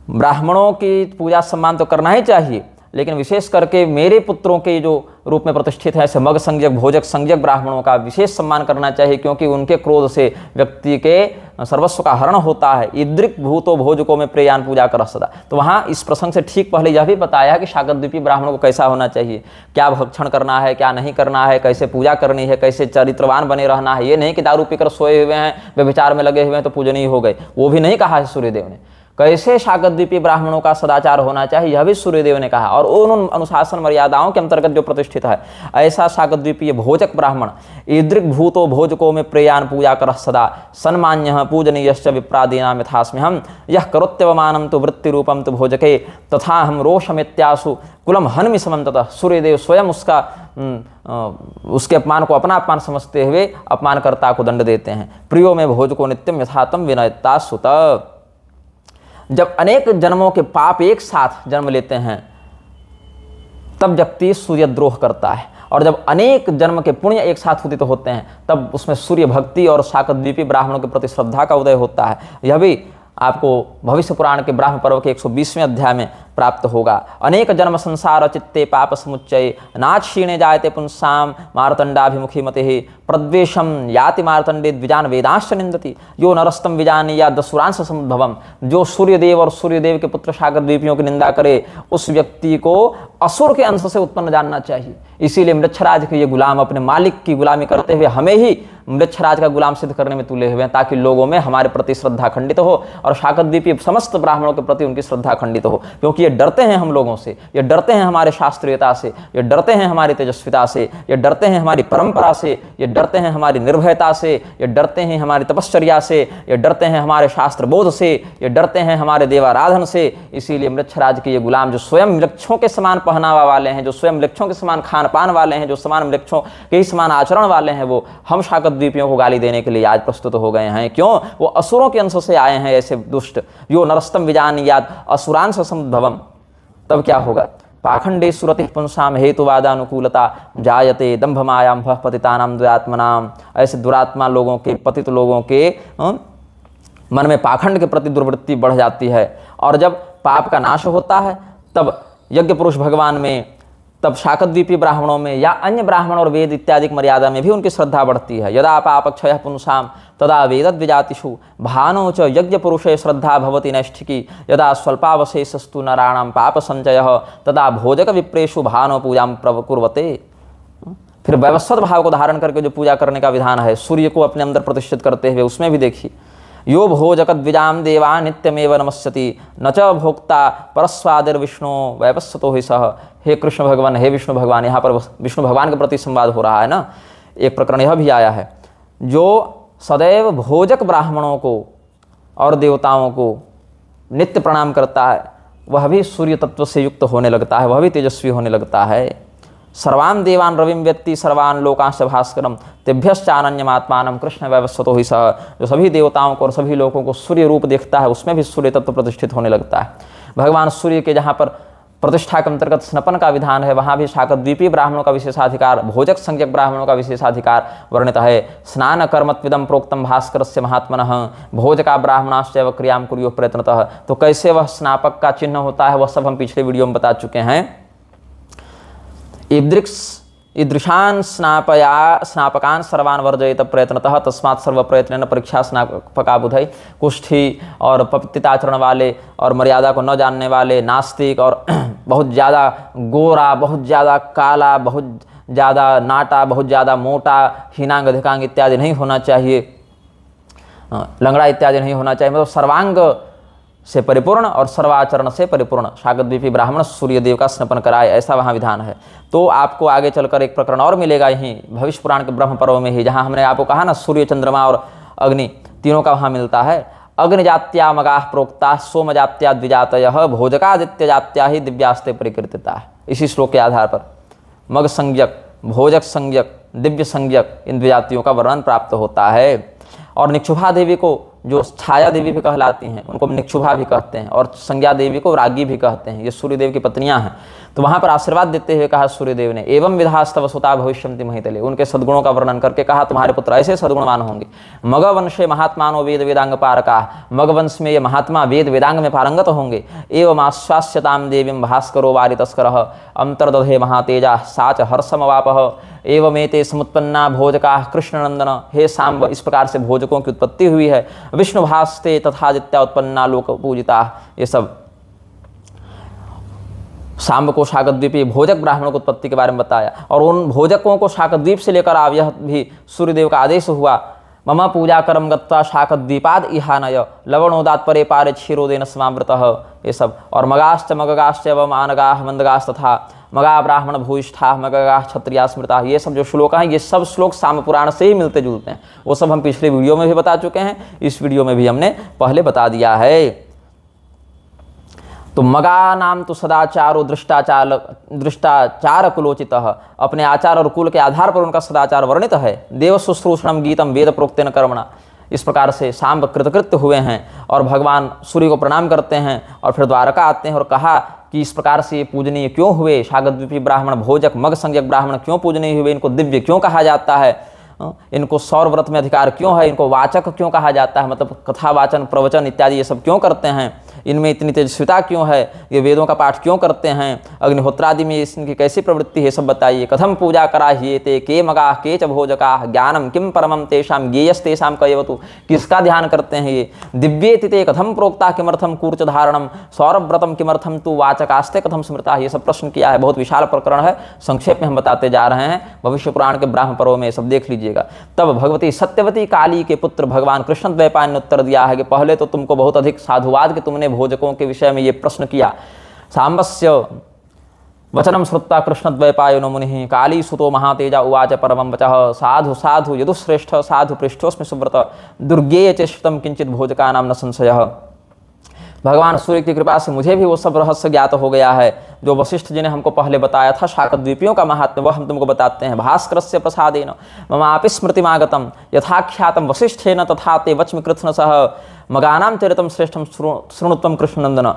ब्राह्मणों की पूजा सम्मान तो करना ही चाहिए, लेकिन विशेष करके मेरे पुत्रों के जो रूप में प्रतिष्ठित है ऐसे मग संज्ञक, भोजक संज्ञक ब्राह्मणों का विशेष सम्मान करना चाहिए, क्योंकि उनके क्रोध से व्यक्ति के सर्वस्व का हरण होता है। ईदृक् भूतो भोजकों में प्रेयान पूजा कर सदा। तो वहाँ इस प्रसंग से ठीक पहले यह भी बताया कि शाकद्वीपी ब्राह्मणों को कैसा होना चाहिए, क्या भक्षण करना है, क्या नहीं करना है, कैसे पूजा करनी है, कैसे चरित्रवान बने रहना है। ये नहीं कि दारू पीकर सोए हुए हैं, व्यभिचार में लगे हुए हैं तो पूजनीय हो गए, वो भी नहीं कहा है सूर्यदेव ने। कैसे शाकद्वीपी ब्राह्मणों का सदाचार होना चाहिए यह भी सूर्यदेव ने कहा, और उन अनुशासन मर्यादाओं के अंतर्गत जो प्रतिष्ठित है ऐसा शाकद्वीपीय भोजक ब्राह्मण ईदृक् भूतो भोजको में प्रेयान पूजा कर सदा सन्मान्य पूजनीयश्च विप्रादीनां यथास्म्यहम् यः करोत्यवमानं तु वृत्तिरूपं तु भोजके तथा हम रोषमित्यासु कुलम हन्मि समं। ततः सूर्यदेव स्वयं उसके अपमान को अपना अपमान समझते हुए अपमानकर्ता को दंड देते हैं। प्रियो में भोजको नित्यम यथातम विनयता सुत। जब अनेक जन्मों के पाप एक साथ जन्म लेते हैं तब व्यक्ति सूर्यद्रोह करता है, और जब अनेक जन्म के पुण्य एक साथ उदित होते हैं तब उसमें सूर्य भक्ति और शाकद्वीपी ब्राह्मणों के प्रति श्रद्धा का उदय होता है। यह भी आपको भविष्य पुराण के ब्राह्म पर्व के 120वें अध्याय में प्राप्त होगा। अनेक जन्म संसार चित्ते पाप समुच्चय नाक्षीणे जायते पुंसाम मार्तंडाभिमुखी मते प्रद्वेषम याति मार्तंडे द्विजान वेदांश निंदति यो नरस्तम विजानी या दसुरांश समुद्भवम। जो सूर्यदेव और सूर्यदेव के पुत्र शाकद्वीपियों की निंदा करे उस व्यक्ति को असुर के अंश से उत्पन्न जानना चाहिए। इसीलिए मृच्छराज के ये गुलाम अपने मालिक की गुलामी करते हुए हमें ही मृच्छराज का गुलाम सिद्ध करने में तुले हुए हैं, ताकि लोगों में हमारे प्रति श्रद्धा खंडित हो और शाकद्वीपी समस्त ब्राह्मणों के प्रति उनकी श्रद्धा खंडित हो। क्योंकि ये डरते हैं हम लोगों से, ये डरते हैं हमारे शास्त्रीयता से, ये डरते हैं हमारी तेजस्विता से, ये डरते हैं हमारी परंपरा से, ये डरते हैं हमारी निर्भयता से, ये डरते हैं हमारी तपश्चर्या से, ये डरते हैं हमारे शास्त्र बोध से, ये डरते हैं हमारे देवाराधन से। इसीलिए मृच्छराज के ये गुलाम जो स्वयं वृक्षों के समान पहनावा वाले हैं, जो स्वयं वृक्षों के समान खान पान वाले हैं, जो समान वृक्षों के ही समान आचरण वाले हैं, वो हम शाकद्वीपियों को गाली देने के लिए आज प्रस्तुत हो गए हैं। क्यों? वो असुरों के अंश से आए हैं ऐसे दुष्ट। यो नरस्तम विजानीयात् असुरांश समुद्भवम्। तब क्या होगा? पाखंडे सुरति पुंसाम हेतुवादानुकूलता जायते दंभ मायाम पतितानाम दुरात्मनाम। ऐसे दुरात्मा लोगों के, पतित लोगों के मन में पाखंड के प्रति दुर्वृत्ति बढ़ जाती है, और जब पाप का नाश होता है तब यज्ञ पुरुष भगवान में, तब शाकद्वीपी ब्राह्मणों में या अन्य ब्राह्मण और वेद इत्यादि मर्यादा में भी उनकी श्रद्धा बढ़ती है। यदा पापक्षय पुंसाम तदा वेदद्विजातिषु भानो च यज्ञ पुरुषे श्रद्धा भवति नैष्ठिकी यदा स्वल्पावशेषस्तु नराणां पाप संचयः तदा भोजक विप्रेषु भानो पूजां प्रकुर्वते। फिर वैवस्वत भाव को धारण करके जो पूजा करने का विधान है, सूर्य को अपने अंदर प्रतिष्ठित करते हुए, उसमें भी देखिए यो भोजक द्विजाम देवा नित्यमेव नमस्यति न च भोक्ता परस्वादिर विष्णु वैवस्वतो हि सह। हे कृष्ण भगवान, हे विष्णु भगवान, यहाँ पर विष्णु भगवान के प्रति संवाद हो रहा है ना। एक प्रकरण यह भी आया है, जो सदैव भोजक ब्राह्मणों को और देवताओं को नित्य प्रणाम करता है वह भी सूर्य तत्व से युक्त होने लगता है, वह भी तेजस्वी होने लगता है। सर्वान् देवान् रविं व्यक्ति सर्वान् लोकांश भास्करम तेभ्यश्चानन्यमात्मानं कृष्ण वैवस्वतो हि सह। जो सभी देवताओं को और सभी लोगों को सूर्य रूप देखता है उसमें भी सूर्य तत्व प्रतिष्ठित होने लगता है। भगवान सूर्य के जहाँ पर प्रतिष्ठा के अंतर्गत स्नपन का विधान है, वहाँ भी शाकद्वीपी ब्राह्मणों का विशेषाधिकार, भोजक संज्ञक ब्राह्मणों का विशेषाधिकार वर्णित है। स्नान कर्मत्विदं प्रोक्तम भास्करस्य महात्मनः भोजका ब्राह्मणाश्चैव क्रियां कुर्युः प्रयत्नतः। तो कैसे वह स्नापक का चिन्ह होता है वह सब हम पिछले वीडियो में बता चुके हैं। ईदृशान स्नापकान सर्वान वर्जयित प्रयत्नतः तस्मात् सर्व प्रयत्न परीक्षा स्नापका बुधई। कुष्ठी और पतिताचरण वाले और मर्यादा को न जानने वाले, नास्तिक और बहुत ज़्यादा गोरा, बहुत ज़्यादा काला, बहुत ज़्यादा नाटा, बहुत ज़्यादा मोटा, हीनांग अधिकांग इत्यादि नहीं होना चाहिए, लंगड़ा इत्यादि नहीं होना चाहिए, मतलब सर्वांग से परिपूर्ण और सर्वाचरण से परिपूर्ण शाकद्वीपी ब्राह्मण सूर्यदेव का स्नपन कराए, ऐसा वहाँ विधान है। तो आपको आगे चलकर एक प्रकरण और मिलेगा यहीं भविष्य पुराण के ब्रह्म पर्व में ही, जहाँ हमने आपको कहा ना सूर्य, चंद्रमा और अग्नि तीनों का वहाँ मिलता है। अग्निजात्या मगाह प्रोक्ता सोमजात्या द्विजातयः भोजकादित्य जात्या ही दिव्यास्ते परिकीर्तिता। इसी श्लोक के आधार पर मग संज्ञक, भोजक संज्ञक, दिव्य संज्ञक इन द्विजातियों का वर्णन प्राप्त होता है। और निक्षुभा देवी को, जो छाया देवी भी कहलाती हैं, उनको निक्षुभा भी कहते हैं, और संज्ञा देवी को रागी भी कहते हैं। ये सूर्यदेव की पत्नियां हैं। तो वहाँ पर आशीर्वाद देते हुए कहा सूर्यदेव ने, एवं विधास्तव सुता भविष्यन्ति महितले, उनके सद्गुणों का वर्णन करके कहा तुम्हारे पुत्र ऐसे सद्गुणवान होंगे। मगवंशे महात्मानो वेद वेदांग पारका, मगवंश में ये महात्मा वेद वेदांग में पारंगत होंगे। एवं आश्वास्यताम देवीं भास्करो वारि तस्करः अंतर्दधे महातेजा साच हर्षमवापः एवमेते समुत्पन्ना भोजका कृष्णनंदन, हे सांब इस प्रकार से भोजकों की उत्पत्ति हुई है। विष्णुभास्ते तथादित्या उत्पन्ना लोक पूजिता, ये सब सांब को शाकद्वीपी भोजक ब्राह्मणों की उत्पत्ति के बारे में बताया। और उन भोजकों को शाकद्वीप से लेकर आओ, यह भी सूर्यदेव का आदेश हुआ। मम पूजा करम गत्वा शाकद्वीपाद इहानय लवणोदात परे पारे क्षीरोदेन समावृतः, ये सब। और मगाश्च मगगाश्च एवं आनगाह मंदगाश तथा मगा ब्राह्मण भूयिष्ठा मगगा क्षत्रिया स्मृता, ये सब जो श्लोक हैं ये सब श्लोक साम पुराण से ही मिलते जुलते हैं। वो सब हम पिछले वीडियो में भी बता चुके हैं, इस वीडियो में भी हमने पहले बता दिया है। तो मगा नाम तो सदाचारो दृष्टाचार कुलोचितः, अपने आचार और कुल के आधार पर उनका सदाचार वर्णित है। देव शुश्रूषणम गीतम वेद प्रोक्तेन कर्मणा, इस प्रकार से सांब कृतकृत्य हुए हैं और भगवान सूर्य को प्रणाम करते हैं और फिर द्वारका आते हैं और कहा कि इस प्रकार से ये पूजनीय क्यों हुए, शाकद्वीपी ब्राह्मण भोजक मग संज्ञक ब्राह्मण क्यों पूजनीय हुए, इनको दिव्य क्यों कहा जाता है, इनको सौर व्रत में अधिकार क्यों है, इनको वाचक क्यों कहा जाता है, मतलब कथा वाचन प्रवचन इत्यादि ये सब क्यों करते हैं, इनमें इतनी तेजस्विता क्यों है, ये वेदों का पाठ क्यों करते हैं, अग्निहोत्रादि में इनकी कैसी प्रवृत्ति है, सब बताइए। कथम पूजा करा ये ते के मगा के च भोजका ज्ञानम किम परमम तेषाम ज्ञेयस्तेषाम कयवतु, किसका ध्यान करते हैं ये। दिव्येति ते कथम प्रोक्ता किमर्थम कूर्च धारणम सौरव्रतम किमर्थम तु वाचकास्ते कथम स्मृता, ये सब प्रश्न किया है। बहुत विशाल प्रकरण है, संक्षेप में हम बताते जा रहे हैं। भविष्य पुराण के ब्राह्म पर्व में सब देख लीजिएगा। तब भगवती सत्यवती काली के पुत्र भगवान कृष्ण द्वैपायन ने उत्तर दिया है कि पहले तो तुमको बहुत अधिक साधुवाद कि तुमने भोजकों के विषय में ये प्रश्न किया। सांबस्य वचनम श्रुत्वा कृष्ण द्वैपायनो मुनिः काली सुतो महातेजा उवाच परमं वचः साधु साधु यदुश्रेष्ठ साधु पृष्ठोस्मि सुव्रत दुर्गेय चेष्टम किंचित भोजका नाम न संशयः। भगवान सूर्य की कृपा से मुझे भी वो सब रहस्य ज्ञात हो गया है जो वशिष्ठ जी ने हमको पहले बताया था। शाकद्वीपियों का महात्म्य वह हम तुमको बताते हैं। भास्करस्य प्रसादेन ममापि स्मृतिमागतम यथाख्यातम वशिष्ठेन तथा ते वच्मि कृत्स्न सह मगानाम चरितम श्रेष्ठम शृणुत्वम कृष्णनंदन।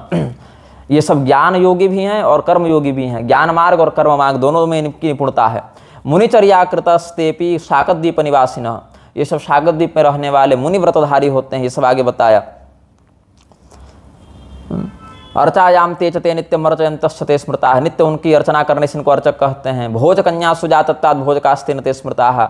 ये सब ज्ञान योगी भी हैं और कर्म योगी भी हैं। ज्ञान मार्ग और कर्म मार्ग दोनों में इनकी निपुणता है। मुनिचर्या कृतस्तेपि शाकद्वीप निवासिनः, ये सब शाकद्वीप में रहने वाले मुनि व्रतधारी होते हैं। ये सब आगे बताया। अर्चायाम ते चते नित्यम अर्चयन्तश्च ते स्मृताः, नित्य उनकी अर्चना करने से इनको अर्चक कहते हैं। भोज कन्या सुजातत्तात् भोजकास्ते न ते स्मृताः,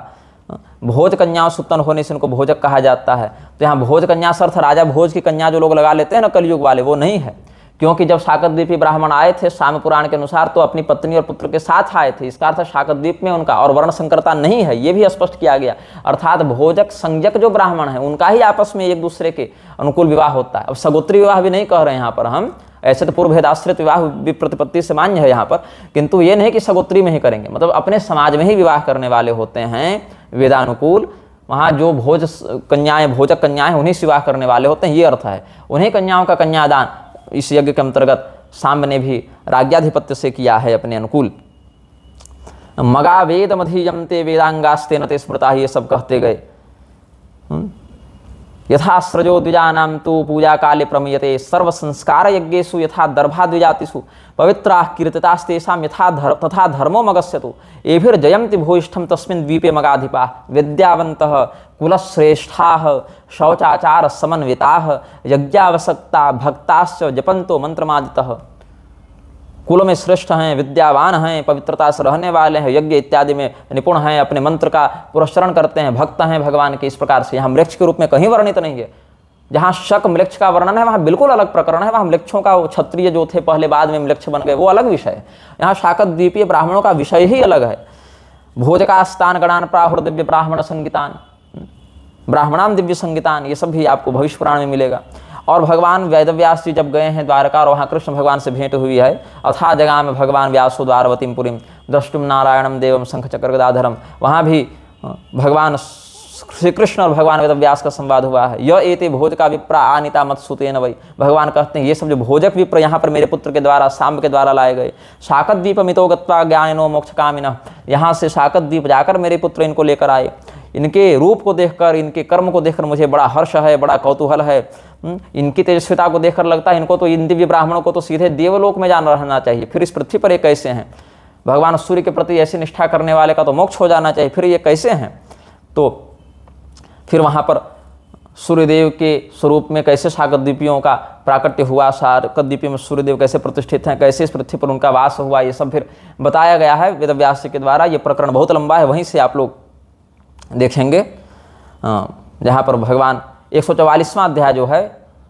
भोज कन्याओं से उत्पन्न होने से इनको भोजक कहा जाता है। तो यहाँ भोज कन्या से अर्थ राजा भोज की कन्या जो लोग लगा लेते हैं ना कलयुग वाले, वो नहीं है। क्योंकि जब शाकद्वीपी ब्राह्मण आए थे साम पुराण के अनुसार तो अपनी पत्नी और पुत्र के साथ आए थे। इसका अर्थ शाकद्वीप में उनका और वर्ण संकरता नहीं है, ये भी स्पष्ट किया गया। अर्थात भोजक संज्ञक जो ब्राह्मण है उनका ही आपस में एक दूसरे के अनुकूल विवाह होता है। अब सगोत्री विवाह भी नहीं कह रहे हैं यहाँ पर हम, ऐसे तो पूर्व भेदाश्रित विवाह विप्रतिपत्ति से मान्य है यहाँ पर, किंतु ये नहीं कि सगोत्री में ही करेंगे, मतलब अपने समाज में ही विवाह करने वाले होते हैं वेदानुकूल। वहाँ जो भोज कन्याएं भोजक कन्याएं उन्हीं से विवाह करने वाले होते हैं, ये अर्थ है। उन्हीं कन्याओं का कन्यादान इस यज्ञ के अंतर्गत सांब ने भी राज्याधिपत्य से किया है अपने अनुकूल। मगा वेद मधीयन्ते वेदांगास्ते न ते स्मृता, ये सब कहते गए। यथा स्रजो द्विजानां तु पूजा काले प्रमीयते सर्व संस्कार यज्ञेषु यथा दर्भा द्विजातिषु पवित्राः कीर्तितास्तेषां यथा तथा धर्मो मगस्यतु एभिर्जयन्ति भूयिष्ठं तस्मिन् द्वीपे मगाधिपाः विद्यावन्तः कुलश्रेष्ठाः शौचाचार समन्विताः यज्ञावसक्ता भक्ताश्च जपन्तो मंत्रमादितः। कुल में श्रेष्ठ हैं, विद्यावान हैं, पवित्रता से रहने वाले हैं, यज्ञ इत्यादि में निपुण हैं, अपने मंत्र का पुरस्करण करते हैं, भक्त हैं भगवान के। इस प्रकार से यहाँ मृक्ष के रूप में कहीं वर्णित नहीं है। जहाँ शक मृक्ष का वर्णन है वहाँ बिल्कुल अलग प्रकरण है। वहाँ मृक्षों का क्षत्रिय जो थे पहले बाद में मृक्ष बन गए, वो अलग विषय है। यहाँ शाकद्वीपीय ब्राह्मणों का विषय ही अलग है। भोजकास्तान गणान प्राहुर दिव्य ब्राह्मण संगीतान ब्राह्मणाम दिव्य संगीतान, ये सब भी आपको भविष्य पुराण में मिलेगा। और भगवान वेदव्यास जी जब गए हैं द्वारका और वहाँ कृष्ण भगवान से भेंट हुई है, अथा जगह में भगवान व्यासो द्वारवतीम पुरीम द्रष्टुम नारायणम देवम शंख चक्र गदाधरम, वहाँ भी भगवान श्री कृष्ण और भगवान वेदव्यास का संवाद हुआ है। यह एते भोज का विप्रा आनिता मत सुतेन वै, भगवान कहते हैं ये सब जो भोजक विप्र यहाँ पर मेरे पुत्र के द्वारा सांब के द्वारा लाए गए। शाकद्वीप मितो गत्वा ज्ञानिनो मोक्ष कामिनः, यहाँ से शाकद्वीप जाकर मेरे पुत्र इनको लेकर आए। इनके रूप को देखकर, इनके कर्म को देखकर मुझे बड़ा हर्ष है, बड़ा कौतूहल है। इनकी तेजस्विता को देखकर लगता है इनको तो, इन दिव्य ब्राह्मणों को तो सीधे देवलोक में जाना रहना चाहिए, फिर इस पृथ्वी पर ये कैसे हैं? भगवान सूर्य के प्रति ऐसी निष्ठा करने वाले का तो मोक्ष हो जाना चाहिए, फिर ये कैसे हैं? तो फिर वहाँ पर सूर्यदेव के स्वरूप में कैसे शाकद्वीपियों का प्राकट्य हुआ, शाकद्वीपी में सूर्यदेव कैसे प्रतिष्ठित हैं, कैसे इस पृथ्वी पर उनका वास हुआ, ये सब फिर बताया गया है वेदव्यास जी के द्वारा। ये प्रकरण बहुत लंबा है, वहीं से आप लोग देखेंगे जहाँ पर भगवान 144वां अध्याय जो है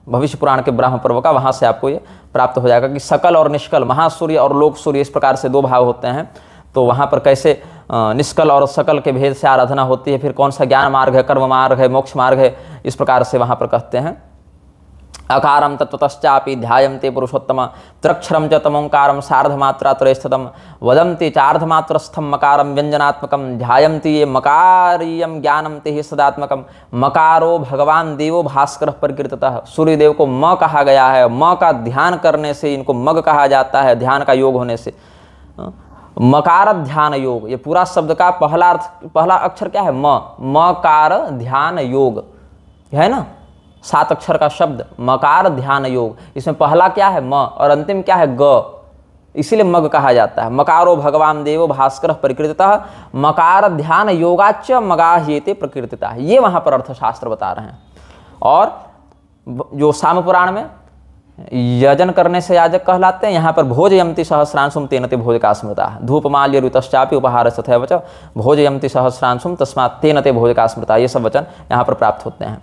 भविष्य पुराण के ब्रह्म पर्व का, वहाँ से आपको ये प्राप्त हो जाएगा कि सकल और निष्कल, महासूर्य और लोक सूर्य, इस प्रकार से दो भाव होते हैं। तो वहाँ पर कैसे निष्कल और सकल के भेद से आराधना होती है, फिर कौन सा ज्ञान मार्ग है, कर्म मार्ग है, मोक्ष मार्ग है, इस प्रकार से वहाँ पर कहते हैं। अकारम तत्वतश्चापि ध्यायन्ते पुरुषोत्तम त्रक्षरम च तमोंकारम सार्धमात्रात्रय स्थितम वदन्ति चार्धमात्रस्थम मकारम व्यंजनात्मकम ध्यायन्ति ये मकारीयम ज्ञानम ते सदात्मकम मकारो भगवान देवो भास्कर प्रकृततः। सूर्यदेव को म कहा गया है, म का ध्यान करने से इनको मग कहा जाता है, ध्यान का योग होने से। मकार ध्यान योग, ये पूरा शब्द का पहला अक्षर क्या है? म, मकार ध्यान योग है ना, 7 अक्षर का शब्द मकार ध्यान योग। इसमें पहला क्या है? म, और अंतिम क्या है? ग, इसीलिए मग कहा जाता है। मकारो भगवान देवो भास्कर प्रकृतितः मकार ध्यान योगाच मगाह्येते प्रकृतितः, ये वहाँ पर अर्थशास्त्र बता रहे हैं। और जो साम पुराण में यजन करने से याजक कहलाते हैं, यहाँ पर भोजयन्ति सहस्रांशुम तेन ते भोजका स्मृता धूपमाल्य ऋतश्चापि उपहार तथैव च भोजयन्ति सहस्रांशुम तस्मात् तेन ते भोजका स्मृता, ये सब वचन यहाँ पर प्राप्त होते हैं।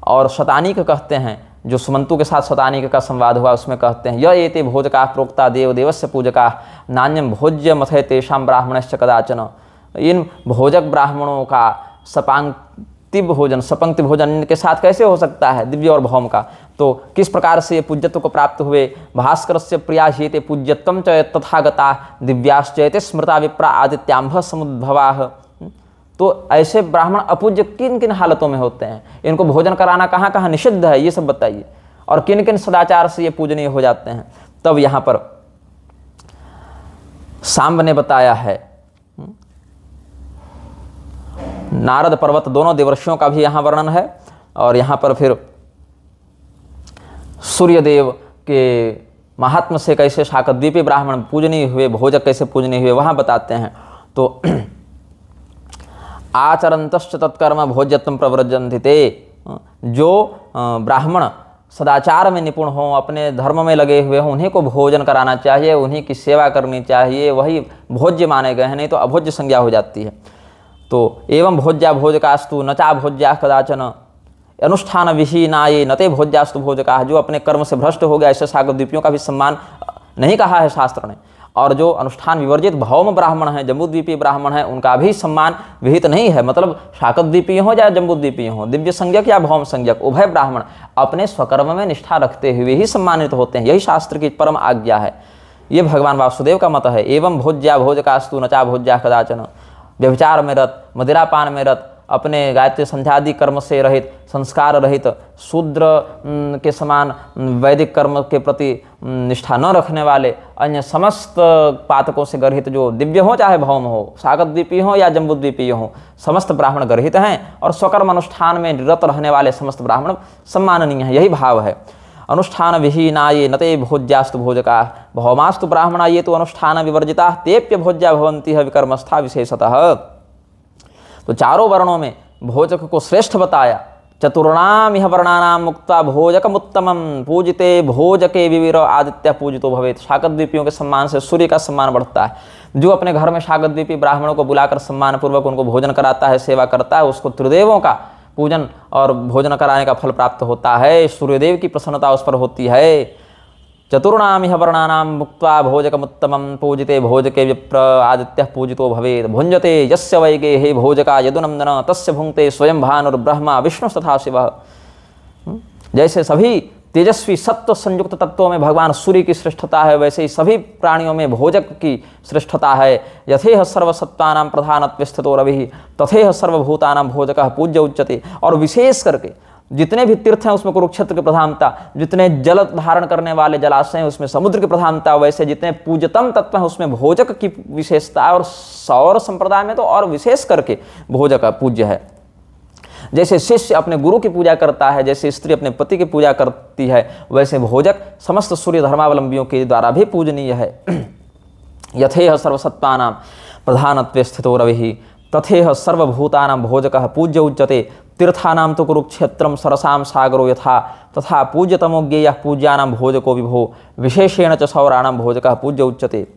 और शतानीक कहते हैं, जो सुमंतु के साथ शतानीक का संवाद हुआ उसमें कहते हैं, य एते भोजका प्रोक्ता देव देवस्य पूजका नान्यम भोज्य मथे तेषां ब्राह्मणश्च कदाचन। इन भोजक ब्राह्मणों का सपांक्ति भोजन इनके साथ कैसे हो सकता है दिव्य और भौम का? तो किस प्रकार से पूज्यत्व को प्राप्त हुए? भास्कर से प्रियाशीते पूज्यत्वम च तथागता दिव्याश्चैते स्मृता विप्रा आदित्यांभ समुद्भवाः। तो ऐसे ब्राह्मण अपूज्य किन किन हालतों में होते हैं? इनको भोजन कराना कहाँ कहाँ निषिद्ध है, ये सब बताइए। और किन किन सदाचार से ये पूजनीय हो जाते हैं? तब यहाँ पर सांब ने बताया है, नारद पर्वत दोनों देवर्षियों का भी यहाँ वर्णन है। और यहाँ पर फिर सूर्यदेव के महात्म से कैसे शाकद्वीपी ब्राह्मण पूजनीय हुए, भोजक कैसे पूजनीय हुए, वहाँ बताते हैं। तो आचरन्तश्च तत्कर्म भोज्यत्वं प्रव्रजन्ति ते, जो ब्राह्मण सदाचार में निपुण हों, अपने धर्म में लगे हुए हों, उन्हीं को भोजन कराना चाहिए, उन्हीं की सेवा करनी चाहिए, वही भोज्य माने गए हैं, नहीं तो अभोज्य संज्ञा हो जाती है। तो एवं भोज्या भोजकास्तु न चा भोज्या कदाचन अनुष्ठान विहीनाये नते भोज्यास्तु भोजका, जो अपने कर्म से भ्रष्ट हो गया, ऐसे शाकद्वीपियों का भी सम्मान नहीं कहा है शास्त्र ने। और जो अनुष्ठान विवर्जित भौम ब्राह्मण हैं, जम्बूद्वीपीय ब्राह्मण हैं, उनका भी सम्मान विहित नहीं है। मतलब शाकद्वीपीय हो या जम्बूद्वीपीय हो, दिव्य संज्ञक या भौम संज्ञक, उभय ब्राह्मण अपने स्वकर्म में निष्ठा रखते हुए ही सम्मानित होते हैं, यही शास्त्र की परम आज्ञा है। ये भगवान वासुदेव का मत है। एवं भोज्या भोजकास्तु न चा भोज्या कदाचन, व्यभिचार में रत, मदिरापान में रत, अपने गायत्री संध्यादि कर्म से रहित, संस्कार रहित, शूद्र के समान वैदिक कर्म के प्रति निष्ठा न रखने वाले, अन्य समस्त पातकों से गर्हित, जो दिव्य हो चाहे भौम हो, शाकद्वीपीय हो या जम्बूद्वीपीय हो, समस्त ब्राह्मण गर्हित हैं। और स्वकर्म अनुष्ठान में निरत रहने वाले समस्त ब्राह्मण सम्माननीय हैं, यही भाव है। अनुष्ठान विहीनाये नते भोज्यास्तु भोजका भौमास्तु ब्राह्मणा ये तो अनुष्ठान विवर्जिता तेप्य भोज्या भवन्ति विकर्मस्था विशेषतः। तो चारों वर्णों में भोजक को श्रेष्ठ बताया। चतुर्णाम इह वर्णानाम मुक्ता भोजकमुत्तमम पूजिते भोजके विवीर आदित्य पूजितो भवेत्। शाकद्वीपियों के सम्मान से सूर्य का सम्मान बढ़ता है। जो अपने घर में शाकद्वीपी ब्राह्मणों को बुलाकर सम्मान पूर्वक उनको भोजन कराता है, सेवा करता है, उसको त्रिदेवों का पूजन और भोजन कराने का फल प्राप्त होता है। सूर्यदेव की प्रसन्नता उस पर होती है। चतुर्णाम इह वर्णानाम मुक्त्वा भोजकमुत्तमं पूजिते भोजके विप्र आदित्यः पूजितो भवेत्। भुञ्जते यस्य वैगे हे भोजका यदुनंदन तस्य भुंक्ते स्वयं भानुर्ब्रह्मा विष्णु तथा शिवः। जैसे सभी तेजस्वी सत्व संयुक्त तत्वों में भगवान सूर्य की श्रेष्ठता है, वैसे ही सभी प्राणियों में भोजक की श्रेष्ठता है। यथेह सर्वसत्त्वानां प्रधानत्वे स्थितो रविः तथेह सर्वभूतानां भोजकः पूज्य उच्यते। और विशेष करके जितने भी तीर्थ हैं उसमें कुरुक्षेत्र की प्रधानता, जितने जल धारण करने वाले जलाशय हैं उसमें समुद्र की प्रधानता, वैसे जितने पूज्यतम तत्व हैं उसमें भोजक की विशेषता है। और सौर संप्रदाय में तो और विशेष करके भोजक पूज्य है। जैसे शिष्य अपने गुरु की पूजा करता है, जैसे स्त्री अपने पति की पूजा करती है, वैसे भोजक समस्त सूर्य धर्मावलंबियों के द्वारा भी पूजनीय है। यथेह सर्वसत्त्वानां प्रधानत्वे स्थितो रविः तथेह सर्वभूतानां भोजकः पूज्य उच्यते। तीर्थानां तो कुरुक्षेत्रं सरसां सागरो यथा तथा पूज्यतमो ज्ञेयः पूज्यानां भोजको विभो विशेषेण च सौराणां भोजकः पूज्य उच्यते।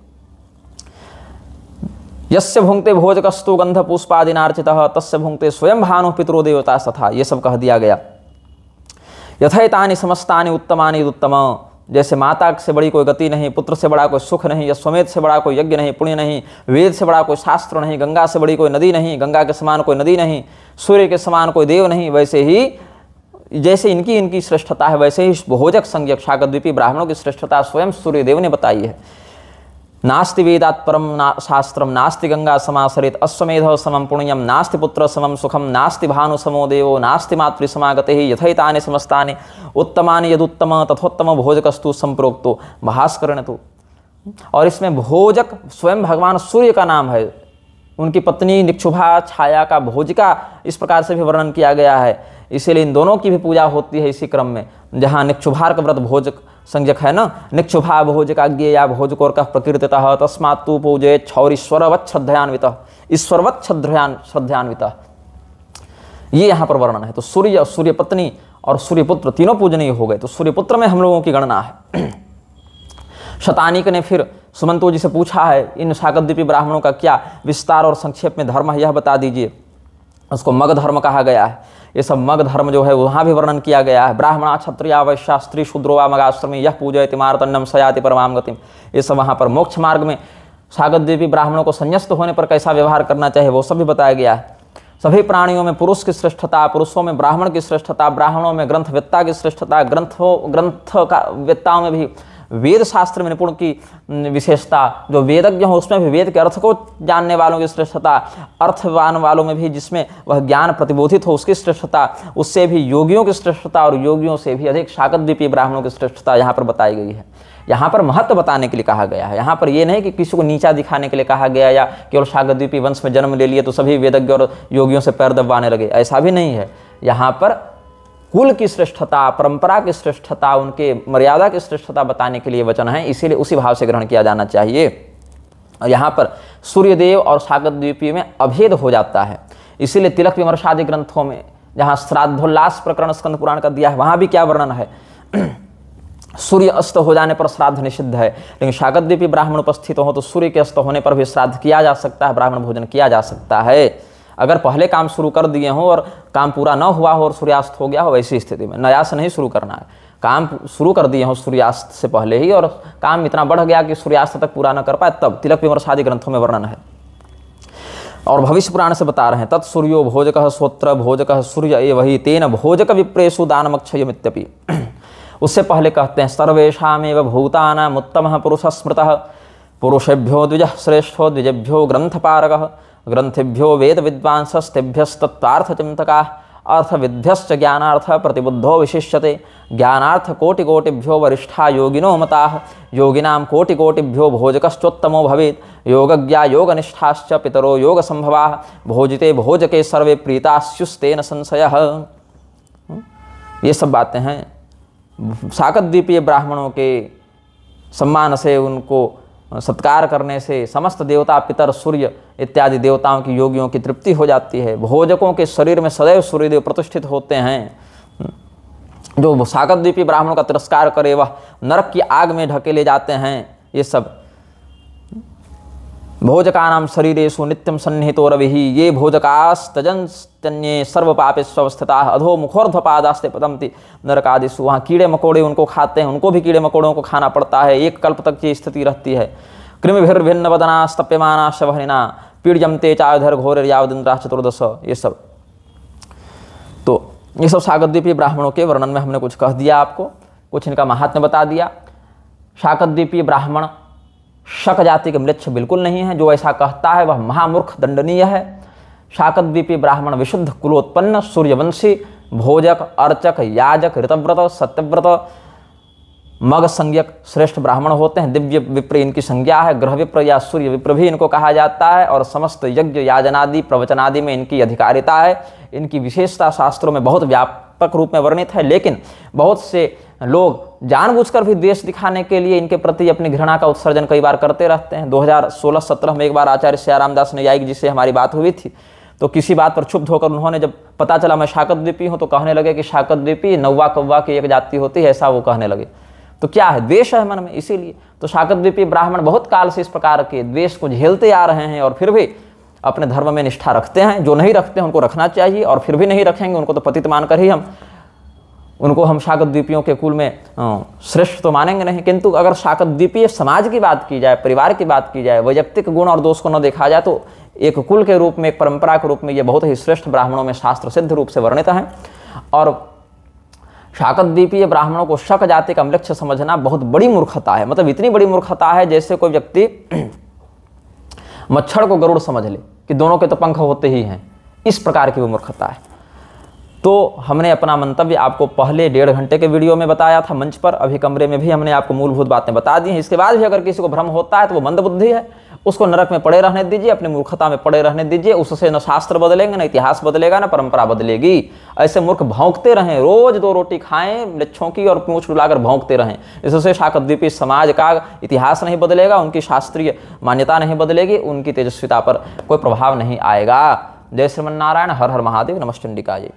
यस्य भुंक्ते भोजकस्तु गंध पुष्पादिनार्चितः तस्य भुंक्ते स्वयं भानु पितरो देवता तथा, ये सब कह दिया गया। यथैतानि समस्तानि उत्तमानि उत्तम, जैसे माता से बड़ी कोई गति नहीं, पुत्र से बड़ा कोई सुख नहीं, अश्वमेध से बड़ा कोई यज्ञ नहीं, पुण्य नहीं, वेद से बड़ा कोई शास्त्र नहीं, गंगा से बड़ी कोई नदी नहीं, गंगा के समान कोई नदी नहीं, सूर्य के समान कोई देव नहीं, वैसे ही जैसे इनकी श्रेष्ठता है, वैसे ही भोजक संज्ञक शाकद्वीपी ब्राह्मणों की श्रेष्ठता स्वयं सूर्य देव ने बताई है। नास्ति वेदात् परम शास्त्रम नास्ति गंगा समासरित अश्वमेध समम पुण्यम नास्ति पुत्र समम सुखम नास्ति भानु समो देवो नास्ति मातृ समागते यथैतानि समस्तानि उत्तमानि यदुत्तम तथोत्तम भोजकस्तु संप्रोक्तो भास्करेण तु। और इसमें भोजक स्वयं भगवान सूर्य का नाम है, उनकी पत्नी निक्षुभा छाया का भोजिका इस प्रकार से भी वर्णन किया गया है, इसीलिए इन दोनों की भी पूजा होती है इसी क्रम में। जहाँ निक्षुभार का व्रत भोजक संज्ञक है ना, निक्षुभा भोजकाज्ञे या भोजकोर्कः प्रकीर्तितः तस्मात् तु पूजयेत् क्षौरिश्वरवत् श्रद्धयान्वितः, ईश्वरवत् श्रद्धयान्वितः, ये यहाँ पर वर्णन है। तो सूर्य, सूर्य पत्नी और सूर्यपुत्र तीनों पूजनीय हो गए। तो सूर्यपुत्र में हम लोगों की गणना है। शतानिक ने फिर सुमंतो जी से पूछा है, इन शाकद्वीपी ब्राह्मणों का क्या विस्तार और संक्षेप में धर्म है यह बता दीजिए। उसको मग धर्म कहा गया है। ये सब मग धर्म जो है वहाँ भी वर्णन किया गया है। ब्राह्मणा क्षत्रिया वैश्या स्त्री शूद्रो वा मगाश्रमी यह पूजयति मार्तण्डम सयाति परमां गतिम, ये सब वहाँ पर मोक्ष मार्ग में शाकद्वीपी ब्राह्मणों को संन्यस्त होने पर कैसा व्यवहार करना चाहिए वो सब भी बताया गया है। सभी प्राणियों में पुरुष की श्रेष्ठता, पुरुषों में ब्राह्मण की श्रेष्ठता, ब्राह्मणों में ग्रंथवेत्ता की श्रेष्ठता, ग्रंथ का वेत्ताओं में भी वेद शास्त्र में निपुण की विशेषता, जो वेदज्ञ हो उसमें भी वेद के अर्थ को जानने वालों की श्रेष्ठता, अर्थवान वालों में भी जिसमें वह ज्ञान प्रतिबोधित हो उसकी श्रेष्ठता, उससे भी योगियों की श्रेष्ठता और योगियों से भी अधिक शाकद्वीपी ब्राह्मणों की श्रेष्ठता यहाँ पर बताई गई है। यहाँ पर महत्व बताने के लिए कहा गया है। यहाँ पर यह नहीं कि किसी को नीचा दिखाने के लिए कहा गया या केवल शाकद्वीपी वंश में जन्म ले लिए तो सभी वेदज्ञ और योगियों से पैर दबाने लगे, ऐसा भी नहीं है। यहाँ पर कुल की श्रेष्ठता, परंपरा की श्रेष्ठता, उनके मर्यादा की श्रेष्ठता बताने के लिए वचन है, इसीलिए उसी भाव से ग्रहण किया जाना चाहिए। और यहाँ पर सूर्यदेव और शाकद्वीपी में अभेद हो जाता है, इसीलिए तिलक विमर्शादि ग्रंथों में जहाँ श्राद्धोल्लास प्रकरण स्कंद पुराण का दिया है वहाँ भी क्या वर्णन है, सूर्य अस्त हो जाने पर श्राद्ध निषिद्ध है, लेकिन शाकद्वीपी ब्राह्मण उपस्थित हो तो सूर्य के अस्त होने पर भी श्राद्ध किया जा सकता है, ब्राह्मण भोजन किया जा सकता है। अगर पहले काम शुरू कर दिए हों और काम पूरा न हुआ हो और सूर्यास्त हो गया हो, वैसी स्थिति में नया से नहीं शुरू करना है। काम शुरू कर दिए हों सूर्यास्त से पहले ही और काम इतना बढ़ गया कि सूर्यास्त तक पूरा न कर पाए, तब तिलक विमर्शादि ग्रंथों में वर्णन है। और भविष्य पुराण से बता रहे हैं, तत्सूर्यो भोजकः स्वत्र भोजकः सूर्य एवहि तेन भोजक विप्रेषु दानमक्षयमित्यपि। उससे पहले कहते हैं, सर्वेषामेव भूतानाम् उत्तमः पुरुषः स्मृतः, पुरुषेभ्यो द्विजः श्रेष्ठो द्विजेभ्यो ग्रंथपारगः, ग्रंथिभ्यो वेद विद्वांसस्तेभ्यस्तत्त्वार्थचिन्तकाः, अर्थविद्भ्यश्च ज्ञानार्थ प्रतिबुद्धो विशिष्यते, ज्ञानार्थ कोटिकोटिभ्यो वरिष्ठा योगिनो मताः, योगिनां कोटिकोटिभ्यो भोजकश्चोत्तमो भवेत्, योगज्ञा योगनिष्ठाश्च पितरो योगसंभवाः, भोजिते भोजके सर्वे प्रीतास्युस्तेन संशयः। ये सब बातें हैं शाकद्वीपीय ब्राह्मणों के सम्मान से, उनको सत्कार करने से समस्त देवता पितर सूर्य इत्यादि देवताओं की योगियों की तृप्ति हो जाती है। भोजकों के शरीर में सदैव सूर्यदेव प्रतिष्ठित होते हैं। जो शाकद्वीपी ब्राह्मणों का तिरस्कार करे वह नरक की आग में ढकेले जाते हैं। ये सब भोजकानां शरीरेषु नित्यं सन्निहितो रविः, ये भोजकास्तजन्ये सर्वपापेष्वस्थिताः, अधो मुखोर्ध्वपादास्ते पतन्ति नरकादिषु। वहाँ कीड़े मकोड़े उनको खाते हैं, उनको भी कीड़े मकोड़ों को खाना पड़ता है, एक कल्प तक की स्थिति रहती है। कृमिभिर्भिन्न वदनास्तप्यमाना शवहनिना पीड्यन्ते चायुधर घोरर्यावदिन्द्राः चतुर्दश। ये सब तो ये सब शाकद्वीपीय ब्राह्मणों के वर्णन में हमने कुछ कह दिया, आपको कुछ इनका महात्म्य बता दिया। शाकद्वीपीय ब्राह्मण शक जाति के म्लेच्छ बिल्कुल नहीं है, जो ऐसा कहता है वह महामूर्ख दंडनीय है। शाकद्वीपीय ब्राह्मण विशुद्ध कुलोत्पन्न सूर्यवंशी भोजक अर्चक याजक ऋतव्रत सत्यव्रत मग संज्ञक श्रेष्ठ ब्राह्मण होते हैं। दिव्य विप्र इनकी संज्ञा है। ग्रह विप्र या सूर्य विप्र भी इनको कहा जाता है। और समस्त यज्ञ याजनादि प्रवचनादि में इनकी अधिकारिता है। इनकी विशेषता शास्त्रों में बहुत व्यापक रूप में वर्णित है। लेकिन बहुत से लोग जानबूझकर भी द्वेष दिखाने के लिए इनके प्रति अपनी घृणा का उत्सर्जन कई बार करते रहते हैं। 2016-17 में एक बार आचार्य सियाराम दास न्यायिक जी से हमारी बात हुई थी, तो किसी बात पर क्षुब्ध होकर उन्होंने, जब पता चला मैं शाकतद्वीपी हूँ, तो कहने लगे कि शाकतद्वीपी नौवा कौवा की एक जाति होती है, ऐसा वो कहने लगे। तो क्या है, द्वेष है मन में। इसीलिए तो शाकतद्वीपी ब्राह्मण बहुत काल से इस प्रकार के द्वेष को झेलते आ रहे हैं और फिर भी अपने धर्म में निष्ठा रखते हैं। जो नहीं रखते हैं उनको रखना चाहिए, और फिर भी नहीं रखेंगे उनको तो पतित मानकर ही हम शाकतद्वीपियों के कुल में श्रेष्ठ तो मानेंगे नहीं। किंतु अगर शाकतद्वीपीय समाज की बात की जाए, परिवार की बात की जाए, वैयक्तिक गुण और दोष को न देखा जाए, तो एक कुल के रूप में, एक परंपरा के रूप में ये बहुत ही श्रेष्ठ ब्राह्मणों में शास्त्र सिद्ध रूप से वर्णित है। और शाकतद्वीपीय ब्राह्मणों को शक जाति का म्लेच्छ समझना बहुत बड़ी मूर्खता है। मतलब इतनी बड़ी मूर्खता है जैसे कोई व्यक्ति मच्छर को गरुड़ समझ ले कि दोनों के तो पंख होते ही हैं। इस प्रकार की वो मूर्खता है। तो हमने अपना मंतव्य आपको पहले 1.5 घंटे के वीडियो में बताया था मंच पर। अभी कमरे में भी हमने आपको मूलभूत बातें बता दी हैं। इसके बाद भी अगर किसी को भ्रम होता है तो वो मंदबुद्धि है, उसको नरक में पड़े रहने दीजिए, अपनी मूर्खता में पड़े रहने दीजिए। उससे न शास्त्र बदलेंगे, न इतिहास बदलेगा, न परंपरा बदलेगी। ऐसे मूर्ख भौंकते रहें, रोज 2 रोटी खाएं, मृक्षों की, और पूंछ डुलाकर भौंकते रहें। इससे शाकतद्वीपी समाज का इतिहास नहीं बदलेगा, उनकी शास्त्रीय मान्यता नहीं बदलेगी, उनकी तेजस्विता पर कोई प्रभाव नहीं आएगा। जय श्रीमन्नारायण। हर हर महादेव। नमः चंडिका जी।